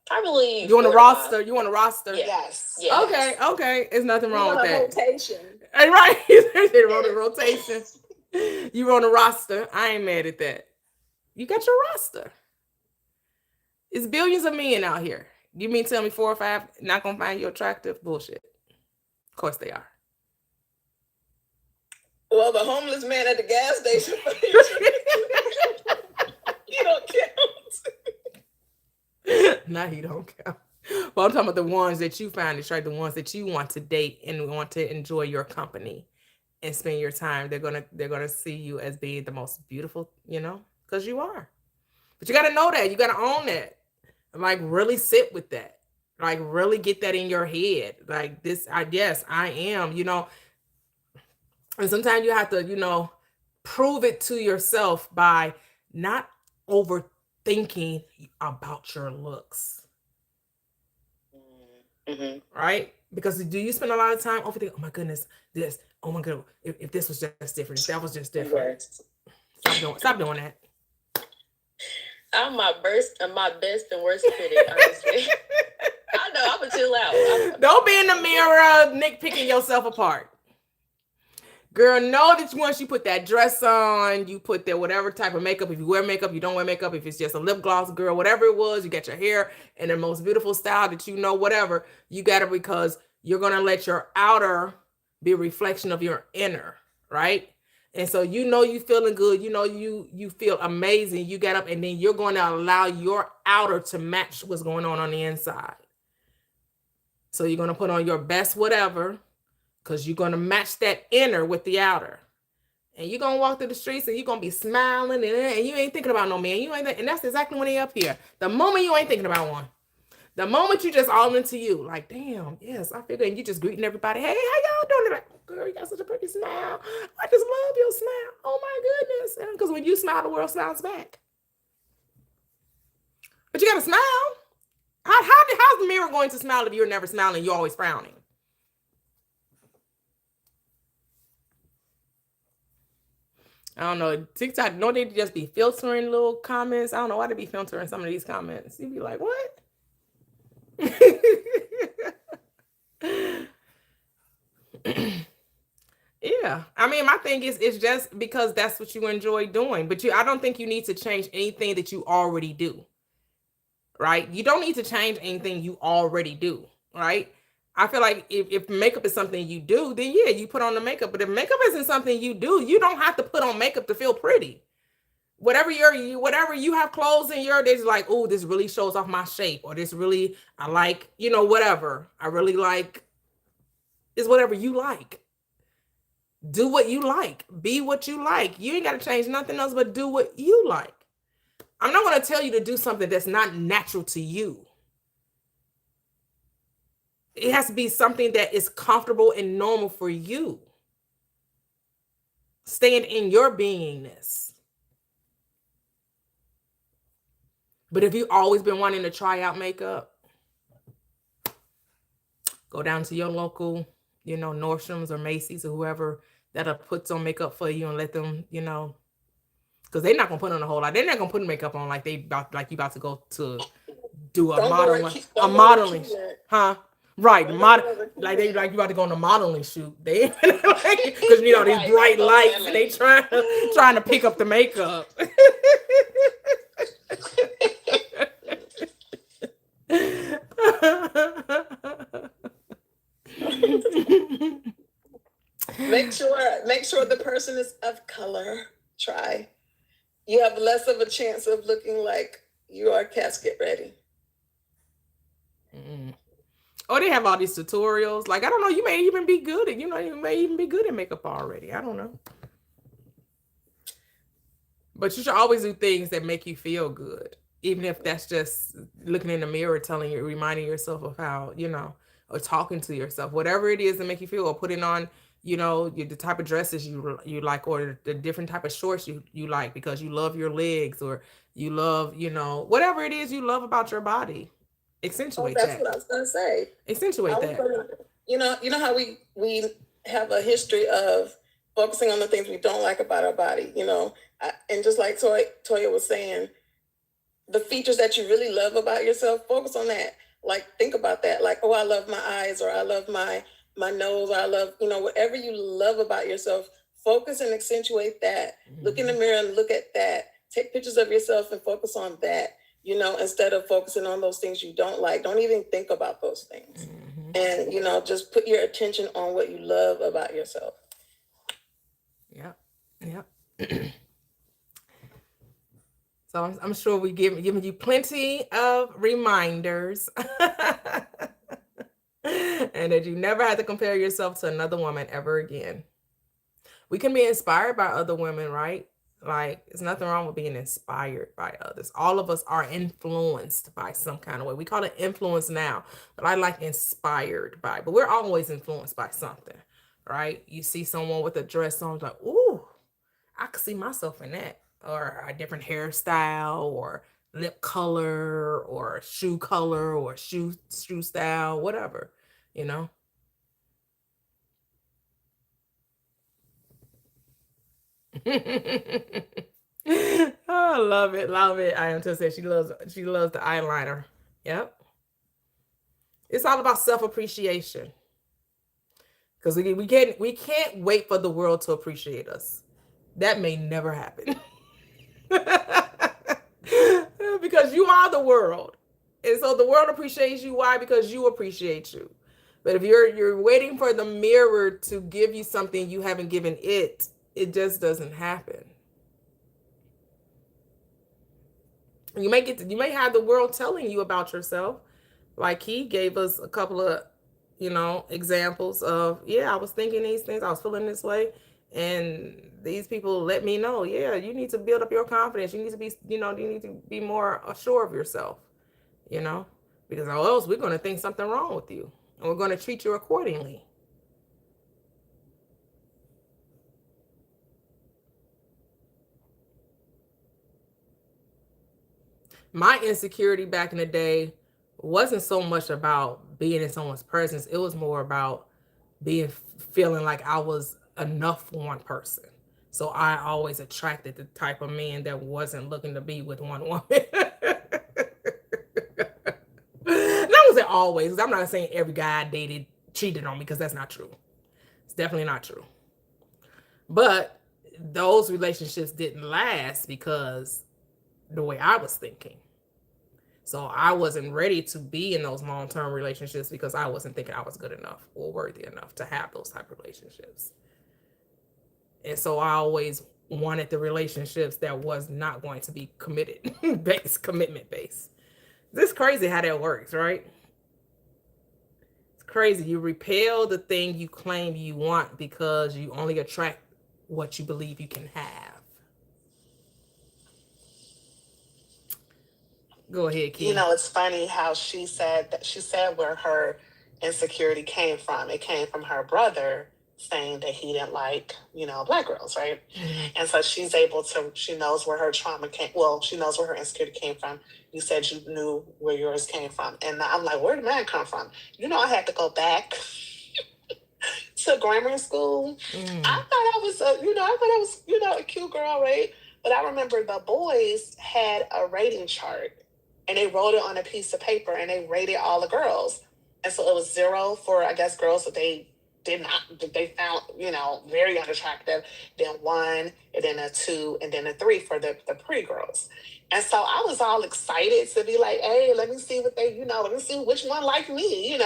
Probably. You want a roster? You want a roster? Yes. Okay. There's nothing wrong with that. Rotation. Right. They wrote a rotation. You wrote a roster. I ain't mad at that. You got your roster. It's billions of men out here. You mean tell me 4 or 5 not gonna find you attractive? Bullshit. Of course they are. Well, the homeless man at the gas station, he don't count. Nah, he don't count. Well, I'm talking about the ones that you find attractive, the ones that you want to date and want to enjoy your company and spend your time. They're gonna see you as being the most beautiful, because you are. But you gotta know that. You gotta own that. Like, really sit with that. Like, really get that in your head. Like, yes, I am, And sometimes you have to, prove it to yourself by not overthinking about your looks. Mm-hmm. Right? Because do you spend a lot of time overthinking, oh my goodness, this, oh my goodness, if this was just different, if that was just different. Stop doing that. I'm my best and worst critic, honestly. I know, I'm gonna chill out. Don't be in the mirror nitpicking yourself apart. Girl, know that once you put that dress on, you put that whatever type of makeup, if you wear makeup, you don't wear makeup, if it's just a lip gloss, girl, whatever it was, you got your hair in the most beautiful style that whatever, you got it, because you're going to let your outer be a reflection of your inner, right? And so you feeling good, you feel amazing, you get up, and then you're going to allow your outer to match what's going on the inside. So you're going to put on your best whatever, because you're going to match that inner with the outer. And you're going to walk through the streets and you're going to be smiling and you ain't thinking about no man. And that's exactly when they up here. The moment you ain't thinking about one. The moment you just all into you. Like, damn, yes, I feel good. And you just greeting everybody. Hey, how y'all doing? Like, girl, you got such a pretty smile. I just love your smile. Oh my goodness. Because when you smile, the world smiles back. But you got to smile. How's the mirror going to smile if you're never smiling? You're always frowning. I don't know. TikTok, don't they just be filtering little comments? I don't know why they be filtering some of these comments. You'd be like, what? Yeah. I mean, my thing is, it's just because that's what you enjoy doing. But I don't think you need to change anything that you already do. Right? You don't need to change anything you already do. Right? I feel like if makeup is something you do, then yeah, you put on the makeup. But if makeup isn't something you do, you don't have to put on makeup to feel pretty. Whatever you have clothes in your, there's like, oh, this really shows off my shape, or this really, I like, whatever. I really like, is whatever you like. Do what you like. Be what you like. You ain't got to change nothing else but do what you like. I'm not going to tell you to do something that's not natural to you. It has to be something that is comfortable and normal for you. Stand in your beingness. But if you've always been wanting to try out makeup, go down to your local, Nordstrom's or Macy's or whoever that puts on makeup for you and let them, because they're not gonna put on a whole lot. They're not gonna put makeup on like you about to go to do a modeling, huh? Right, like you about to go on a modeling shoot. They because these bright lights and they trying to pick up the makeup. Make sure the person is of color. Try. You have less of a chance of looking like you are casket ready. Oh, they have all these tutorials. Like, I don't know, you may even be good at, you may even be good at makeup already. I don't know. But you should always do things that make you feel good. Even if that's just looking in the mirror, reminding yourself of how, or talking to yourself, whatever it is that make you feel, or putting on, the type of dresses you like, or the different type of shorts you like because you love your legs, or you love, whatever it is you love about your body. Accentuate that's that. What I was going to say. Accentuate that. You know how we have a history of focusing on the things we don't like about our body, and just like Toyia was saying, the features that you really love about yourself, focus on that. Like, think about that. Like, oh, I love my eyes, or I love my nose, or I love, whatever you love about yourself, focus and accentuate that. Mm-hmm. Look in the mirror and look at that. Take pictures of yourself and focus on that, instead of focusing on those things you don't like. Don't even think about those things. Mm-hmm. And, just put your attention on what you love about yourself. Yeah. So I'm sure we've given you plenty of reminders. And that you never have to compare yourself to another woman ever again. We can be inspired by other women, right? Like, there's nothing wrong with being inspired by others. All of us are influenced by some kind of way. We call it influence now, but I like inspired by. But we're always influenced by something, right? You see someone with a dress on, like, ooh, I could see myself in that. Or a different hairstyle, or lip color, or shoe color, or shoe style, whatever, Oh, love it. I am to say she loves the eyeliner. Yep. It's all about self-appreciation. Because we can't wait for the world to appreciate us. That may never happen. Because you are the world. And so the world appreciates you. Why? Because you appreciate you. But if you're waiting for the mirror to give you something you haven't given it just doesn't happen. You may have the world telling you about yourself. Like he gave us a couple of, examples of, I was thinking these things, I was feeling this way. And these people let me know, you need to build up your confidence. You need to be, you need to be more sure of yourself, because or else we're going to think something wrong with you and we're going to treat you accordingly. My insecurity back in the day wasn't so much about being in someone's presence. It was more about feeling like I was enough for one person. So I always attracted the type of man that wasn't looking to be with one woman. That wasn't always. I'm not saying every guy I dated cheated on me, because that's not true. It's definitely not true. But those relationships didn't last because the way I was thinking. So I wasn't ready to be in those long-term relationships because I wasn't thinking I was good enough or worthy enough to have those type of relationships. And so I always wanted the relationships that was not going to be commitment based. This is crazy how that works, right? It's crazy. You repel the thing you claim you want because you only attract what you believe you can have. Go ahead, Kim. It's funny how she said where her insecurity came from. It came from her brother saying that he didn't like, black girls, right? And so she knows where her trauma came, she knows where her insecurity came from. You said you knew where yours came from. And I'm like, where did mine come from? I had to go back to grammar school. I thought I was, a cute girl, right? But I remember the boys had a rating chart and they wrote it on a piece of paper and they rated all the girls. And so it was 0 for, I guess, girls that they found, very unattractive, then 1, and then a 2, and then a 3 for the pretty girls. And so I was all excited to be like, hey, let me see what let me see which one like me,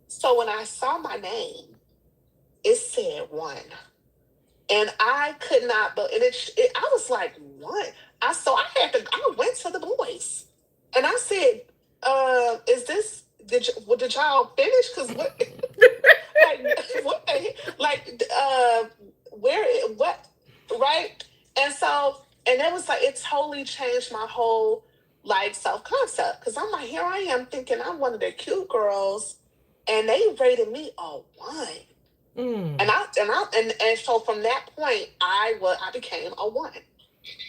So when I saw my name, it said 1. And I could not, but I was like, what? I went to the boys and I said, did y'all finish? Cause what, what, right? And it was like, it totally changed my whole self-concept. Cause I'm like, here I am thinking I'm one of the cute girls and they rated me a 1. And so from that point, I became a 1.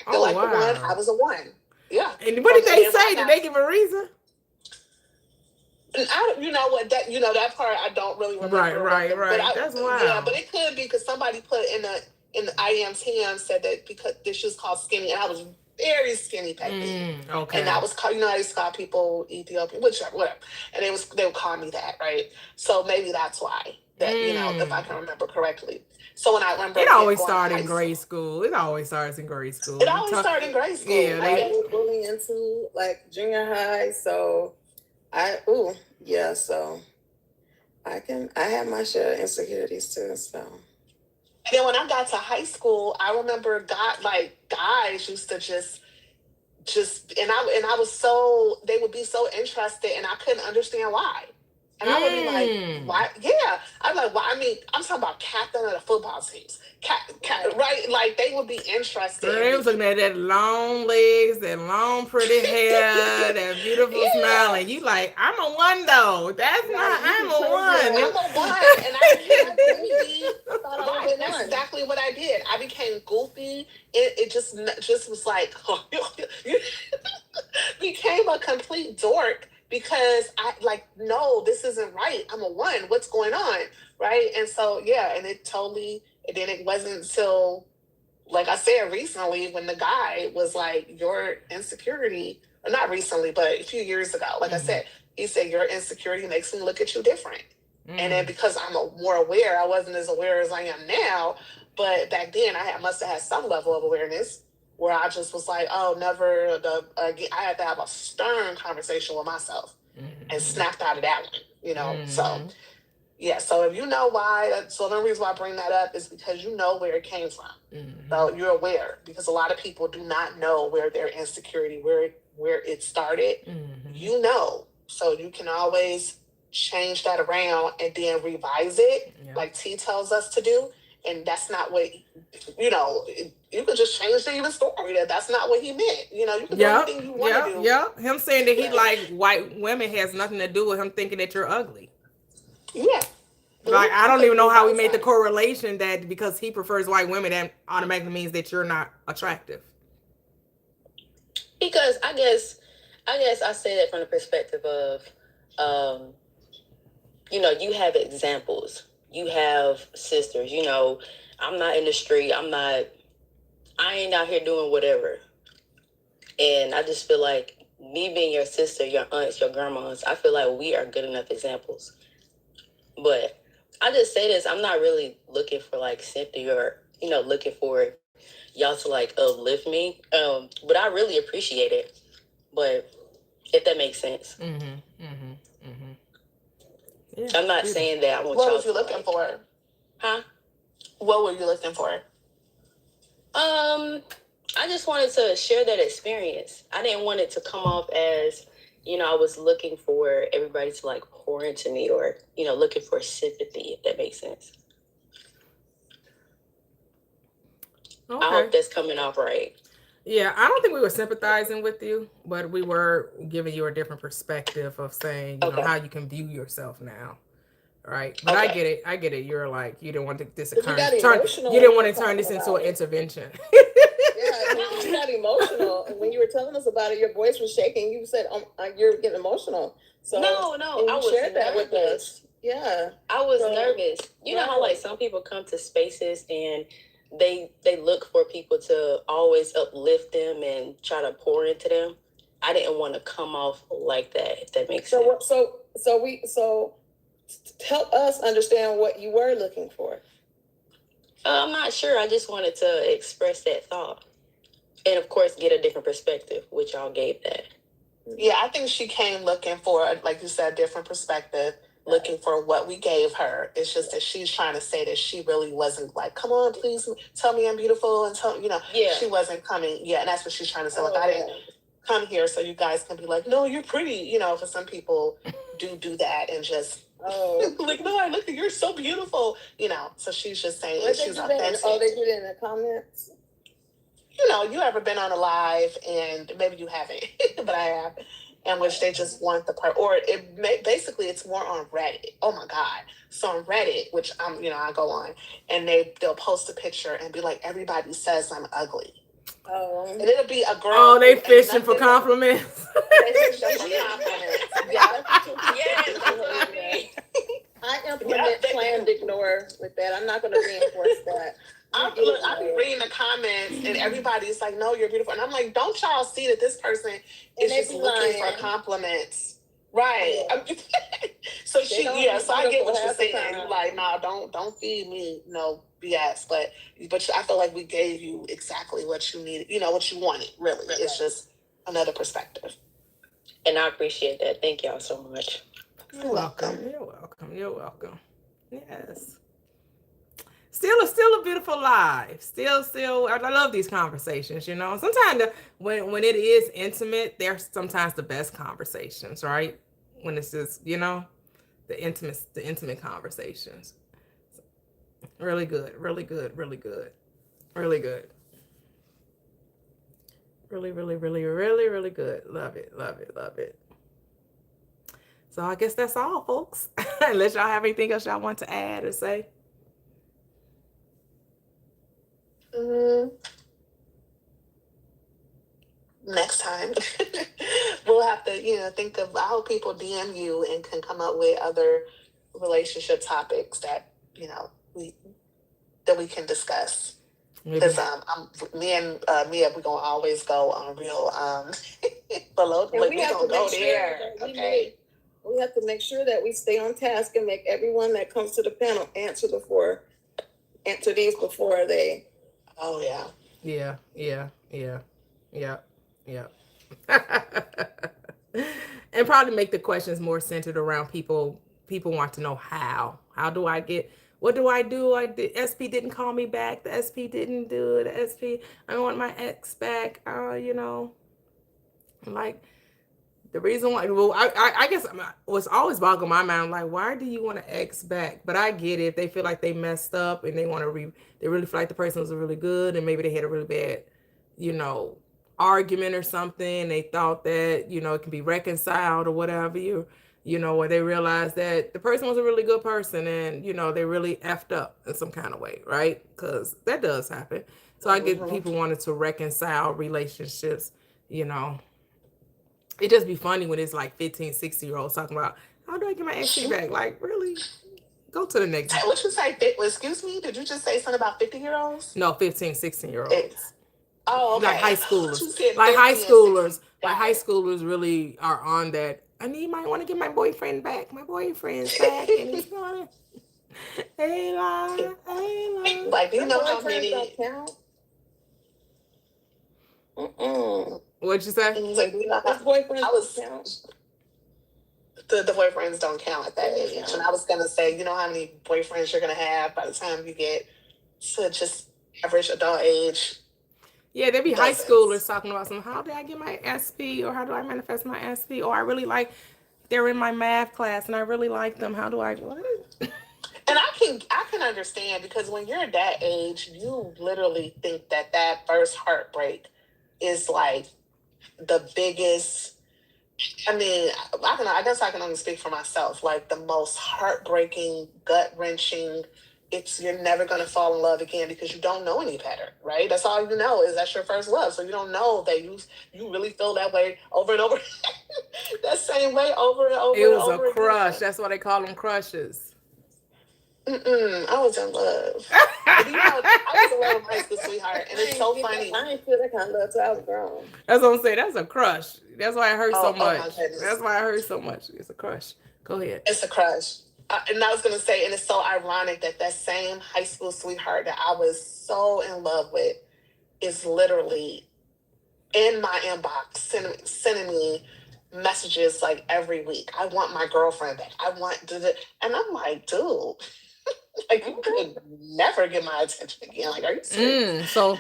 Oh, wow. 1, I was a 1. Yeah. And what did they say? Did they give a reason? And that part I don't really remember. Right. That's wild. Yeah, but it could be because somebody put in the IMTM said that because this was called skinny, and I was very skinny back then. Okay. And that was called, I used to call people Ethiopian, whatever. And they would call me that, right? So maybe that's why. That, if I can remember correctly. So when I remember, it always started in grade school. It always starts in grade school. It always started in grade school. Yeah, I was bullied into junior high, so so I have my share of insecurities too. So, and then when I got to high school, I remember guys used to just and I was they would be so interested, and I couldn't understand why. And I would be like, why? Yeah. I'm like, why? I mean, I'm talking about captain of the football teams. Right? Like, they would be interested. They was looking at that long legs, that long pretty hair, that beautiful smile. And you like, I'm a 1 though. That's I'm a 1. I'm a 1. And I that's exactly what I did. I became goofy. It just was like, became a complete dork. Because no, this isn't right. I'm a 1. What's going on? Right. And so, and then it wasn't until, like I said, recently when the guy was like, your insecurity, or not recently, but a few years ago, I said, he said, your insecurity makes me look at you different. And then because I'm more aware, I wasn't as aware as I am now, but back then I must have had some level of awareness where I just was like, oh, never again. I had to have a stern conversation with myself and snapped out of that one, So, so if you know why, so the reason why I bring that up is because you know where it came from. So you're aware, because a lot of people do not know where their insecurity, where it started, so you can always change that around and then revise it, like T tells us to do. And that's not what, you could just change the even story. That's not what he meant. You can do anything you want to do. Yeah. Him saying that he like white women has nothing to do with him thinking that you're ugly. Yeah. I don't even know how we made the correlation that because he prefers white women, that automatically means that you're not attractive. Because I guess I say that from the perspective of, you have examples. You have sisters, I'm not in the street. I ain't out here doing whatever. And I just feel like me being your sister, your aunts, your grandmas, I feel like we are good enough examples. But I just say this, I'm not really looking for sympathy or, looking for y'all to uplift me. But I really appreciate it. But if that makes sense. Yeah, I'm not saying that I want y'all. What was you looking for? Huh? What were you looking for? I just wanted to share that experience. I didn't want it to come off as, I was looking for everybody to pour into me or, looking for sympathy, if that makes sense. Okay. I hope that's coming off right. Yeah, I don't think we were sympathizing with you, but we were giving you a different perspective of saying, Okay. how you can view yourself now. Right. But okay. I get it. You're like, you didn't want this You got turn, emotional. you didn't want to turn this into an intervention. Yeah, you got emotional. And when you were telling us about it, your voice was shaking. You said, you're getting emotional. So no, I was shared that with us. Yeah. I was nervous. You know how like some people come to spaces and they look for people to always uplift them and try to pour into them. I didn't want to come off like that, if that makes sense. So help us understand what you were looking for. I'm not sure. I just wanted to express that thought. And of course, get a different perspective, which y'all gave that. Yeah, I think she came looking for, like you said, a different perspective, looking for what we gave her. It's just that she's trying to say that she really wasn't like, come on, please tell me I'm beautiful. And she wasn't coming. Yeah, and that's what she's trying to say. Like, I didn't come here so you guys can be like, no, you're pretty. For some people do that and just, like, no, look, you're so beautiful. So she's just saying she's authentic. Oh, they do that in the comments? You ever been on a live, and maybe you haven't, but I have, in which they just want the part, or basically it's more on Reddit. Oh my God. So on Reddit, which I go on, and they'll post a picture and be like, everybody says I'm ugly. Oh. And it'll be a girl. Oh, they fishing for compliments. They fishing for compliments. Yeah. I implement planned ignore with that. I'm not going to reinforce that. I be reading the comments and everybody's like, no, you're beautiful. And I'm like, don't y'all see that this person is just looking for compliments? Right. Yeah. So I get what you're saying. You're like, no, don't feed me no BS. But I feel like we gave you exactly what you needed, what you wanted, really. Right. It's just another perspective. And I appreciate that. Thank y'all so much. You're welcome. You're welcome. Yes. Still a beautiful life. Still, I love these conversations, Sometimes when it is intimate, they're sometimes the best conversations, right? When it's just, the intimate conversations. Really good. Really, really, really good. Love it. So I guess that's all, folks. Unless y'all have anything else y'all want to add or say. Next time we'll have to think of, I hope people DM you and can come up with other relationship topics that we can discuss, because me and Mia, we're gonna always go on real below, and we have to go there. Okay, we have to make sure that we stay on task and make everyone that comes to the panel answer these before they. Oh yeah. Yeah. And probably make the questions more centered around people want to know how do I get, what do I do? The SP didn't call me back. The SP didn't do it. The SP, I want my ex back. Like the reason why, well, I guess what's always boggling my mind, like, why do you want an ex back? But I get it. If they feel like they messed up and they want to they really feel like the person was really good, and maybe they had a really bad, argument or something. They thought that, it can be reconciled or whatever, or they realized that the person was a really good person and, they really effed up in some kind of way, right? Because that does happen. So I get people wanting to reconcile relationships, It just be funny when it's like 15, 16-year-olds talking about, how do I get my ex back? Like, really? Go to the next. What you say? Excuse me? Did you just say something about 50-year-olds? No, 15, 16-year-olds. Oh, okay. Like high schoolers. Like high schoolers really are on that. I want to get my boyfriend back. My boyfriend's back. And he's going to, hey, la. Like, do you know how many? What'd you say? Like, you know, boyfriends the boyfriends don't count at that age. And I was gonna say, you know how many boyfriends you're gonna have by the time you get to just average adult age. Yeah, there be high schoolers talking about how do I get my SP, or how do I manifest my SP, or I really like, they're in my math class and I really like them. How do I what? And I can understand, because when you're at that age, you literally think that first heartbreak is like the biggest. I mean, I guess I can only speak for myself. Like the most heartbreaking, gut wrenching. You're never gonna fall in love again because you don't know any better, right? That's all you know is that's your first love. So you don't know that you really feel that way over and over, that same way over and over. It was and over a crush. again. That's why they call them crushes. I was in love. But you know, I was in love with my high school sweetheart, and it's so funny. I didn't feel that kind of love till I was grown. That's what I'm saying. That's a crush. That's why it hurts so much. My goodness. That's why it hurts so much. It's a crush. Go ahead. It's a crush. And I was going to say, and it's so ironic that same high school sweetheart that I was so in love with is literally in my inbox, sending me messages like every week. I want my girlfriend back. I want, and I'm like, dude, like you could never get my attention again. Like, are you serious? So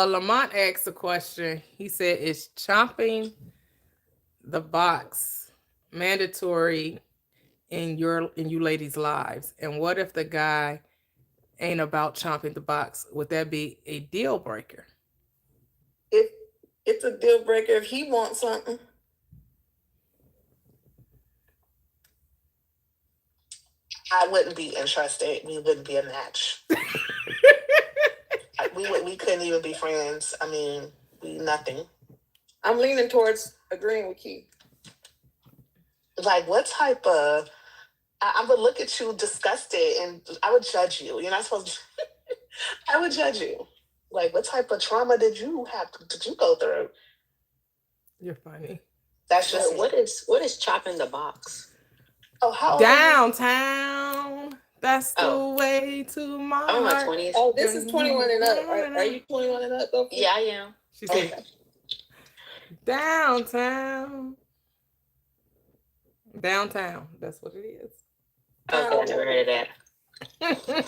Lamont asked a question. He said, "Is chomping the box mandatory in you ladies' lives? And what if the guy ain't about chomping the box? Would that be a deal breaker?" It's a deal breaker if he wants something. I wouldn't be interested. We wouldn't be a match. we couldn't even be friends. I mean, nothing. I'm leaning towards agreeing with Keith. Like, what type of... I would look at you disgusted and I would judge you. You're not supposed to... I would judge you. Like, what type of trauma did you go through? You're funny. That's just... What is chopping the box? Oh, how downtown. That's the way to my heart. I'm my 20s. Oh, this is 21 and up. Are you 21 and up? Though? Yeah, I am. She said, downtown. Downtown. That's what it is. Okay, I never heard of that.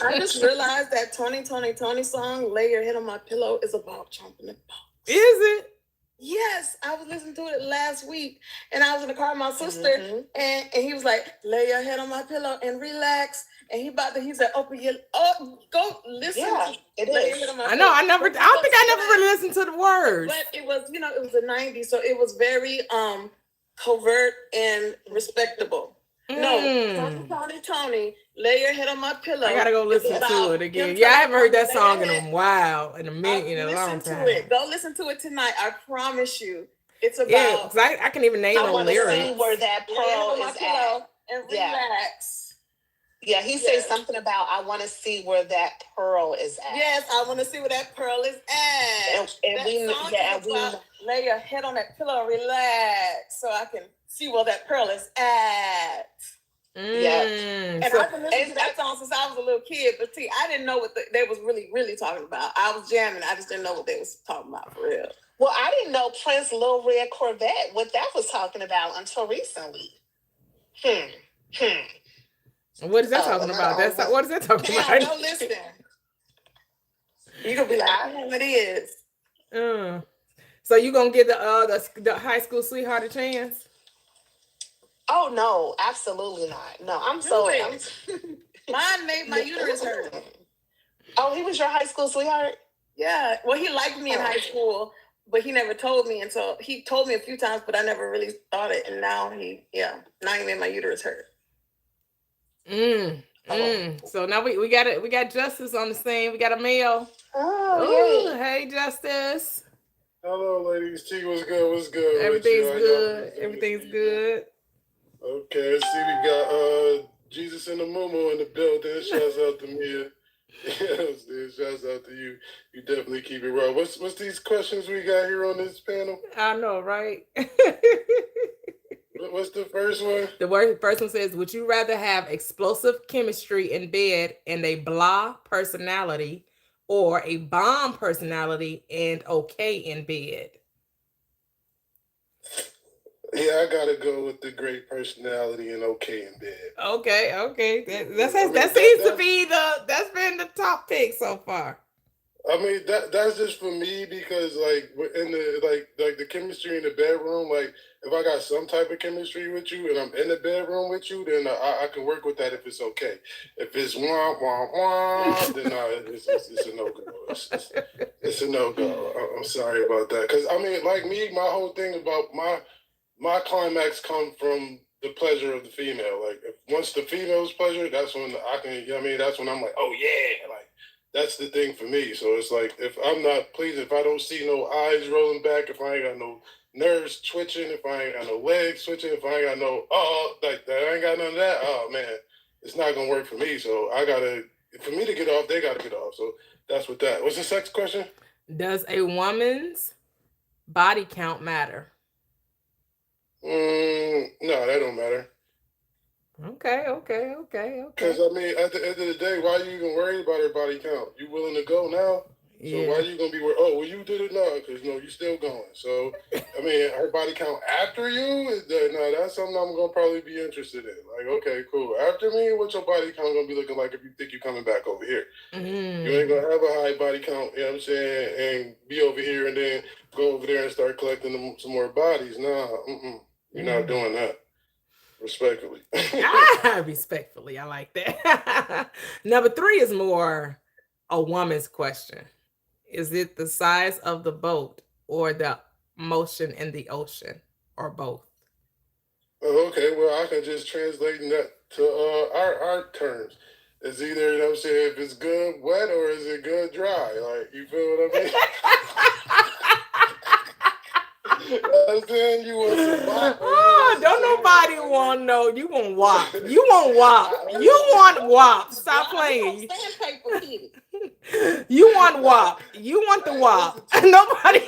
I just realized that Tony song, "Lay Your Head on My Pillow," is about chomping the box. Is it? Yes, I was listening to it last week, and I was in the car with my sister, and he was like, "Lay your head on my pillow and relax." And he said, go listen. Yeah, it is. I don't think I never really listened to the words. But it was, it was the 90s, so it was very covert and respectable. No, Tony, lay your head on my pillow. I gotta go listen to it again. Yeah, I haven't heard that song in a while, in a long time. Go listen to it tonight. I promise you, it's about. Yeah, because I can even name the lyrics. See where that pearl is at. And relax. Yeah, he says something about, I want to see where that pearl is at. Yes, I want to see where that pearl is at. And lay your head on that pillow and relax so I can see where that pearl is at. Yeah. And I've been listening to that song since I was a little kid, but see, I didn't know what they was really, really talking about. I was jamming. I just didn't know what they was talking about for real. Well, I didn't know Prince Lil Red Corvette, what that was talking about until recently. What is that talking about? What is that talking about? Don't listen. You're gonna be like, what it is. So you gonna give the high school sweetheart a chance? Oh no, absolutely not. No, Mine made my uterus hurt. Oh, he was your high school sweetheart? Yeah. Well, he liked me in high school, but he never told me until he told me a few times, but I never really thought it. And now he made my uterus hurt. So now we got Justice on the scene. We got a male. Hey Justice. Hello, ladies. T, what's good? What's good? Everything's good. Okay, let's see. We got Jesus and the Momo in the building. Shouts out to Mia. Shouts out to you. You definitely keep it raw. What's these questions we got here on this panel? I know, right? What's the first one? The first one says, would you rather have explosive chemistry in bed and a blah personality, or a bomb personality and okay in bed? Yeah, I gotta go with the great personality and okay in bed. Okay. That seems to be that's been the top pick so far. I mean that's just for me because like in the like the chemistry in the bedroom, like if I got some type of chemistry with you and I'm in the bedroom with you, then I can work with that if it's okay. If it's wah wah wah, then it's a no go. It's a no go. I'm sorry about that because I mean like me, my whole thing about my climax come from the pleasure of the female. Like once the female's pleasure, that's when I can. You know what I mean, that's when I'm like, oh yeah, like. That's the thing for me. So it's like if I'm not pleased, if I don't see no eyes rolling back, if I ain't got no nerves twitching, if I ain't got no legs twitching, if I ain't got no like that, I ain't got none of that. Oh man, it's not gonna work for me. So I gotta for me to get off, they gotta get off. So that's what that. What's the next question? Does a woman's body count matter? No, that don't matter. Okay. Because I mean, at the end of the day, why are you even worried about her body count? You willing to go now? So why are you gonna be worried? Oh, well, you did it now because no, you still going. So I mean, her body count after you is that no, that's something I'm gonna probably be interested in. Like, okay, cool. After me, what's your body count gonna be looking like if you think you're coming back over here? You ain't gonna have a high body count, you know what I'm saying, and be over here and then go over there and start collecting some more bodies. Nah, you're not doing that. Respectfully. Respectfully, I like that. Number 3 is more a woman's question. Is it the size of the boat or the motion in the ocean or both? Oh, okay, well, I can just translate that to our terms. It's either, you know what I'm saying, if it's good wet or is it good dry? Like, you feel what I mean? I'm saying you want some bop. Don't nobody want no. You want WAP. You want WAP. You want WAP. Stop playing. Sandpaper kitty. You want WAP. You want the WAP. Nobody.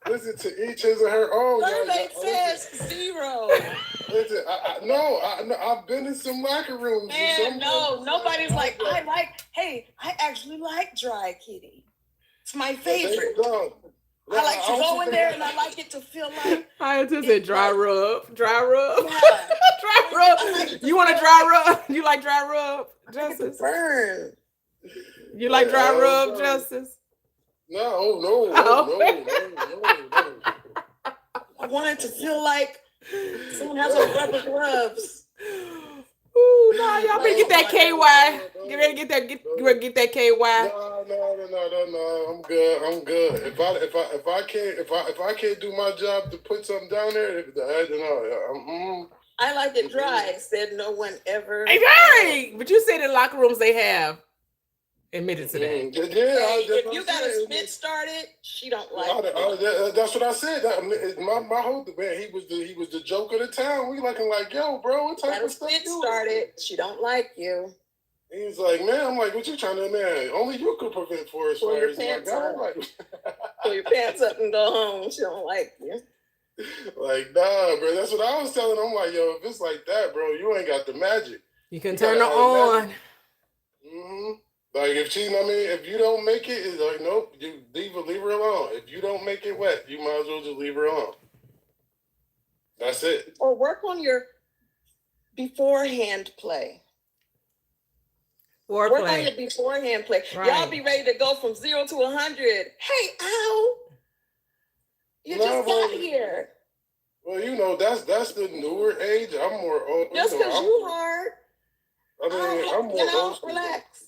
Listen, to each his or her own. Survey says 0. Listen, I've been in some locker rooms. Man, no, nobody's like, I actually like dry kitty. It's my favorite. I like to go in there and I like it to feel like. I just said dry rub. Dry rub. Yeah. Dry rub. You want a dry rub? You like dry rub, Justice? Burn. You like dry rub, Justice? No. I want it to feel like someone has on rubber gloves. Ooh, no, y'all better get that KY. Get ready to get that. Get that KY. No. I'm good. If I can't do my job to put something down there, I like it dry. Said no one ever. Hey, but you said in locker rooms they have admitted to that. If you got a spit started, she don't like it. That's what I said. My whole man, he was the joke of the town. We looking like, yo, bro, what type of stuff spit started? She don't like you. He's like, man, I'm like, what you trying to, man? Only you could prevent forest fires. Pull your pants up and go home. She don't like you. Like, nah, bro. That's what I was telling him. I'm like, yo, if it's like that, bro, you ain't got the magic. You can turn her on. Like if you don't make it, it's like nope, you leave her alone. If you don't make it wet, you might as well just leave her alone. That's it. Or work on your beforehand play. Work on your beforehand play. Right. Y'all be ready to go from 0 to 100. Hey, ow! You just got here. Well, you know that's the newer age. I'm more old. Just because you hard. I mean, I'm more old school. Relax.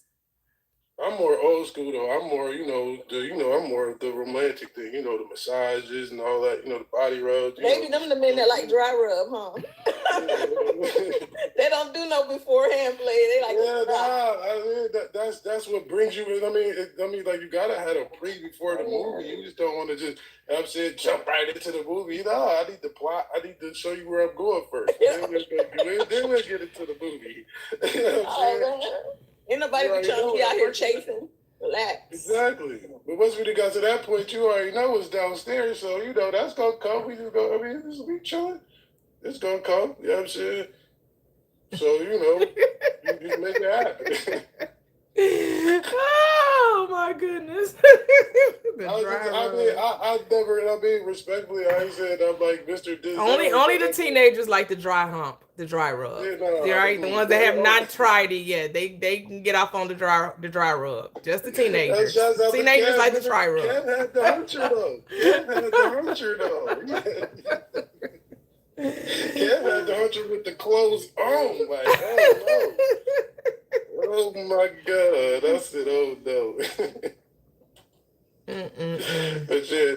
I'm more old school though. I'm more, I'm more of the romantic thing, the massages and all that, the body rubs. Maybe them the men that like dry rub, huh? They don't do no beforehand play. They like that's what brings you in. I mean, like you gotta have a before the movie. You just don't want to just, jump right into the movie. No, I need the plot. I need to show you where I'm going first. Then we'll get into the movie. You know what I'm saying? Ain't nobody be trying to be out here chasing. Relax. Exactly. But once we got to that point, you already know what's downstairs. So, that's going to come. We just go, we chilling. It's going to come. You know what I'm saying? So, you make it happen. Oh, my goodness. I I mean, respectfully, I ain't said I'm like Mr. Only the teenagers like the dry hump, the dry rub. Yeah, no, right? The ones that have not tried it yet, they can get off on the dry rub. Just the teenagers. Teenagers like the dry rub. Kev had the huncher though. Kev had the huncher with the clothes on. Like, oh no. Oh my God. I said, oh no. But yeah,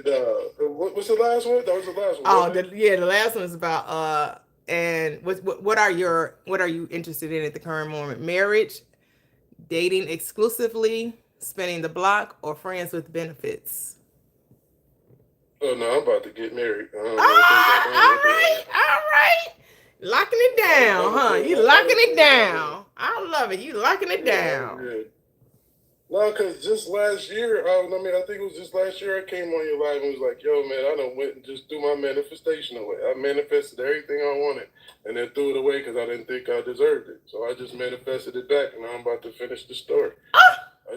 what's the last one? That was the last one. Oh, the last one is about and what are you interested in at the current moment? Marriage, dating exclusively, spinning the block, or friends with benefits? Oh no, I'm about to get married. All right. Locking it down, huh? You locking it down. I love it. You locking it down. Yeah. No, because just last year, I think it was just last year I came on your live and was like, yo, man, I done went and just threw my manifestation away. I manifested everything I wanted and then threw it away because I didn't think I deserved it. So I just manifested it back, and now I'm about to finish the story.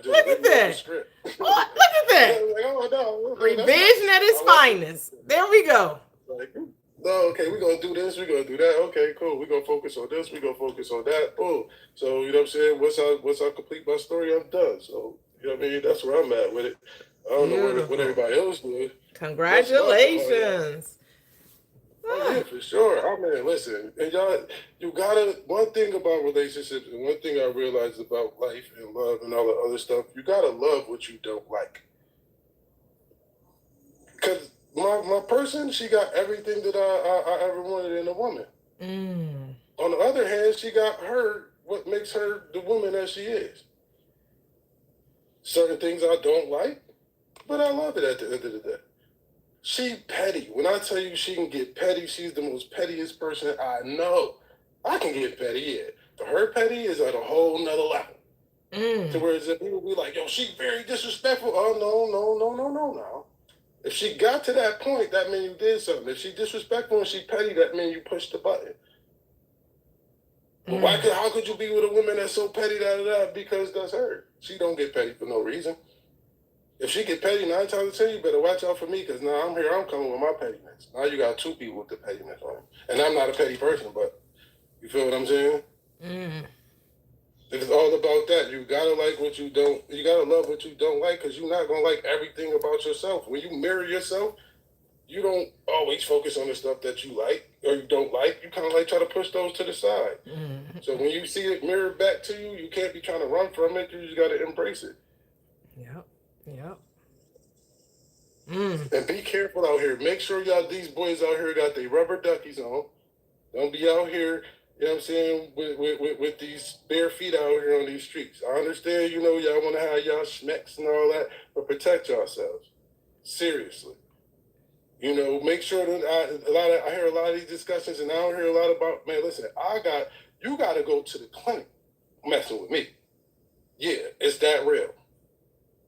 Look at that. Look at that. Like, oh, no, revision at its finest. There we go. Like, no, okay, we're going to do this, we're going to do that. Okay, cool. We're going to focus on this, we're going to focus on that. Oh, so, you know what I'm saying? Once I complete my story, I'm done. So, you know what I mean? That's where I'm at with it. I don't know what everybody else did. Congratulations. Oh, yeah, for sure. I mean, listen, and y'all, you gotta, one thing about relationships and one thing I realized about life and love and all the other stuff, you gotta love what you don't like. Because my person, she got everything that I ever wanted in a woman. On the other hand, she got what makes her the woman that she is. Certain things I don't like, but I love it at the end of the day. She petty. When I tell you she can get petty, she's the most pettiest person I know. I can get petty, yeah. But her petty is at a whole nother level. To where people be like, yo, she's very disrespectful. Oh, no. If she got to that point, that means you did something. If she disrespectful and she petty, that means you pushed the button. But how could you be with a woman that's so petty, because that's her? She don't get petty for no reason. If she get petty 9 times out of 10, you better watch out for me, because now I'm here, I'm coming with my pettiness. Now you got 2 people with the pettiness on. And I'm not a petty person, but you feel what I'm saying? It's all about that. You gotta like what you don't, you gotta love what you don't like, because you're not gonna like everything about yourself. When you mirror yourself, you don't always focus on the stuff that you like or you don't like. You kind of like try to push those to the side. So when you see it mirrored back to you, you can't be trying to run from it. You just gotta embrace it. Yep. And be careful out here. Make sure these boys out here got their rubber duckies on. Don't be out here, you know what I'm saying, with these bare feet out here on these streets. I understand, y'all want to have y'all schmecks and all that, but protect yourselves. Seriously. Make sure that I hear a lot of these discussions, and I don't hear a lot about, man, listen, you got to go to the clinic messing with me. Yeah, it's that real.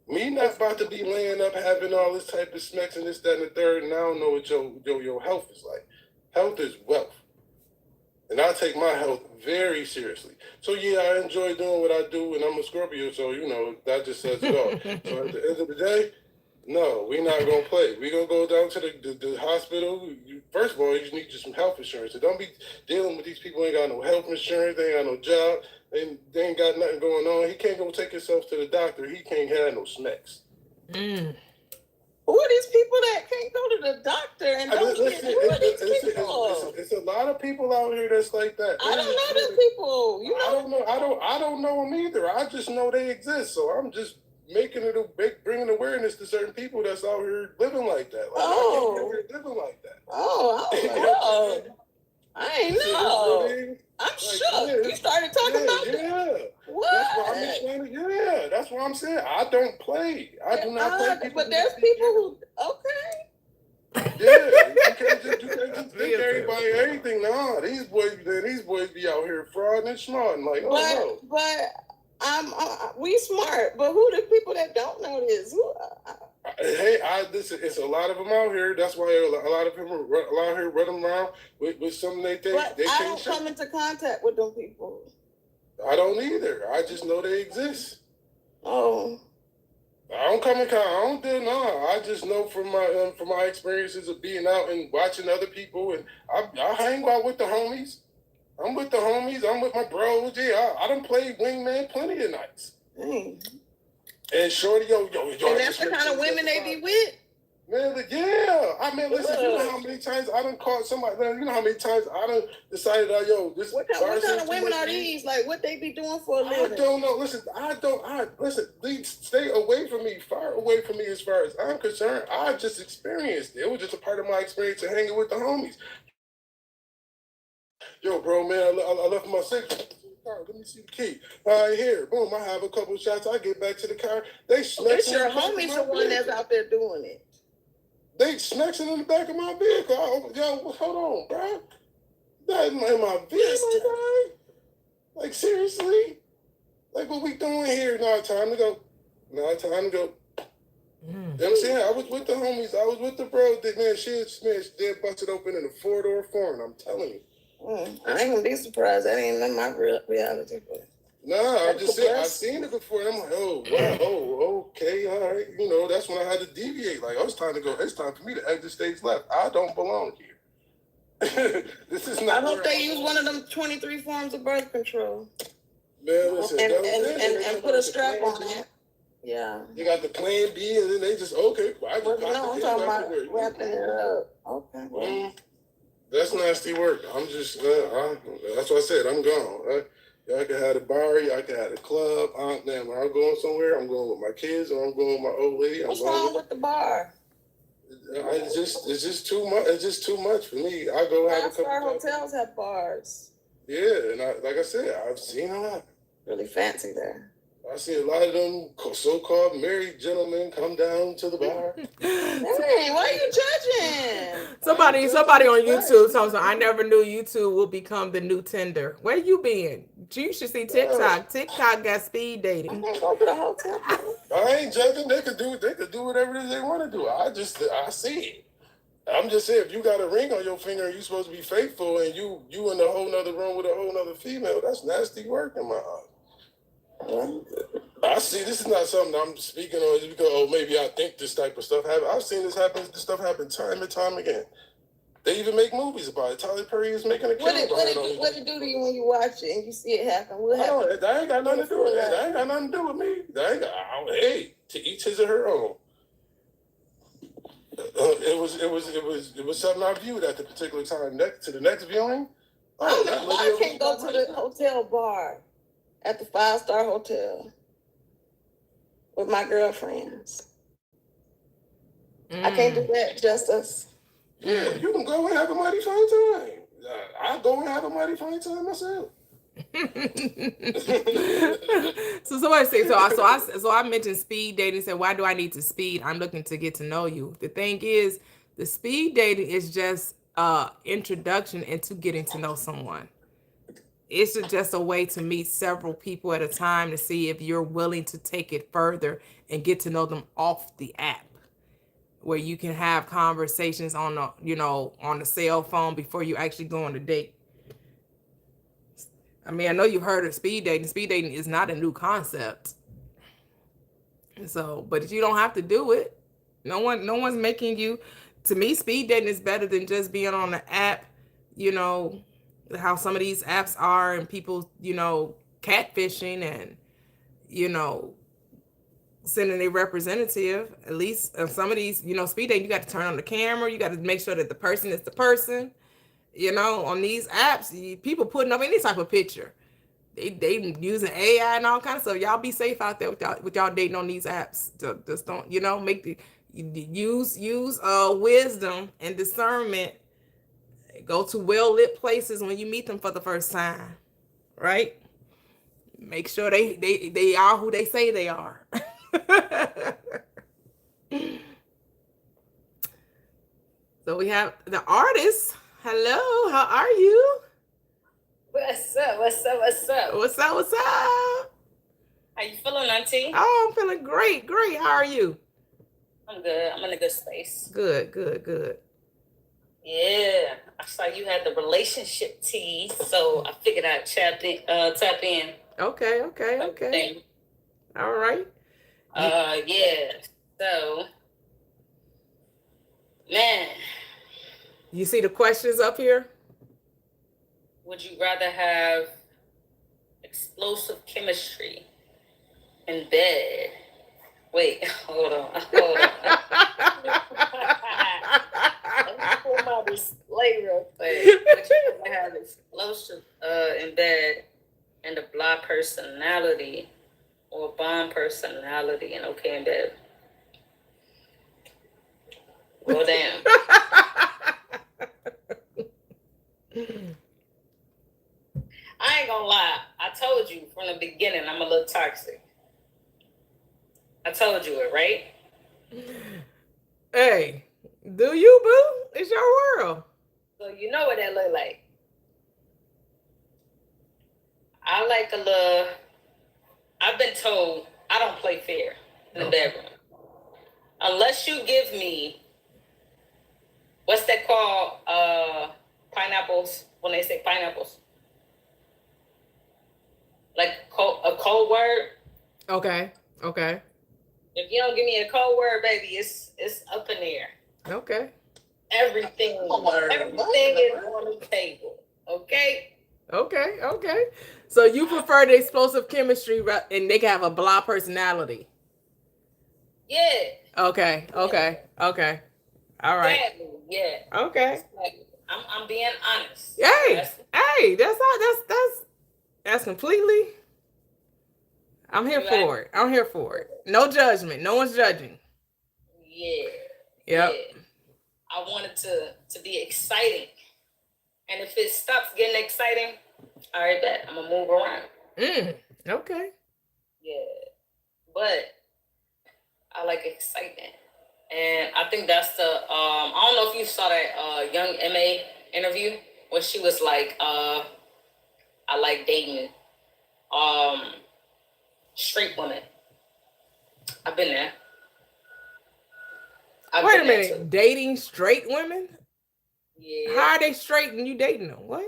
Me not about to be laying up having all this type of smacks and this, that, and the third, and I don't know what your health is like. Health is wealth. And I take my health very seriously. So yeah, I enjoy doing what I do, and I'm a Scorpio, so that just says it all. So at the end of the day, no, we're not gonna play. We're gonna go down to the hospital. First of all, you need some health insurance. So don't be dealing with these people who ain't got no health insurance, they ain't got no job. They ain't got nothing going on. He can't go take himself to the doctor. He can't have no smacks. Who are these people that can't go to the doctor and don't get? Who are these people? It's a lot of people out here that's like that. I don't know these people. I don't know them either. I just know they exist. So I'm just bringing awareness to certain people that's out here living like that. Like, I can't be living like that. I ain't know. I'm shook. You started talking about that. Yeah. What? That's what I'm saying. I don't play. I do not play people. But there's people who, Yeah, you can't just think everybody anything. Nah, these boys be out here frauding and smarting. Like, we smart. But who the people that don't know this? Listen, it's a lot of them out here. That's why a lot of people out here running around with something they think but they I can't don't come into contact with them people. I don't either. I just know they exist. Oh. I don't come in contact. I don't do no. I just know from my experiences of being out and watching other people, and I hang out with the homies. I'm with the homies. I'm with my bros. Yeah, I done played wingman plenty of nights. And shorty, yo. And that's the kind of women they be with. Man, yeah. I mean, listen, you know how many times I done caught somebody, you know how many times I done decided, this what kind of women are these? Like, what they be doing for a living? I don't know. Listen, stay away from me, far away from me as far as I'm concerned. I just experienced it. It was just a part of my experience of hanging with the homies. Yo, bro, man, I left my safe. Let me see the key. All right, here. Boom, I have a couple of shots. I get back to the car. They snatching. It's your homies the one that's out there doing it. They snatching in the back of my vehicle. Yo, hold on, bro. That in my vehicle, guy. Like, seriously? Like, what we doing here? No, time to go. No, time to go. You know what I'm saying? I was with the homies. I was with the bro. Man, shit smashed. They busted open in a 4-door foreign. I'm telling you. I ain't gonna be surprised. That ain't none of my reality. But nah, I'm just saying. I've seen it before. And I'm like, oh, wow. Oh, okay. All right. You know, that's when I had to deviate. Like, it's time to go. It's time for me to exit stage left. I don't belong here. This is not. I hope they use one of them 23 forms of birth control. Man, listen, and put a strap on it. Yeah. You got the plan B, and then they just, okay. Well, I'm talking about wrapping it up. Okay. That's nasty work. I'm just, that's what I said. I'm gone. Y'all can have the bar, y'all can have the club. When I'm going somewhere, I'm going with my kids, or I'm going with my old lady. What's wrong with the bar? It's just too much. It's just too much for me. I go have a couple. 5-star hotels have bars. Yeah, and like I said, I've seen a lot. Really fancy there. I see a lot of them so-called married gentlemen come down to the bar. Hey, why are you judging? Somebody on YouTube told me, I never knew YouTube will become the new Tinder. Where you been? You should see TikTok. TikTok got speed dating. I can't go to the hotel. I ain't judging. They could do whatever it is they want to do. I see it. I'm just saying, if you got a ring on your finger and you're supposed to be faithful, and you in a whole nother room with a whole nother female, that's nasty work in my eyes. I see. This is not something I'm speaking on just because maybe I think this type of stuff happen. I've seen this stuff happen time and time again. They even make movies about it. Tyler Perry is making a What it do to you when you watch it and you see it happen? What happened? That ain't got nothing to do with that. That ain't got nothing to do with me. Hey, to each his or her own. It was something I viewed at the particular time. Next to the next viewing. I can't go to the hotel bar at the 5-star hotel with my girlfriends. I can't do that justice. Yeah, you can go and have a mighty fine time. I'll go and have a mighty fine time myself. So somebody say so I mentioned speed dating. Said, why do I need to speed? I'm looking to get to know you. The thing is, the speed dating is just introduction into getting to know someone. It's just a way to meet several people at a time to see if you're willing to take it further and get to know them off the app, where you can have conversations on the cell phone before you actually go on a date. I mean, I know you've heard of speed dating. Speed dating is not a new concept. So, but you don't have to do it. No one's making you. To me, speed dating is better than just being on the app, how some of these apps are, and people, catfishing and, sending a representative. At least some of these, speed dating, you got to turn on the camera. You got to make sure that the person is the person. On these apps, people putting up any type of picture. They using AI and all kinds of stuff. Y'all be safe out there with y'all dating on these apps. Just don't, use wisdom and discernment. Go to well-lit places when you meet them for the first time, right? Make sure they are who they say they are. So we have the artist. Hello, how are you? What's up? What's up? What's up? What's up? What's up? How you feeling, Auntie? Oh, I'm feeling great. Great. How are you? I'm good. I'm in a good space. Good, good, good. Yeah. I saw you had the relationship tea, so I figured I'd tap in. Okay. All right. Yeah. So, man, You see the questions up here? would you rather have explosive chemistry in bed? Wait, hold on. Let me pull my display real quick. Would you rather have explosive in bed and a blah personality, or bomb personality and okay in bed? Well, damn. I ain't gonna lie. I told you from the beginning I'm a little toxic. I told you it, right? Hey, do you, boo? It's your world. So you know what that look like. I like a little. I've been told I don't play fair in the bedroom. Unless you give me, what's that called? Pineapples, when they say pineapples. Like a code word. Okay. If you don't give me a code word, baby, it's up in there. Okay. Everything is on the table. Okay? Okay. So you prefer the explosive chemistry and they can have a blah personality? Yeah. Okay. All right. Exactly. Yeah. Okay. I'm being honest. Hey, that's completely. I'm here for it. No judgment. No one's judging. Yeah. Yep. Yeah. I want it to be exciting. And if it stops getting exciting, all right, bet I'm gonna move around. Okay. Yeah. But I like excitement. And I think that's the I don't know if you saw that young MA interview where she was like, I like dating straight women. I've been there. Wait a minute, dating straight women? Yeah. How are they straight and you dating them? What?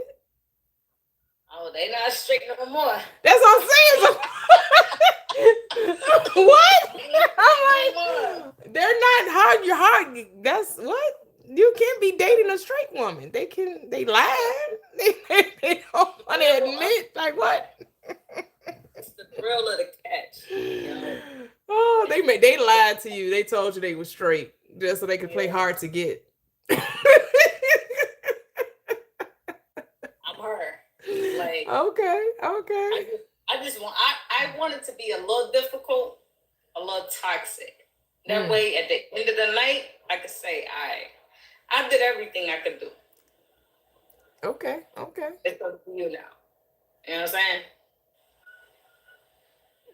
Oh, they not straight no more. That's what I'm saying. What? I'm like, they're not hard. That's what? You can't be dating a straight woman. They lie. They don't want to admit. Like what? It's the thrill of the catch. You know? Oh, they lied to you. They told you they were straight just so they could play hard to get. I'm her. Like okay. I want it to be a little difficult, a little toxic. That way, at the end of the night, I could say, I did everything I could do. Okay. It's up to you now. You know what I'm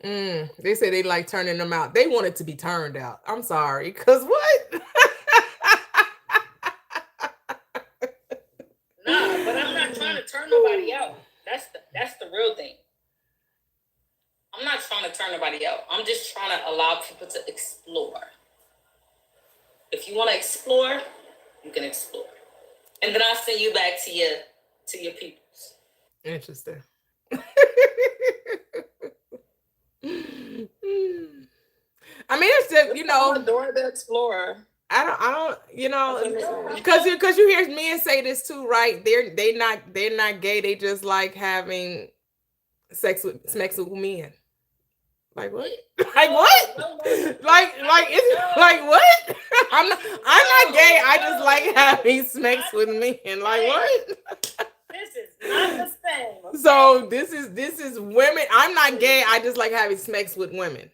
saying? They say they like turning them out. They want it to be turned out. I'm sorry, cause what? Nah, but I'm not trying to turn nobody out. That's the real thing. I'm not trying to turn nobody out. I'm just trying to allow people to explore. If you want to explore, you can explore, and then I'll send you back to your peoples. Interesting. I mean, it's just, adore the explorer. I don't, because you hear men say this too, right? They're not gay. They just like having sex with men. Like what? Like what? Like it's like what? I'm not gay. I just like having sex with men. Like what? This is not the same. Okay? So this is women. I'm not gay. I just like having sex with women.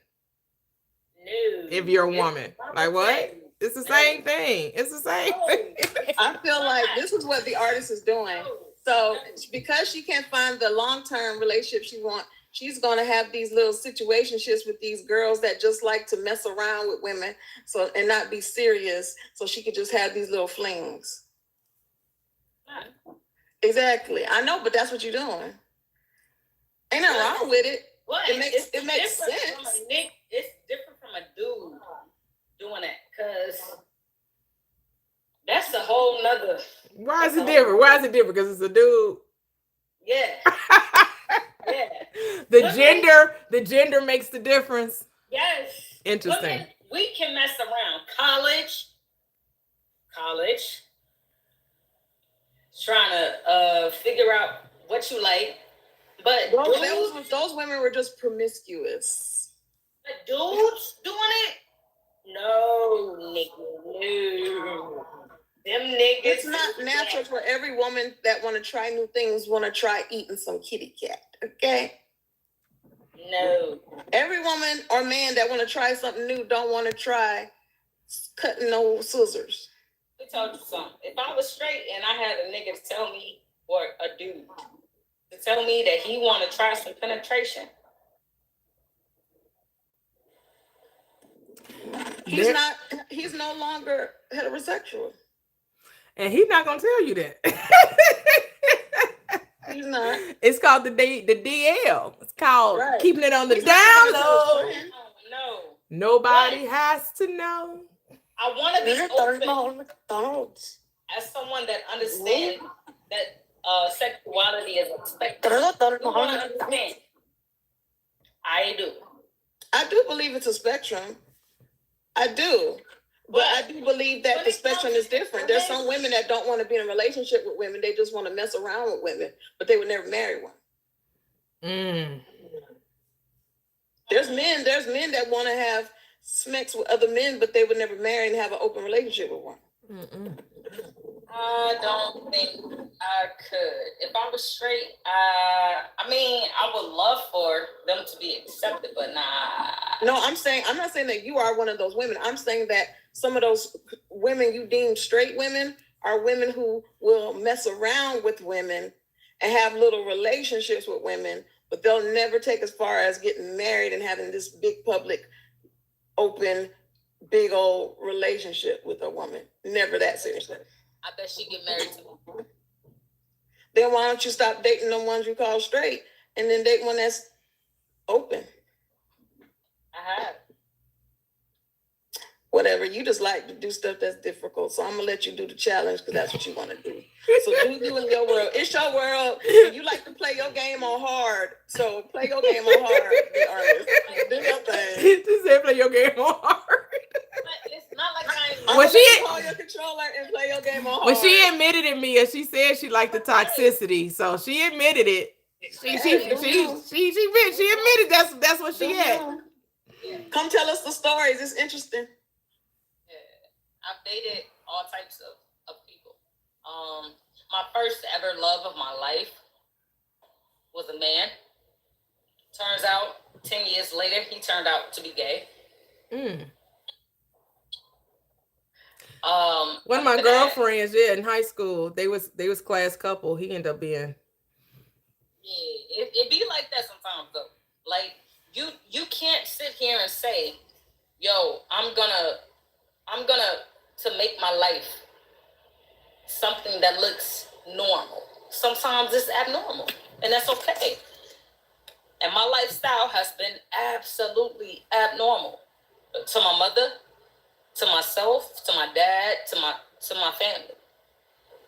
No. If you're a woman, like what? It's the same thing. It's the same thing. I feel like this is what the artist is doing. So because she can't find the long-term relationship she wants, she's going to have these little situationships with these girls that just like to mess around with women, so and not be serious, so she could just have these little flings. Exactly. I know, but that's what you're doing. Ain't nothing wrong with it. What? It makes sense. It's different from a dude doing that, because that's a whole nother. Why is it different? Because it's a dude. Yeah. Yeah. The gender makes the difference. Yes. Interesting. Women, we can mess around. College, trying to figure out what you like. But those women were just promiscuous. But dudes doing it? No, nigga, no. Them niggas. It's not natural for every woman that want to try new things, want to try eating some kitty cat. Okay? No. Every woman or man that want to try something new don't want to try cutting no scissors. Let me tell you something. If I was straight and I had a nigga to tell me, or a dude, to tell me that he want to try some penetration, He's no longer heterosexual. And he's not gonna tell you that. He's not. It's called the DL. It's called keeping it on the down low. No. Nobody has to know. I want to be open as someone that understands that sexuality is a spectrum. I do. I do believe it's a spectrum. I do. But I do believe that the spectrum is different. There's some women that don't want to be in a relationship with women. They just want to mess around with women, but they would never marry one. There's men that want to have sex with other men, but they would never marry and have an open relationship with one. I don't think I could. If I was straight, I mean, I would love for them to be accepted, but nah. No, I'm not saying that you are one of those women. I'm saying that some of those women you deem straight women are women who will mess around with women and have little relationships with women, but they'll never take as far as getting married and having this big public, open, big old relationship with a woman. Never that seriously. I bet she get married to me. Then why don't you stop dating the ones you call straight and then date one that's open? I have. Whatever, you just like to do stuff that's difficult, so I'm gonna let you do the challenge because that's what you want to do. So do you in your world. It's your world. You like to play your game on hard, so play your game on hard. Be honest. Do your thing. Just say play your game on hard. It's not like call your controller and play your game on hard. Well, she admitted it, Mia. She said she liked the toxicity, so she admitted it. She admitted that's what she had. Come tell us the stories. It's interesting. I've dated all types of people. My first ever love of my life was a man. Turns out 10 years later, he turned out to be gay. One of my girlfriends, in high school, they was class couple. He ended up being. Yeah, it be like that sometimes though. Like you can't sit here and say, "Yo, I'm gonna to make my life something that looks normal." Sometimes it's abnormal, and that's okay. And my lifestyle has been absolutely abnormal to my mother, to myself, to my dad, to my family,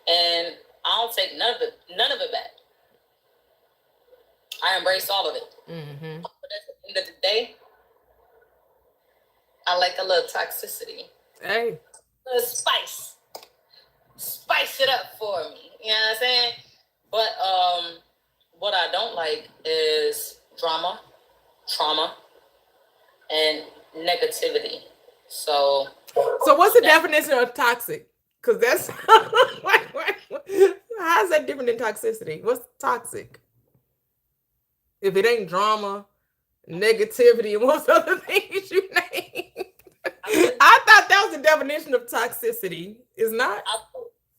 and I don't take none of it back. I embrace all of it. Mm-hmm. But at the end of the day, I like a little toxicity. Hey. A little spice. Spice it up for me. You know what I'm saying? But what I don't like is drama, trauma, and negativity. So what's the definition of toxic? Because that's how's that different than toxicity? What's toxic? If it ain't drama, negativity, and what's other things you name? I thought that was the definition of toxicity. Is not?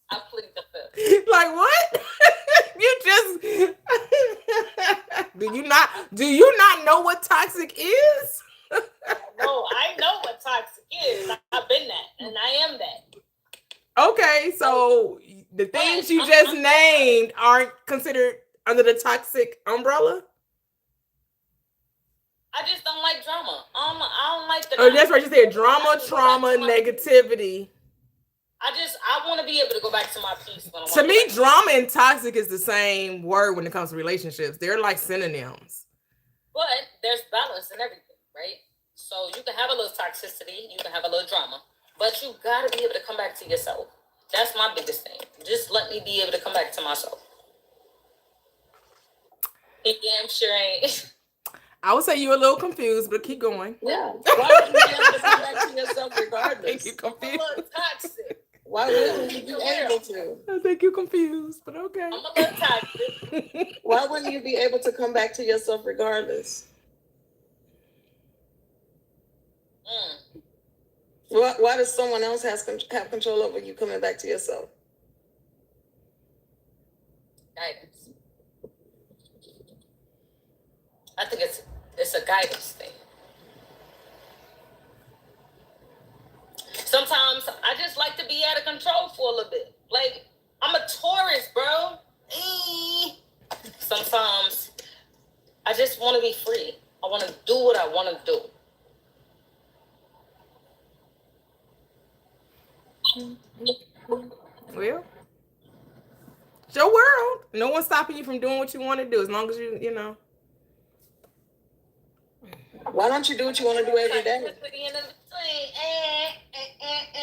I plead the fifth. Like what? You just do you not know what toxic is? No, I know what toxic is. I've been that, and I am that. Okay, so the things you just named aren't considered under the toxic umbrella? I just don't like drama. I don't like the. Oh, that's right. You said drama, trauma, negativity. I want to be able to go back to my peace. To me, drama and toxic is the same word when it comes to relationships. They're like synonyms. But there's balance in everything, right? So you can have a little toxicity, you can have a little drama, but you gotta be able to come back to yourself. That's my biggest thing. Just let me be able to come back to myself. He damn sure ain't. I would say you're a little confused, but keep going. Yeah. Why wouldn't you be able to come back to yourself I regardless? think you're I'm a confused. little toxic. Why wouldn't you be able to? I think you're confused, but okay. I'm a little toxic. Why wouldn't you be able to come back to yourself regardless? Why does someone else have control over you coming back to yourself? Guidance. I think it's a guidance thing. Sometimes I just like to be out of control for a little bit. Like, I'm a Taurus, bro. Sometimes I just want to be free. I want to do what I want to do. Well, it's your world. No one's stopping you from doing what you want to do, as long as you know. Why don't you do what you want to do every day?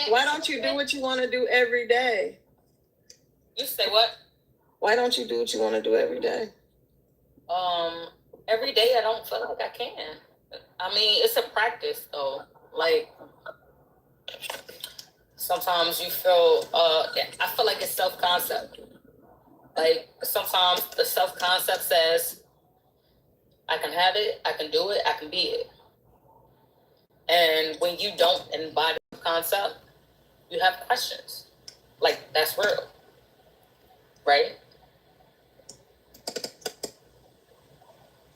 Why don't you do what you want to do every day? You say what? Why don't you do what you want to do every day? Every day I don't feel like I can. I mean, it's a practice though. Like, sometimes you feel, I feel like it's self-concept. Like, sometimes the self-concept says, I can have it, I can do it, I can be it. And when you don't embody the concept, you have questions. Like, that's real. Right?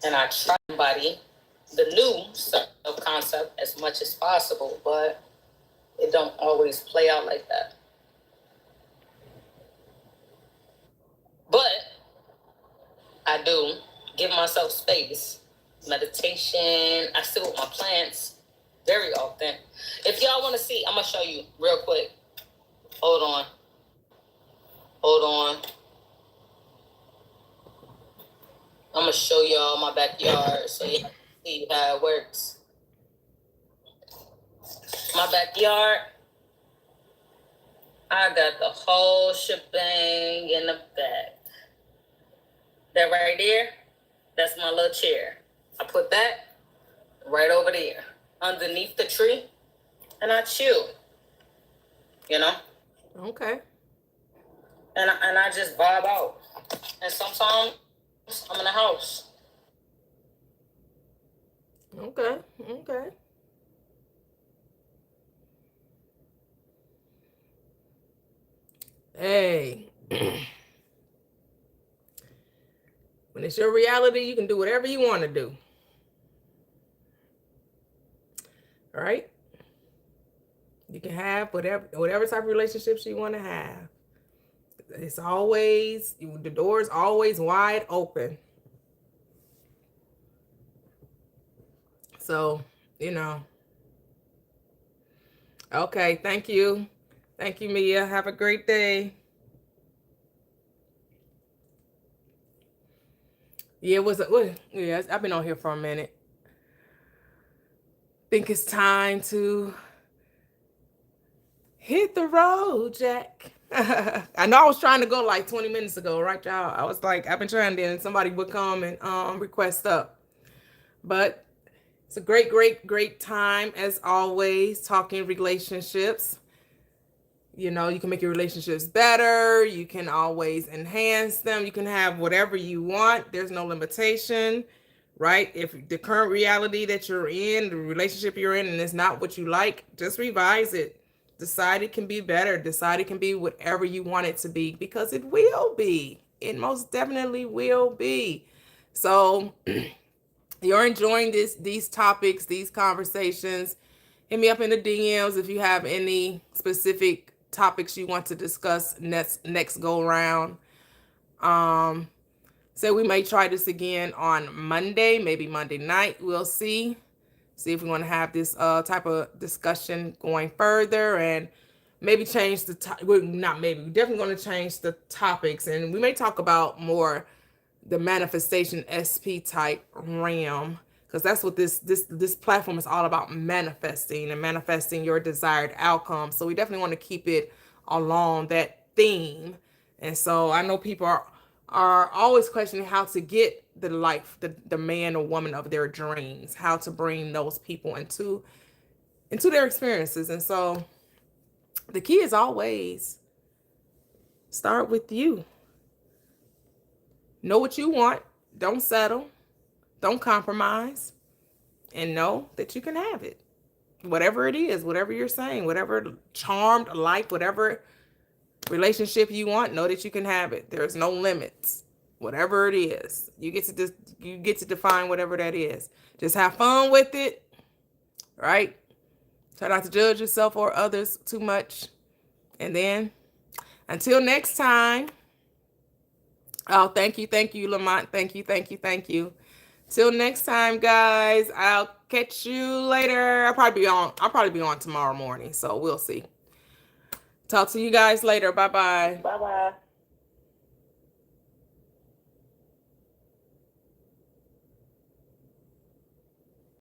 And I try to embody the new self-concept as much as possible, but it don't always play out like that. But I do give myself space. Meditation. I sit with my plants very often. If y'all want to see, I'm going to show you real quick. Hold on. I'm going to show y'all my backyard so you can see how it works. My backyard, I got the whole shebang in the back. That right there, that's my little chair. I put that right over there underneath the tree and I chill, you know? Okay. And I just vibe out. And sometimes I'm in the house. Okay. Hey. When it's your reality, you can do whatever you want to do. All right? You can have whatever type of relationships you want to have. It's always, the door's always wide open. So, Okay, thank you. Thank you, Mia. Have a great day. Yeah, I've been on here for a minute. Think it's time to hit the road, Jack. I know I was trying to go like 20 minutes ago, right, y'all? I was like, I've been trying to, and somebody would come and request up. But it's a great time, as always, talking relationships. You can make your relationships better. You can always enhance them. You can have whatever you want. There's no limitation, right? If the current reality that you're in, the relationship you're in, and it's not what you like, just revise it. Decide it can be better. Decide it can be whatever you want it to be, because it will be. It most definitely will be. So you're enjoying these topics, these conversations. Hit me up in the DMs if you have any specific topics you want to discuss next go around. So we may try this again on Monday, maybe Monday night. We'll see if we want to have this type of discussion going further, and maybe change we're definitely going to change the topics, and we may talk about more the manifestation SP type realm, because that's what this platform is all about, manifesting and manifesting your desired outcome. So we definitely want to keep it along that theme. And so I know people are always questioning how to get the life, the man or woman of their dreams, how to bring those people into their experiences. And so the key is always start with you. Know what you want. Don't settle. Don't compromise. And know that you can have it. Whatever it is, whatever you're saying, whatever charmed, like, whatever relationship you want, know that you can have it. There's no limits. Whatever it is, you get to define whatever that is. Just have fun with it, right? Try not to judge yourself or others too much. And then, until next time. Oh, thank you, Lamont. Thank you. Till next time, guys. I'll catch you later. I'll probably be on tomorrow morning, so we'll see. Talk to you guys later. Bye-bye. Bye-bye.